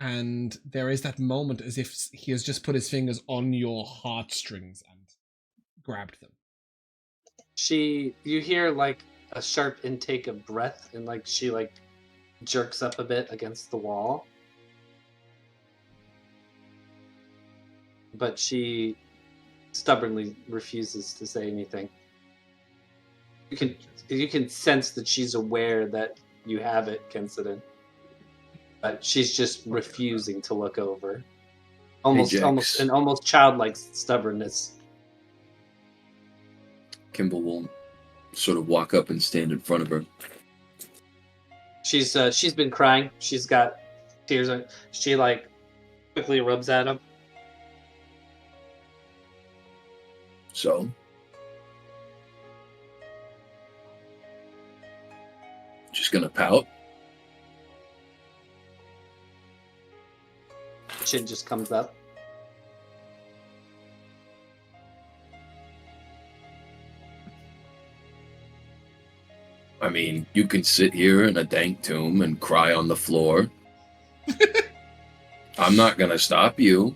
And there is that moment as if he has just put his fingers on your heartstrings and grabbed them. You hear like a sharp intake of breath, and she jerks up a bit against the wall. But she stubbornly refuses to say anything. You can sense that she's aware that you have it, Kensington. But she's just refusing to look over. Almost childlike stubbornness. Kimball will sort of walk up and stand in front of her. She's been crying. She's got tears on. She quickly rubs at him. So? Just gonna pout? Chin just comes up. I mean, you can sit here in a dank tomb and cry on the floor. I'm not gonna stop you.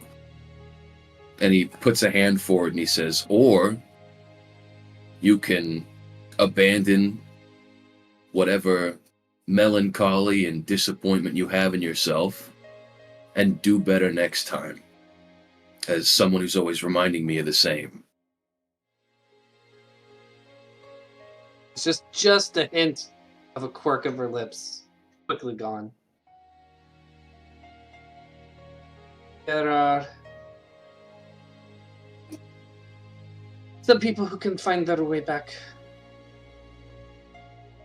And he puts a hand forward and he says, or you can abandon whatever melancholy and disappointment you have in yourself and do better next time, as someone who's always reminding me of the same. It's just a hint of a quirk of her lips, quickly gone. There are some people who can find their way back.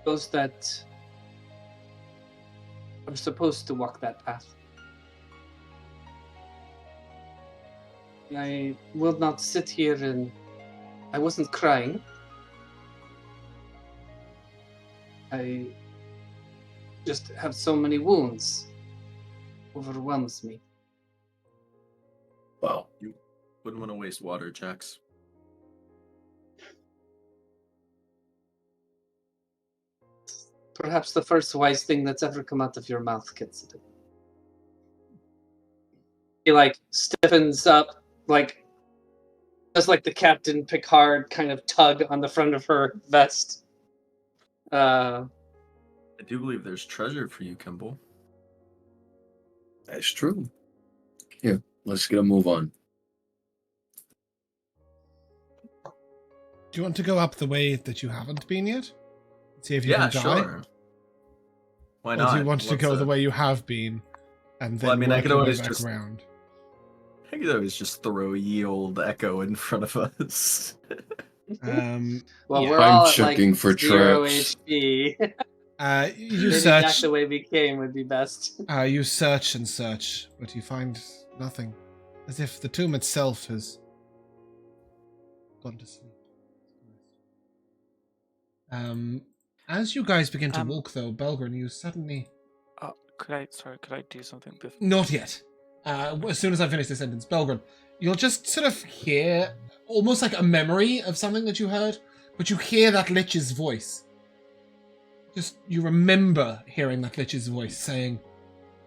Those that are supposed to walk that path. I will not sit here and... I wasn't crying. I just have so many wounds. Overwhelms me. Wow. You wouldn't want to waste water, Jax. Perhaps the first wise thing that's ever come out of your mouth, Kensington. He stiffens up, just like the Captain Picard kind of tug on the front of her vest. I do believe there's treasure for you, Kimball. That's true. Here, let's get a move on. Do you want to go up the way that you haven't been yet? See if you can die? Sure. Why not? Or do you want to go the way you have been and then I could always back just around? I could always just throw ye old echo in front of us. Well, Yeah. we're I'm all at checking like for 0 traps. HP. You Maybe search. back the way we came would be best. You search and search, but you find nothing. As if the tomb itself has gone to sleep. As you guys begin to walk, though, Belgrin, you suddenly... Could I do something before? Not yet. As soon as I finish this sentence, Belgrin, you'll just sort of hear almost like a memory of something that you heard, but you hear that Lich's voice. You remember hearing that Lich's voice saying,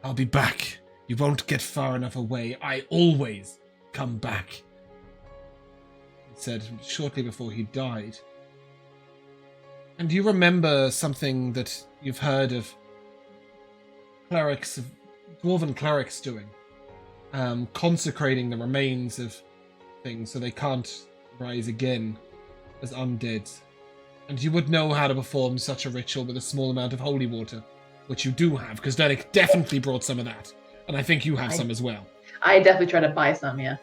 "I'll be back. You won't get far enough away. I always come back." He said shortly before he died. And you remember something that you've heard of dwarven clerics doing, consecrating the remains of things so they can't rise again as undead. And you would know how to perform such a ritual with a small amount of holy water, which you do have, because Derek definitely brought some of that, and I think you have some as well. I definitely try to buy some, yeah.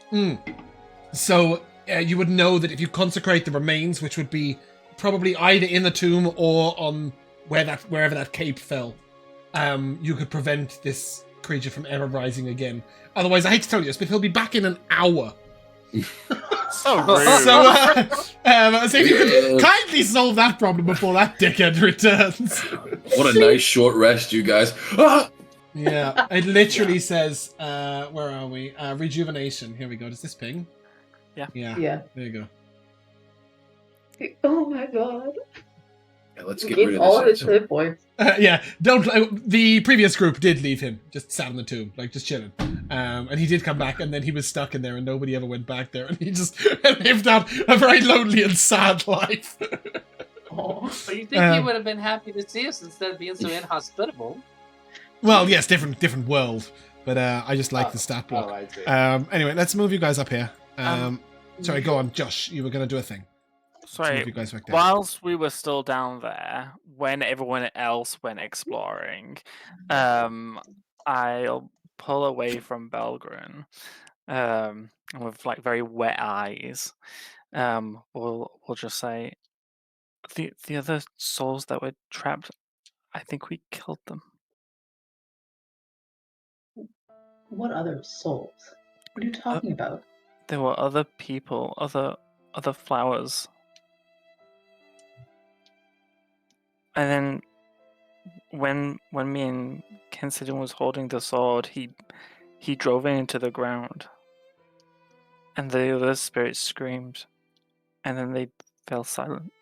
So you would know that if you consecrate the remains, which would be probably either in the tomb or on wherever that cape fell, you could prevent this creature from ever rising again. Otherwise, I hate to tell you this, but he'll be back in an hour. So rude. So if you could kindly solve that problem before that dickhead returns. What a nice short rest, you guys. Ah! Yeah, it literally says, where are we? Rejuvenation. Here we go. Does this ping? Yeah. Yeah. There you go. Oh my god. Yeah, let's He get gave rid all of his this. hit points. Yeah, don't. The previous group did leave him, just sat in the tomb, like just chilling. And he did come back, and then he was stuck in there, and nobody ever went back there, and he just lived out a very lonely and sad life. Oh. But you think he would have been happy to see us instead of being so inhospitable? Well, yes, different world, but I just like the stat block. Oh, I see. Anyway, let's move you guys up here. Sorry, go on, Josh. You were going to do a thing. Sorry, Move you guys back there. whilst we were still down there, when everyone else went exploring, I'll pull away from Belgrin, and with like very wet eyes, we'll just say, the other souls that were trapped, I think we killed them. What other souls? What are you talking about? There were other people, other flowers. And then when me and Kensidon was holding the sword, he drove it into the ground. And the other spirits screamed. And then they fell silent.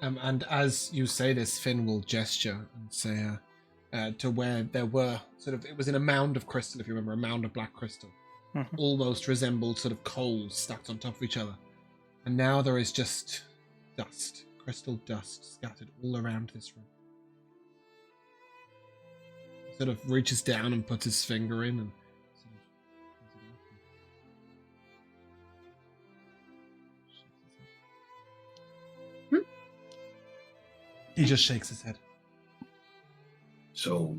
And as you say this, Finn will gesture and say to where there were it was in a mound of crystal, if you remember, a mound of black crystal. Mm-hmm. Almost resembled sort of coals stacked on top of each other. And now there is just dust. Crystal dust scattered all around this room. He sort of reaches down and puts his finger in and sort of he just shakes his head. So,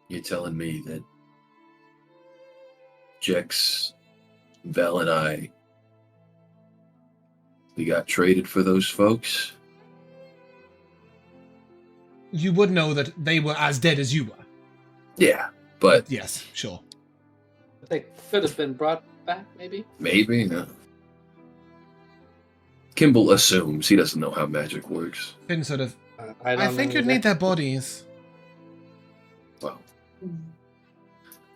you're telling me that Jex, Val, and I, we got traded for those folks? You would know that they were as dead as you were. Yeah, but Yes, sure. They could have been brought back, maybe? maybe, no. Kimball assumes he doesn't know how magic works. Finn sort of, I I think you'd need their bodies, Well,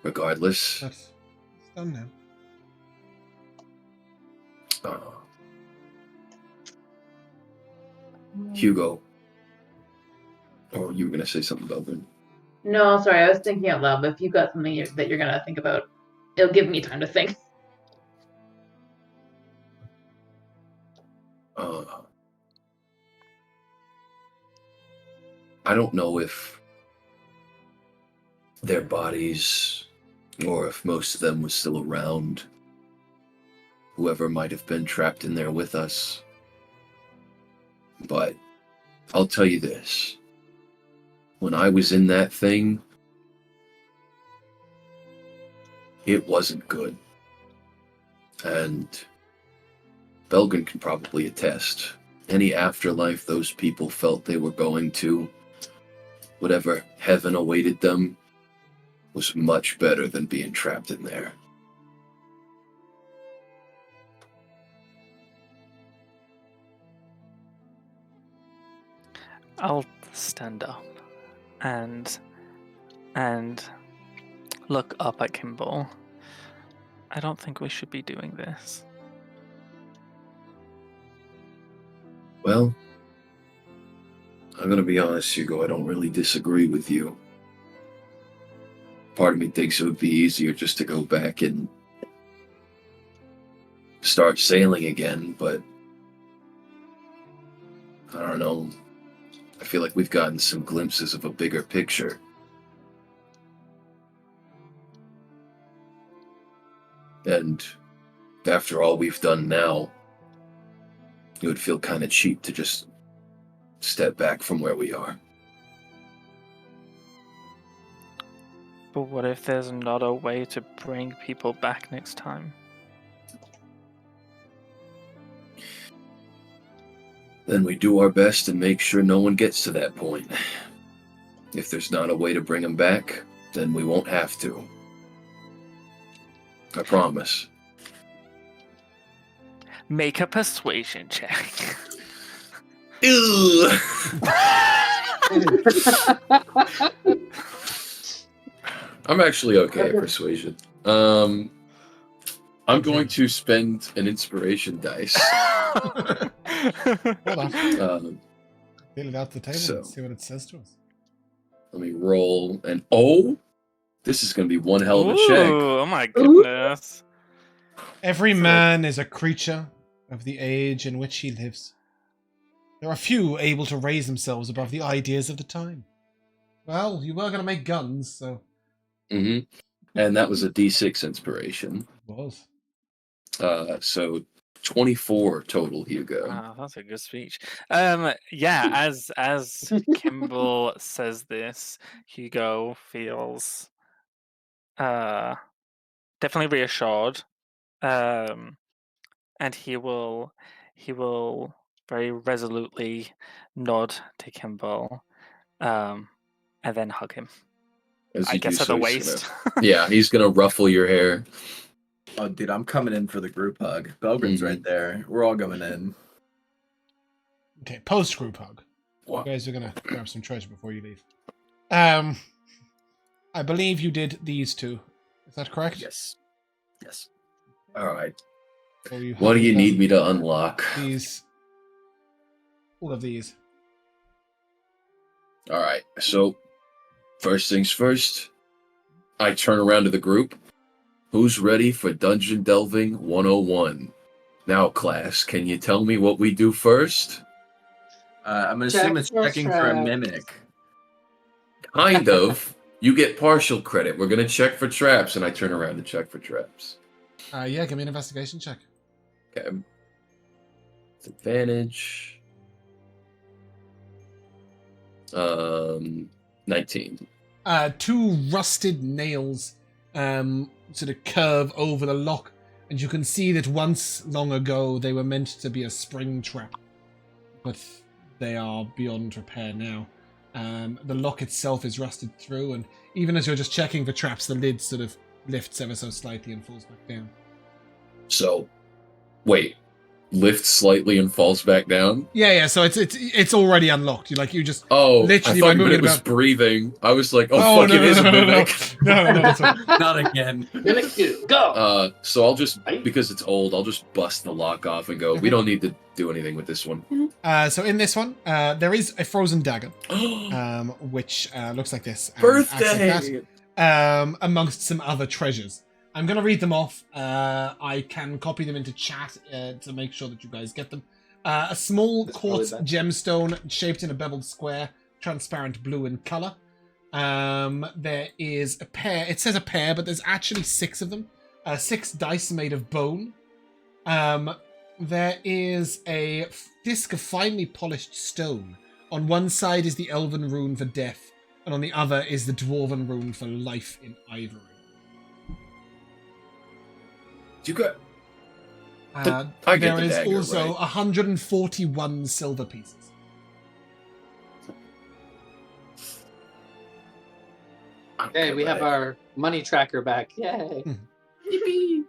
regardless, but it's done now. Hugo. Or you were going to say something, Belvin. No, sorry, I was thinking out loud, but if you've got something that you're gonna think about, it'll give me time to think. I don't know if their bodies, or if most of them was still around. Whoever might have been trapped in there with us. But I'll tell you this. When I was in that thing, it wasn't good. And Belgren can probably attest. Any afterlife those people felt they were going to, whatever heaven awaited them, was much better than being trapped in there. I'll stand up and look up at Kimball. I don't think we should be doing this. Well, I'm gonna be honest, Hugo, I don't really disagree with you. Part of me thinks it would be easier just to go back and start sailing again, but I don't know. I feel like we've gotten some glimpses of a bigger picture. And after all we've done now, it would feel kind of cheap to just step back from where we are. But what if there's not a way to bring people back next time? Then we do our best and make sure no one gets to that point. If there's not a way to bring them back, then we won't have to. I promise. Make a persuasion check. Ew. I'm actually okay at persuasion. I'm going to spend an inspiration dice. Hold on. Deal it out the table so- and see what it says to us. Let me roll an O. This is going to be one hell of a check. Ooh, oh my goodness. Every man is a creature of the age in which he lives. There are few able to raise themselves above the ideas of the time. Well, you were going to make guns, so... Mm-hmm. And that was a D6 inspiration. It was. So 24 total, Hugo. Wow, that's a good speech. Yeah, as Kimball says this, Hugo feels definitely reassured. And he will very resolutely nod to Kimball, and then hug him. As I you guess do at the so, he's waist. yeah, he's going to ruffle your hair. Oh, dude, I'm coming in for the group hug. Belgren's right there. We're all going in. Okay, post-group hug. Wow. You guys are going to grab some treasure before you leave. I believe you did these two. Is that correct? Yes. Yes. All right. So you What do have you done need me to unlock? These. All of these. All right. So, first things first, I turn around to the group. Who's ready for Dungeon Delving 101? Now, class, can you tell me what we do first? I'm going to assume it's Check for checking for a traps. mimic. Kind of. You get partial credit. We're going to check for traps, and I turn around to check for traps. Yeah, give me an investigation check. Okay. It's advantage. 19. Two rusted nails sort of curve over the lock, and you can see that once long ago they were meant to be a spring trap, but they are beyond repair now. The lock itself is rusted through, and even as you're just checking for traps, the lid sort of lifts ever so slightly and falls back down. So, wait. Lifts slightly and falls back down? Yeah. So it's already unlocked. You just Oh, literally I by thought moving it was about. breathing. I was like, oh, fuck, no, it is a no, mimic. no, that's right. Not again. Mimic 2, go! So I'll just, because it's old, I'll just bust the lock off and go, we don't need to do anything with this one. So in this one, there is a frozen dagger, which looks like this. and acts like Birthday! that, amongst some other treasures. I'm going to read them off. I can copy them into chat to make sure that you guys get them. A small That's quartz probably gemstone shaped in a beveled square, transparent blue in color. There is a pair. It says a pair, but there's actually 6 of them. 6 dice made of bone. There is a disc of finely polished stone. On one side is the elven rune for death, and on the other is the dwarven rune for life in ivory. You got... I get there the is dagger, also right? 141 silver pieces. Hey, we have our money tracker back. Yay! Yippee!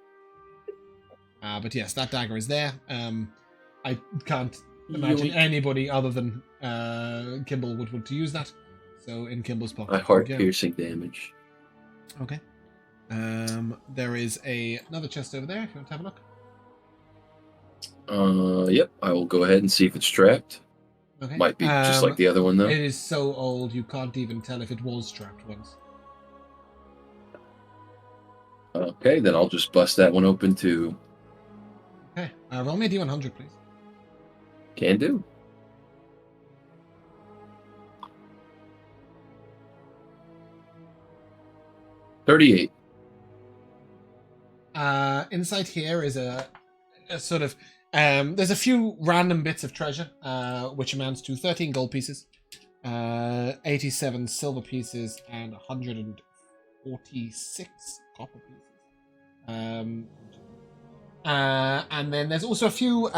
But yes, that dagger is there. I can't imagine anybody other than Kimball would want to use that. So in Kimball's pocket. My heart-piercing damage. Okay. There is another chest over there if you want to have a look. Yep, I will go ahead and see if it's trapped. Okay. Might be just like the other one, though. It is so old you can't even tell if it was trapped once. Okay, then I'll just bust that one open too. Okay. Roll me a D100, please. Can do. $38. Inside here is a sort of there's a few random bits of treasure, which amounts to 13 gold pieces, 87 silver pieces, and 146 copper pieces. And then there's also a few.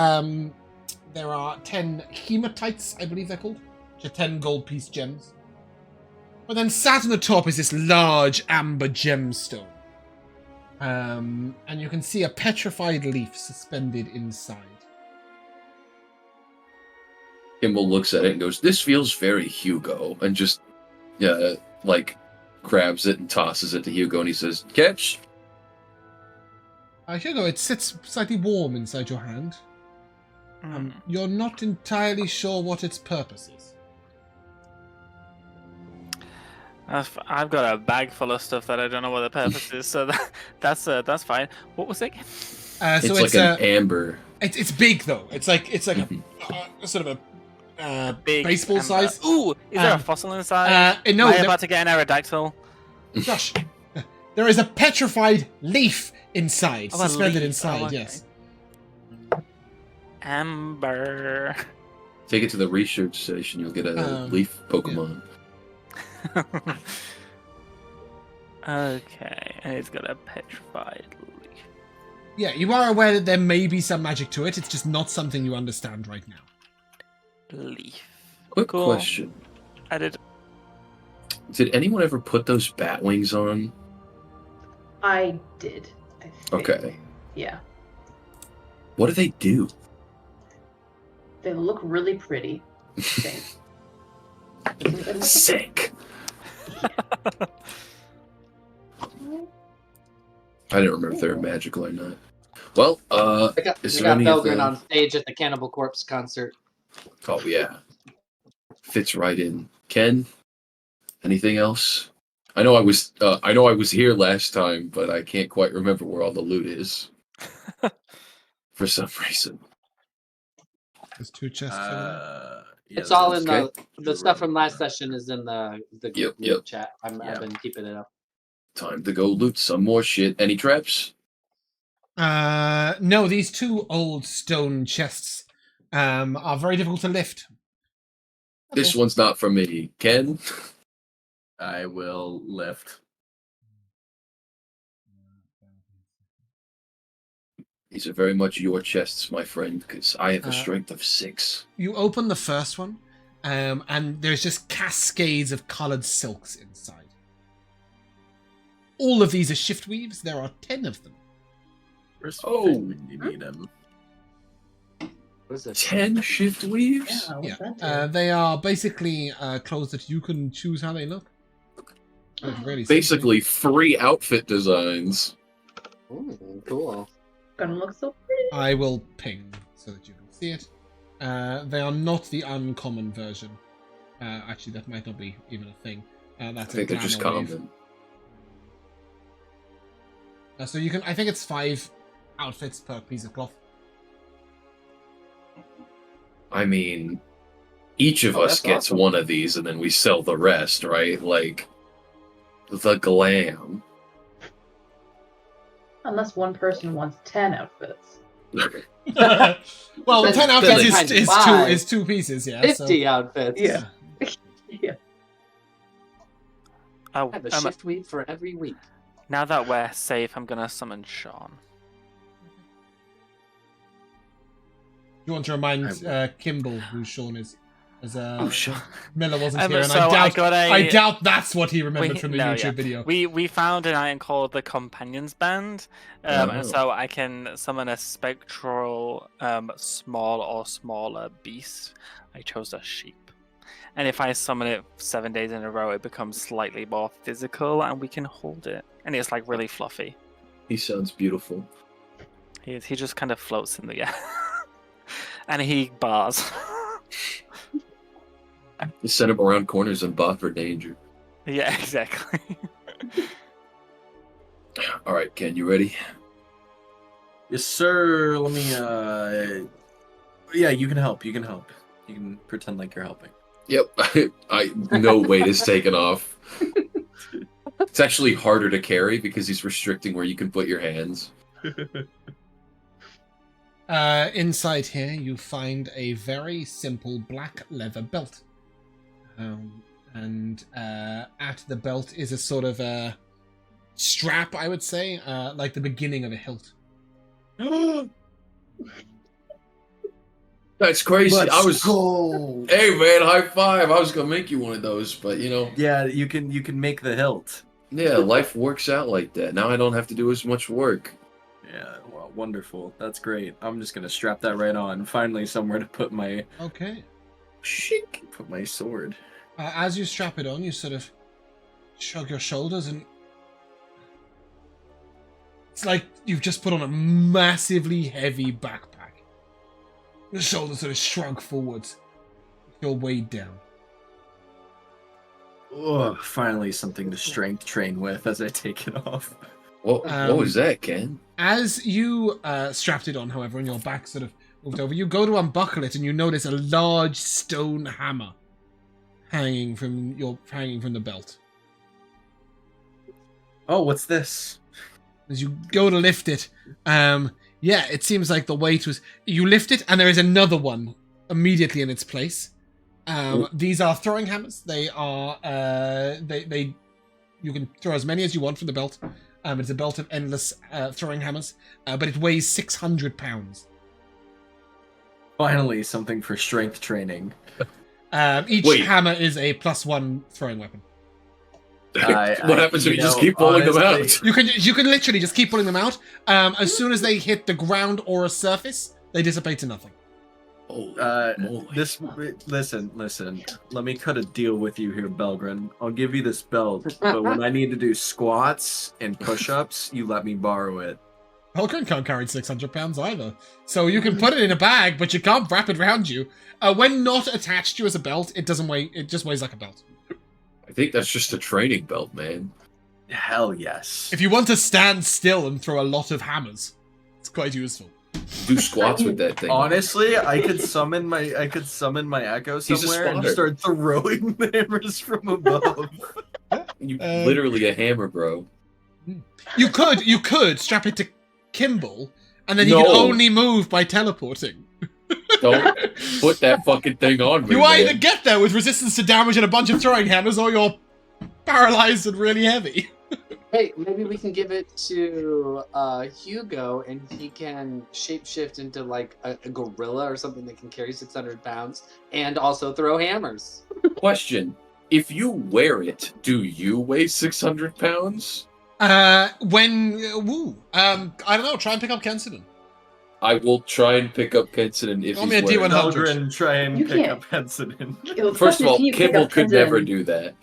There are 10 hematites, I believe they're called, which are 10 gold piece gems. But then sat on the top is this large amber gemstone. And you can see a petrified leaf suspended inside. Kimball looks at it and goes, "This feels very Hugo," and just, grabs it and tosses it to Hugo, and he says, "Catch." Hugo, it sits slightly warm inside your hand. You're not entirely sure what its purpose is. I've got a bag full of stuff that I don't know what the purpose is, so that's fine. What was it? So it's like an amber. It's big though. It's like a sort of a Big baseball amber. size. Ooh, is there a fossil inside? No, Am I about to get an aerodactyl? Josh, there is a petrified leaf inside, Oh, a suspended leaf. inside. Oh, okay. Yes. Amber. Take it to the research station. You'll get a leaf Pokemon. Okay, and it's got a petrified leaf. Yeah, you are aware that there may be some magic to it. It's just not something you understand right now. Leaf. Quick Cool. question: I did. Did anyone ever put those bat wings on? I did. I think. Okay. Yeah. What do they do? They look really pretty. I think. Sick. I didn't remember if they were magical or not. Well, We got is there any Belgrin on stage at the Cannibal Corpse concert. Oh yeah, fits right in. Ken, anything else? I know I was here last time, but I can't quite remember where all the loot is. For some reason. There's 2 chests. It's all in okay. the stuff from last session is in the group Yep. chat. I've been keeping it up. Time to go loot some more shit. Any traps? No, these 2 old stone chests are very difficult to lift. This one's not for me. Ken? I will lift. These are very much your chests, my friend, because I have a strength of 6. You open the first one, and there's just cascades of coloured silks inside. All of these are shift weaves. There are 10 of them. Where's Oh. Finn when you need him? What is this? 10 shift weaves? Yeah. What's that do? They are basically clothes that you can choose how they look. It's really Basically, free outfit designs. Ooh, cool. Gonna look so pretty. I will ping so that you can see it. They are not the uncommon version. Actually, that might not be even a thing. I That's think a they're just glamour wave. common. So you can. I think it's 5 outfits per piece of cloth. I mean, each of us that's gets awesome. one of these and then we sell the rest, right? Like, the glam. Unless one person wants 10 outfits. Well, Then- 10 then outfits they kind of is buy 2 pieces, yeah. 50 outfits. Yeah. Yeah. Oh, I have a shift week for every week. now that we're safe, I'm gonna summon Sean. You want to remind Kimball who Sean is, as Sure. Miller wasn't here, and so I doubt that's what he remembered from the YouTube video. We found an item called the Companions Band, and so I can summon a spectral small or smaller beast. I chose a sheep. And if I summon it 7 days in a row, it becomes slightly more physical, and we can hold it. And it's like really fluffy. He sounds beautiful. He just kind of floats in the air. And he bars. You send him around corners and bar for danger. Yeah, exactly. All right, Ken, you ready? Yes, sir. Let me. Yeah, you can help. You can pretend like you're helping. Yep. No weight is taken off. It's actually harder to carry because he's restricting where you can put your hands. Inside here, you find a very simple black leather belt. And at the belt is a sort of a strap, I would say, like the beginning of a hilt. That's crazy. Let's go. Hey man, high five. I was gonna make you one of those, but you know. Yeah, you can make the hilt. Yeah, life works out like that. Now I don't have to do as much work. Yeah, well, wonderful. That's great. I'm just gonna strap that right on. Finally, somewhere to put my put my sword. As you strap it on, you sort of shrug your shoulders, and it's like you've just put on a massively heavy backpack. Your shoulders sort of shrug forwards. You're weighed down. Oh, finally something to strength train with as I take it off. What was that, Ken? As you strapped it on, however, and your back sort of moved over, you go to unbuckle it, and you notice a large stone hammer hanging from the belt. Oh, what's this? As you go to lift it, yeah, it seems like the weight was... You lift it, and there is another one immediately in its place. These are throwing hammers. They are... You can throw as many as you want from the belt. It's a belt of endless throwing hammers, but it weighs 600 pounds. Finally, something for strength training. Each hammer is a +1 throwing weapon. What happens if you just keep pulling them out? You can literally just keep pulling them out. As soon as they hit the ground or a surface, they dissipate to nothing. Listen. Let me cut a deal with you here, Belgrin. I'll give you this belt, but when I need to do squats and push-ups, you let me borrow it. Belgrin can't carry 600 pounds either, so you can put it in a bag, but you can't wrap it around you. When not attached to you as a belt, it doesn't weigh. It just weighs like a belt. I think that's just a training belt, man. Hell yes. If you want to stand still and throw a lot of hammers, it's quite useful. Do squats with that thing. Honestly, I could summon my echo somewhere and start throwing the hammers from above. You literally a hammer, bro. You could strap it to Kimball, and then you can only move by teleporting. Don't put that fucking thing on me. You either get there with resistance to damage and a bunch of throwing hammers, or you're paralyzed and really heavy. Hey, maybe we can give it to Hugo, and he can shapeshift into like a gorilla or something that can carry 600 pounds and also throw hammers. Question: if you wear it, do you weigh 600 pounds? I don't know. Try and pick up Kensidan. I will try and pick up Kensidan if Roll me he's a wearing D100. it. Belgrin, try and pick up Henson. First of all, Kimball could never do that.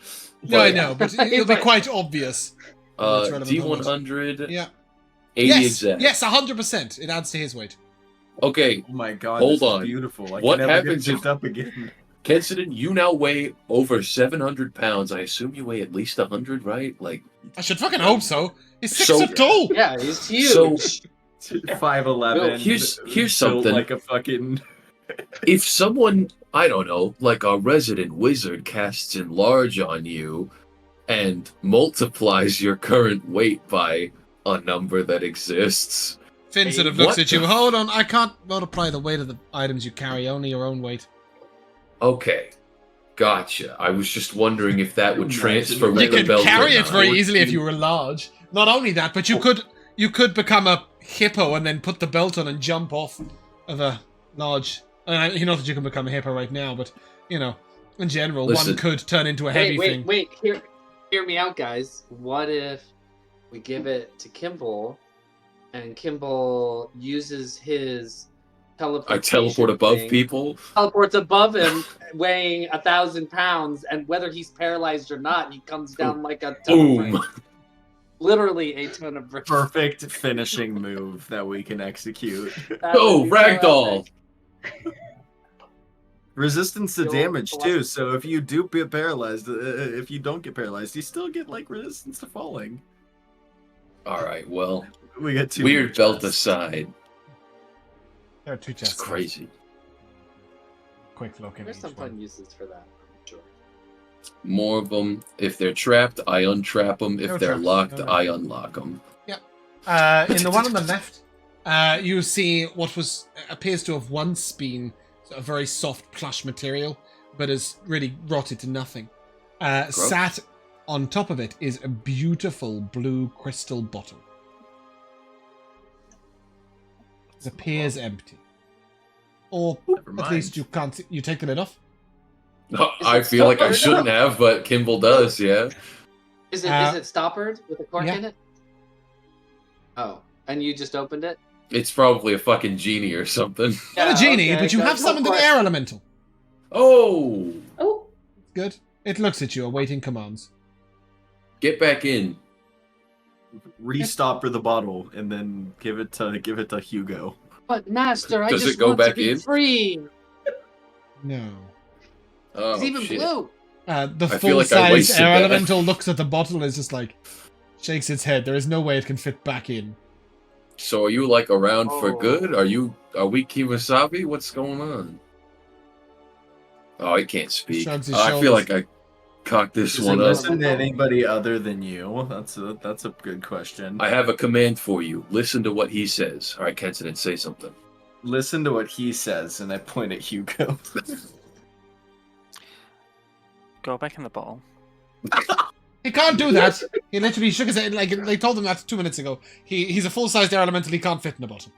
No, I know, but it'll be quite obvious. D100. Yeah. 80 yes, exact. yes, 100%. It adds to his weight. Okay. Oh my god, hold this on. Is beautiful. I What can never happens get if picked up again? Kensidan, you now weigh over 700 pounds. I assume you weigh at least 100, right? Like, I should fucking hope so. He's 6 foot tall. Yeah, he's huge. So 5'11". Here's built something. like a fucking. If someone, I don't know, like a resident wizard casts enlarge on you and multiplies your current weight by a number that exists. Finn sort of looks at you. Hold on, I can't multiply the weight of the items you carry, only your own weight. Okay. Gotcha. I was just wondering if that would transfer with You the could belt. carry or it not. very easily if you were large. Not only that, but you could become a hippo and then put the belt on and jump off of a large. You know that you can become a hipper right now, but you know, in general, Listen. one could turn into a heavy thing. Wait. Hear me out, guys. What if we give it to Kimball, and Kimball uses his I teleport above thing, people. teleports above him, weighing 1,000 pounds, and whether he's paralyzed or not, he comes down like a ton of Boom. bricks. Literally a ton of bricks. Perfect finishing move that we can execute. That Oh, would be so ragdoll. epic. Resistance to Yo, damage too. philosophy. So if you do get paralyzed, if you don't get paralyzed, you still get like resistance to falling. All right, well, We get two. weird belt chests. aside. There are 2 It's chests. crazy. Quick look in There's each some one. fun uses for that. I'm sure. More of them. If they're trapped, I untrap them. If No they're traps, locked, no I unlock them. In the one on the left, you see what appears to have once been a very soft plush material, but has really rotted to nothing. Sat on top of it is a beautiful blue crystal bottle. It appears empty. Or Never at mind. least you can't see. You take the lid off? I feel like I stoppered? shouldn't have, but Kimball does, yeah. Is Uh, it stoppered with a cork yeah. in it? Oh, and you just opened it? It's probably a fucking genie or something. Not a genie, okay, but you good. have No summoned an question. air elemental. Oh! Oh, Good. It looks at you, awaiting commands. Get back in. Restopper the bottle and then give it to Hugo. But master, I Does just it go want to back be in? free. No. Oh, It's even shit. blue. The I feel like I full-size wasted air that. elemental looks at the bottle and is just like, shakes its head. There is no way it can fit back in. So are you like around for Oh. good? Are we Kiwasabi? What's going on? Oh, I can't speak. Shrugs his I feel shoulders. like I cocked this Does it one up. listen to anybody other than you? That's a good question. I have a command for you. Listen to what he says. All right, Kenton, say something. Listen to what he says, and I point at Hugo. Go back in the ball. He can't do that. He literally shook his head. Like they told him that 2 minutes ago. He's a full-sized air elemental. He can't fit in a bottle.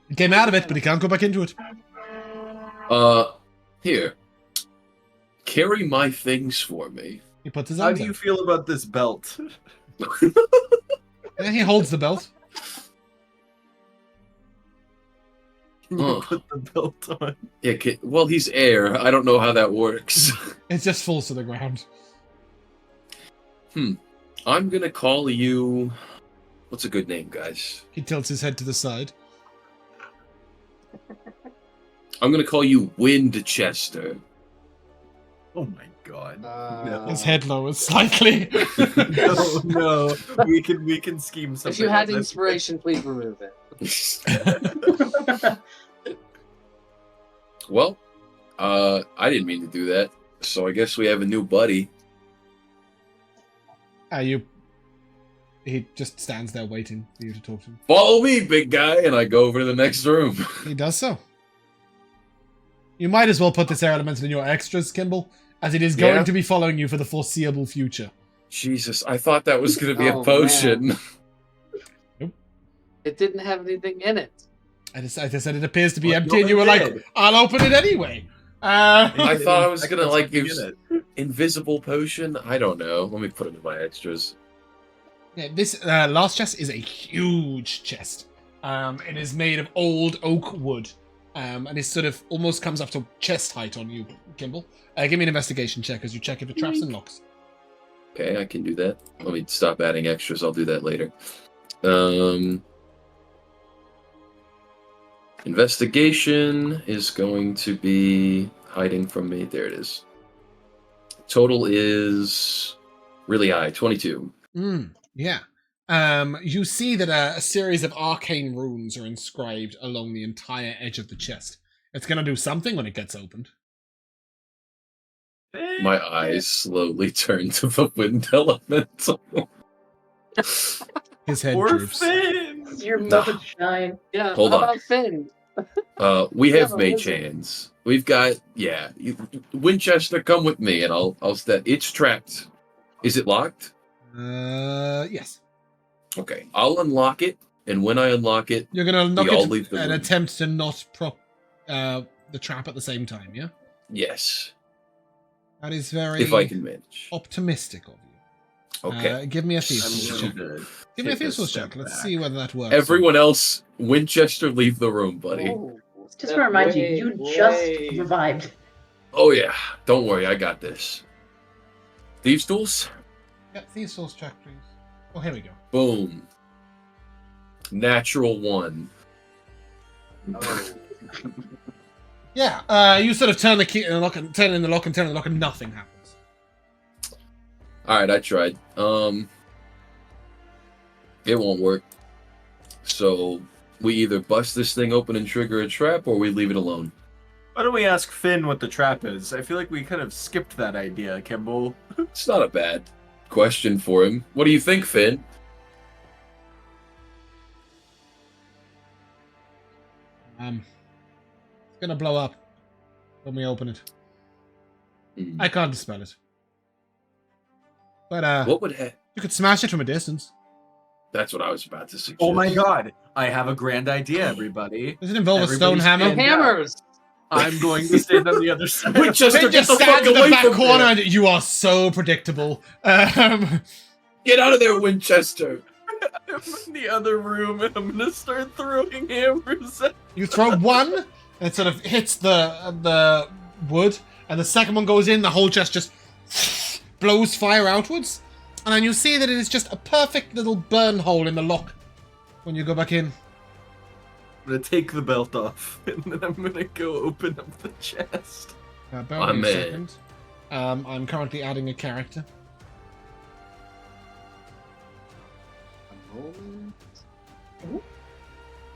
He came out of it, but he can't go back into it. Here. Carry my things for me. He puts his How arms do you out. feel about this belt? Yeah, he holds the belt. Can you Ugh. put the belt on? Yeah, well, he's air. I don't know how that works. It just falls to the ground. I'm gonna call you... What's a good name, guys? He tilts his head to the side. I'm gonna call you Windchester. Oh my god. His head lowers slightly. No. We can scheme something. If you had up. inspiration, please remove it. Well, I didn't mean to do that. So I guess we have a new buddy. He just stands there waiting for you to talk to him. Follow me, big guy, and I go over to the next room. He does so. You might as well put this air elemental in your extras, Kimball, as it is going Yeah. to be following you for the foreseeable future. Jesus, I thought that was gonna be Oh, a potion. It didn't have anything in it. I said it appears to be Well, empty, no, and you it were like, did. "I'll open it anyway." I thought I was Like, gonna there's like something use in it. invisible potion. I don't know. Let me put it in my extras. Yeah, this last chest is a huge chest. It is made of old oak wood, and it sort of almost comes up to chest height on you, Kimball. Give me an investigation check as you check if it traps and locks. Okay, I can do that. Let me stop adding extras. I'll do that later. Investigation is going to be hiding from me. There it is. Total is really high, 22. Yeah. You see that a series of arcane runes are inscribed along the entire edge of the chest. It's going to do something when it gets opened. My eyes slowly turn to the wind elemental. His head Poor droops. Finn! your moment shine. Yeah. Hold how on. about Finn? We have Yeah, mage listen. hands. We've got Winchester. Come with me, and I'll step. It's trapped. Is it locked? Yes. Okay, I'll unlock it, and when I unlock it, You're gonna unlock we all it leave the and room. attempt to not prop the trap at the same time. Yeah, Yes, that is very if I can manage. optimistic of you. Okay. Give me a I'm thieves check. gonna Give me a take thieves step check. Let's back. see whether that works. Everyone else, Winchester, leave the room, buddy. Oh, Just to remind you, you just revived. Oh yeah, don't worry, I got this. Thieves' tools? Yeah, thieves check, please. Oh, here we go. Boom. Natural 1. Oh. Yeah, you sort of turn the key in the lock and turn in the lock and nothing happens. Alright, I tried. It won't work. So we either bust this thing open and trigger a trap, or we leave it alone. Why don't we ask Finn what the trap is? I feel like we kind of skipped that idea, Kimball. It's not a bad question for him. What do you think, Finn? It's gonna blow up when we open it. Hmm. I can't dispel it. But What would you could smash it from a distance. That's what I was about to suggest. Oh my god, I have a grand idea, everybody. Does it involve a stone Everybody's hammer? stand- Hammers. I'm going to stand on the other side. Winchester, Finn get just the fuck stands in the away back from corner there! and you are so predictable. Get out of there, Winchester! I'm in the other room and I'm gonna start throwing hammers at You throw one, and it sort of hits the wood, and the second one goes in, the whole chest just blows fire outwards, and then you see that it is just a perfect little burn hole in the lock when you go back in. I'm gonna take the belt off and then I'm gonna go open up the chest. Bear with me a I'm in. second. I'm currently adding a character.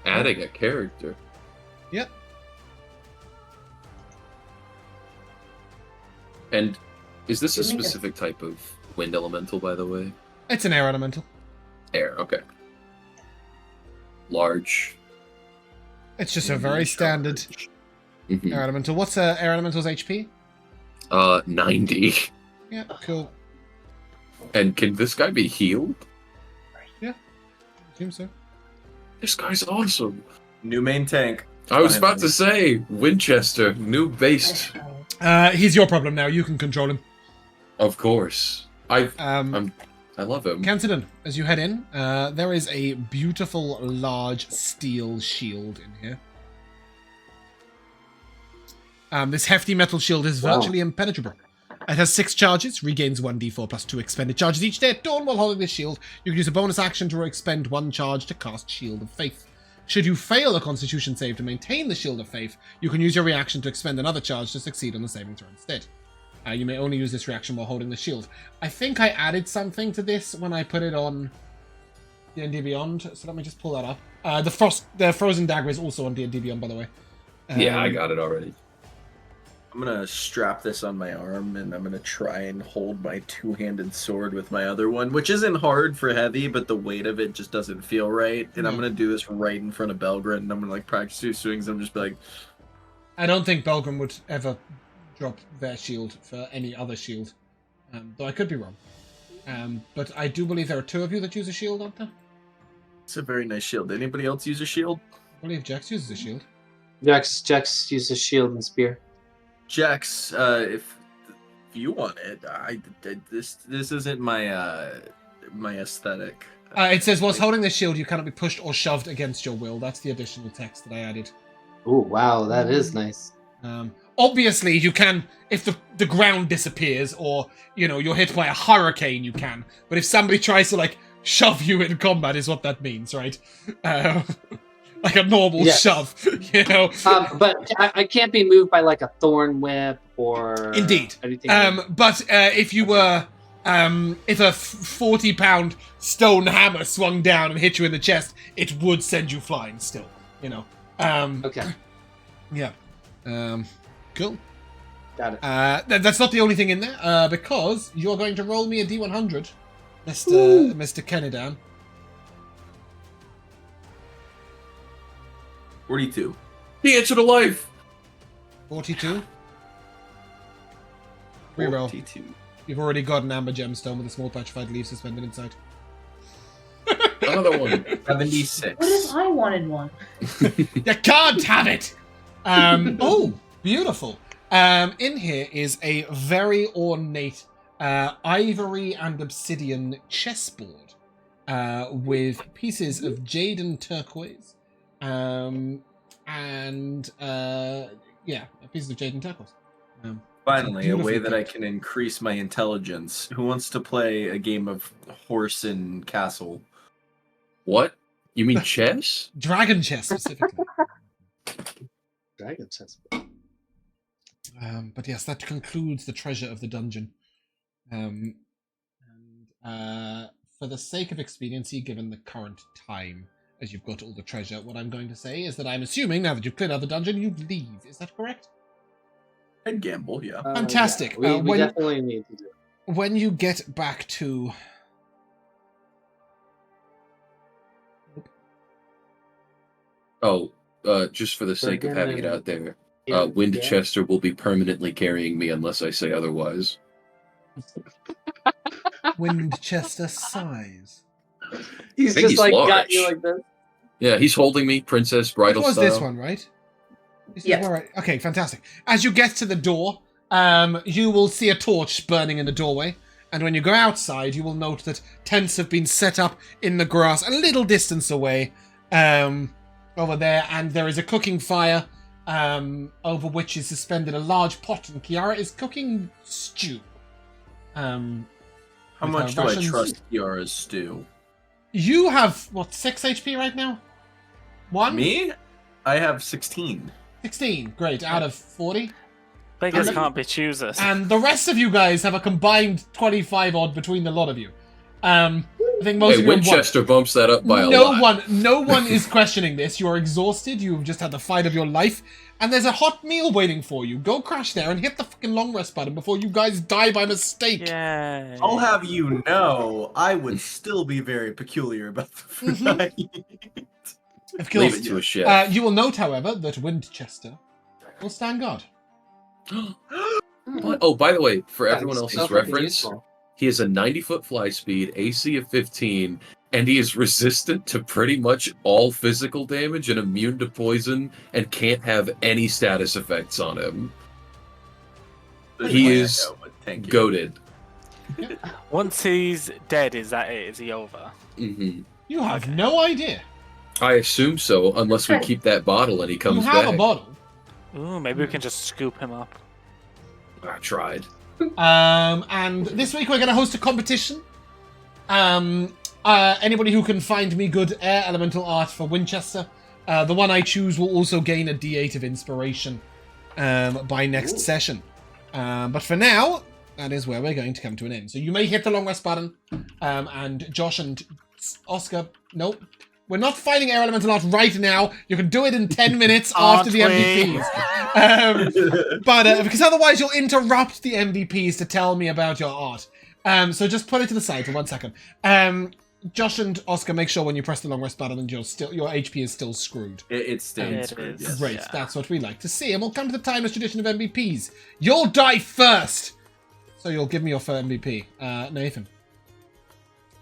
Adding a character. Yep. And is this a Give me a- specific type of wind elemental, by the way? It's an air elemental. Air, okay. Large. It's just a very standard Mhm. air elemental. What's air elemental's HP? 90. Yeah, cool. And can this guy be healed? Assume so. This guy's awesome. New main tank. I was about to say, Winchester, new base. He's your problem now. You can control him. Of course. I love him. Cancidon, as you head in, there is a beautiful large steel shield in here. This hefty metal shield is virtually impenetrable. It has 6 charges, regains 1d4 plus 2 expended charges each day at dawn while holding this shield. You can use a bonus action to expend 1 charge to cast Shield of Faith. Should you fail a Constitution save to maintain the Shield of Faith, you can use your reaction to expend another charge to succeed on the saving throw instead. You may only use this reaction while holding the shield. I think I added something to this when I put it on D&D Beyond, so let me just pull that up. The Frozen Dagger is also on D&D Beyond, by the way. Yeah, I got it already. I'm gonna strap this on my arm and I'm gonna try and hold my two-handed sword with my other one, which isn't hard for heavy, but the weight of it just doesn't feel right. And I'm gonna do this right in front of Belgrin, and I'm gonna like practice 2 swings. And I'm just be like, I don't think Belgrin would ever drop their shield for any other shield, though I could be wrong. But I do believe there are 2 of you that use a shield, aren't there? it's a very nice shield. Anybody else use a shield? I believe Jax uses a shield. Jax uses shield and spear. Jax, if you want it, this isn't my my aesthetic. It says, whilst holding this shield, you cannot be pushed or shoved against your will. That's the additional text that I added. Oh wow, that is nice. Obviously, you can, if the ground disappears or, you're hit by a hurricane, you can. But if somebody tries to, shove you in combat is what that means, right? Like a normal shove, But I can't be moved by a thorn whip or Indeed. anything. But if you were, if a 40-pound stone hammer swung down and hit you in the chest, it would send you flying still, Okay, Yeah. Cool. got it. That's not the only thing in there, because you're going to roll me a D100, Mr. Kennedan. 42. The answer to life! 42. Reroll. 42. You've already got an amber gemstone with a small patch of white leaves suspended inside. another one. 76. What if I wanted one? You can't have it! Oh, beautiful. In here is a very ornate ivory and obsidian chessboard with pieces of jade and turquoise. Pieces of jade and turquoise. Finally, a way that I beautiful can increase my intelligence. Who wants to play a game of horse and castle? What? You mean chess? Dragon chess, specifically. Dragon chess. But yes, that concludes the treasure of the dungeon. For the sake of expediency, given the current time, as you've got all the treasure, what I'm going to say is that I'm assuming, now that you've cleared out the dungeon, you leave. Is that correct? I'd gamble, yeah. Fantastic. Yeah, we When- definitely need to do it. When you get back to... Oh, just for the sake of having it out there, Yeah. Winchester will be permanently carrying me unless I say otherwise. Winchester sighs. He's think just he's like got large. you like this. Yeah, he's holding me, princess bridal It was style. this one, right? This is Yes. where okay, fantastic. As you get to the door, you will see a torch burning in the doorway. And when you go outside, you will note that tents have been set up in the grass a little distance away over there. And there is a cooking fire over which is suspended a large pot. And Kiara is cooking stew. How with much her do rations. I trust Kiara's stew? You have, 6 HP right now? 1? Me? I have 16. 16. Great. Out of 40. Beggars And- can't be choosers. And the rest of you guys have a combined 25 odd between the lot of you. I think most Hey, of you have Winchester bumps that up by a lot. No one is questioning this. You are exhausted. You've just had the fight of your life. And there's a hot meal waiting for you. Go crash there and hit the fucking long rest button before you guys die by mistake. Yay. I'll have you know, I would still be very peculiar about the food I eat. Of Leave course. it to a chef. You will note, however, that Winchester will stand guard. What? Oh, by the way, for Yeah, everyone it's else's so freaking reference, useful. he has a 90-foot fly speed, AC of 15, and he is resistant to pretty much all physical damage and immune to poison and can't have any status effects on him. He Way I is know, but thank you. goated. Once he's dead, is that it? Is he over? Hmm You have no idea. I assume so, unless we Okay. keep that bottle and he You comes have back. a bottle. Ooh, maybe we can just scoop him up. I tried. And this week we're going to host a competition. Anybody who can find me good air elemental art for Winchester, the one I choose will also gain a D8 of inspiration by next session. But for now, that is where we're going to come to an end. So you may hit the long rest button, and Josh and Oscar, nope. We're not fighting air elemental art right now. You can do it in 10 minutes after the Aren't MVPs. But because otherwise you'll interrupt the MVPs to tell me about your art. So just put it to the side for 1 second. Josh and Oscar, make sure when you press the long rest button and your HP is still screwed. It's staying It screwed, is. yes. Great, Yeah. that's what we like to see. And we'll come to the timeless tradition of MVPs. You'll die first! So you'll give me your first MVP. Nathan.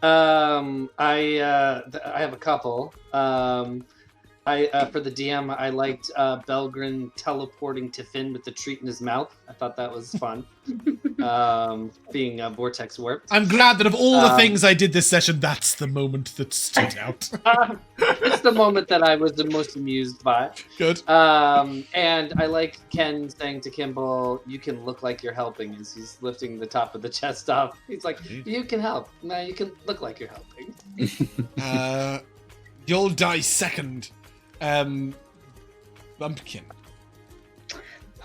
I have a couple. For the DM, I liked Belgrin teleporting to Finn with the treat in his mouth. I thought that was fun. Being vortex warped. I'm glad that of all the things I did this session, that's the moment that stood out. It's the moment that I was the most amused by. Good. And I like Ken saying to Kimball, "You can look like you're helping," as he's lifting the top of the chest off. He's like, "You can help. No, you can look like you're helping." You'll die second. Bumpkin.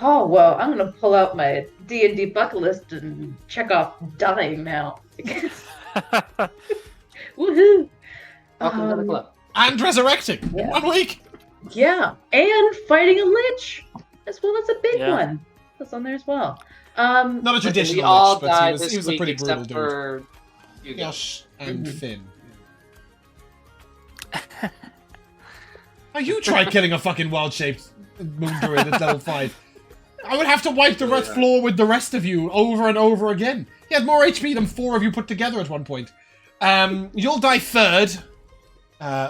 Oh well, I'm gonna pull out my D&D bucket list and check off dying now. Woohoo! Welcome to the club. And resurrecting in Yeah. 1 week. Yeah, and fighting a lich as well. That's a big Yeah. one. That's on there as well. Not a Listen, traditional we all lich, but died he was this a week pretty brutal except dude. for you guys. Josh and Mhm. Finn. Now you try killing a fucking wild-shaped moon druid at level 5. I would have to wipe the red floor with the rest of you over and over again. He had more HP than 4 of you put together at one point. You'll die third.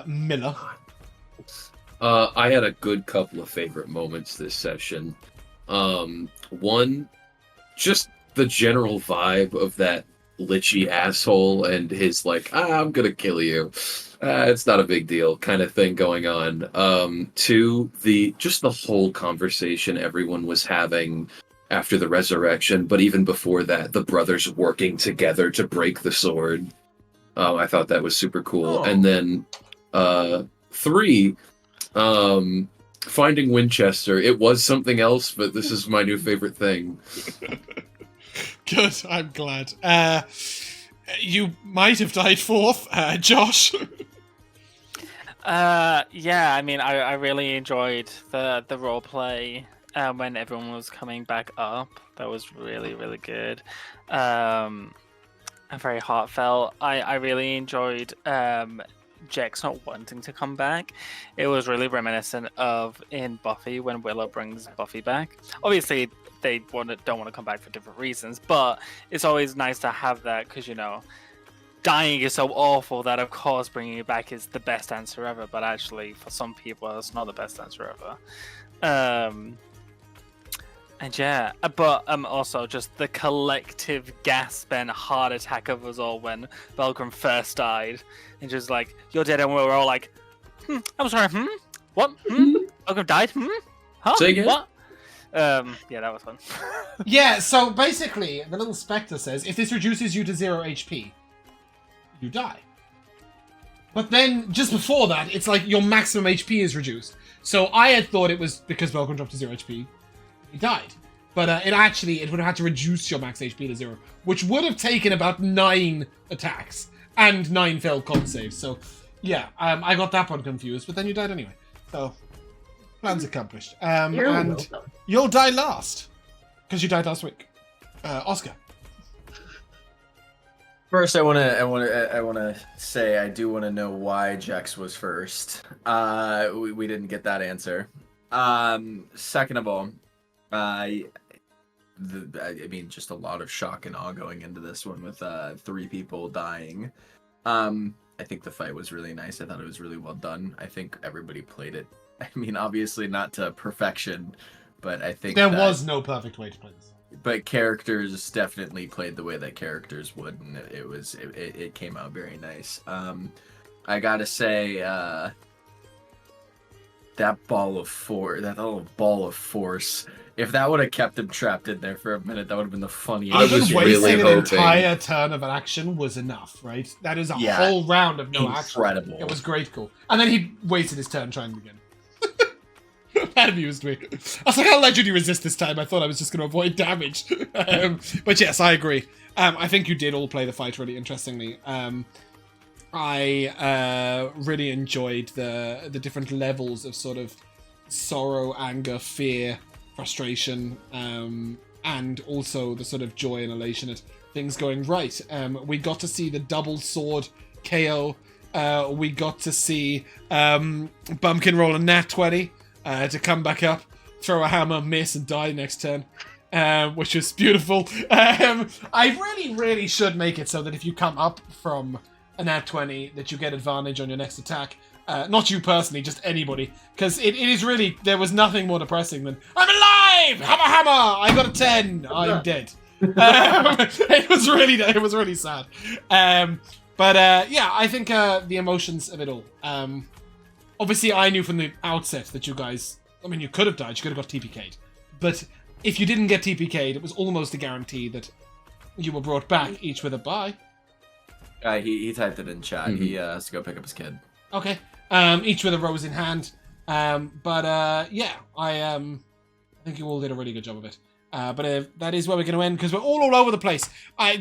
Miller. I had a good couple of favorite moments this session. One, just the general vibe of that lichy asshole and his like, I'm gonna kill you. It's not a big deal kind of thing going on. Two, the whole conversation everyone was having after the resurrection, but even before that, the brothers working together to break the sword. I thought that was super cool. Oh. And then three, finding Winchester. It was something else, but this is my new favorite thing. Good, I'm glad. You might have died fourth, Josh. Yeah, I mean, I really enjoyed the role play when everyone was coming back up. That was really, really good. And very heartfelt. I really enjoyed Jax not wanting to come back. It was really reminiscent of in Buffy when Willow brings Buffy back. Obviously, they don't want to come back for different reasons, but it's always nice to have that because, you know, dying is so awful that, of course, bringing it back is the best answer ever, but actually, for some people, it's not the best answer ever. And yeah, but also just the collective gasp and heart attack of us all when Belgrim first died. And just like, you're dead, and we were all like, I'm sorry, what? Belgrim died? Huh? Say again? What? Yeah, that was fun. Yeah, so basically, the little specter says, if this reduces you to 0 HP, you die. But then, just before that, it's like your maximum HP is reduced. So I had thought it was because Belgrim dropped to 0 HP, he died. But it would have had to reduce your max HP to 0, which would have taken about 9 attacks and 9 failed con saves. So, yeah, I got that one confused, but then you died anyway. So, plan's accomplished. And welcome. you'll die last, because you died last week. Oscar. First, I wanna say I do want to know why Jax was first. We didn't get that answer. Second of all, I mean, just a lot of shock and awe going into this one with 3 people dying. I think the fight was really nice. I thought it was really well done. I think everybody played it. I mean, obviously not to perfection, but I think There was no perfect way to play this. But characters definitely played the way that characters would, and it came out very nice. I gotta say, that little ball of force. If that would have kept him trapped in there for a minute, that would have been the funniest. I was Even really wasting an hoping. entire turn of an action was enough, right? That is a whole round of no action. Incredible. It was great, cool. And then he wasted his turn trying again. That amused me. I was like, how did you resist this time? I thought I was just going to avoid damage. But yes, I agree. I think you did all play the fight really interestingly. I really enjoyed the different levels of sort of sorrow, anger, fear, frustration, and also the sort of joy and elation at things going right. We got to see the double sword KO. We got to see Bumpkin roll a nat 20 to come back up, throw a hammer, miss, and die next turn, which was beautiful. I really should make it so that if you come up from a nat 20, that you get advantage on your next attack. Not you personally, just anybody. Because it is really, there was nothing more depressing than, I'm alive! Hammer! I got a 10! I'm dead. It was really sad. But yeah, I think the emotions of it all. Obviously, I knew from the outset that you guys, I mean, you could have died, you could have got TPK'd. But if you didn't get TPK'd, it was almost a guarantee that you were brought back, each with a bye. He typed it in chat. He has to go pick up his kid. Okay. Each with a rose in hand. But yeah, I think you all did a really good job of it. But that is where we're going to end, because we're all over the place.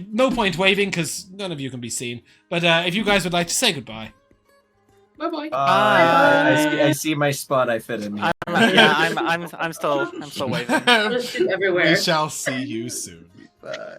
No point waving, because none of you can be seen. But if you guys would like to say goodbye. Bye-bye. I see my spot. I fit in. I'm still waving. Just shoot everywhere. We shall see you soon. Bye.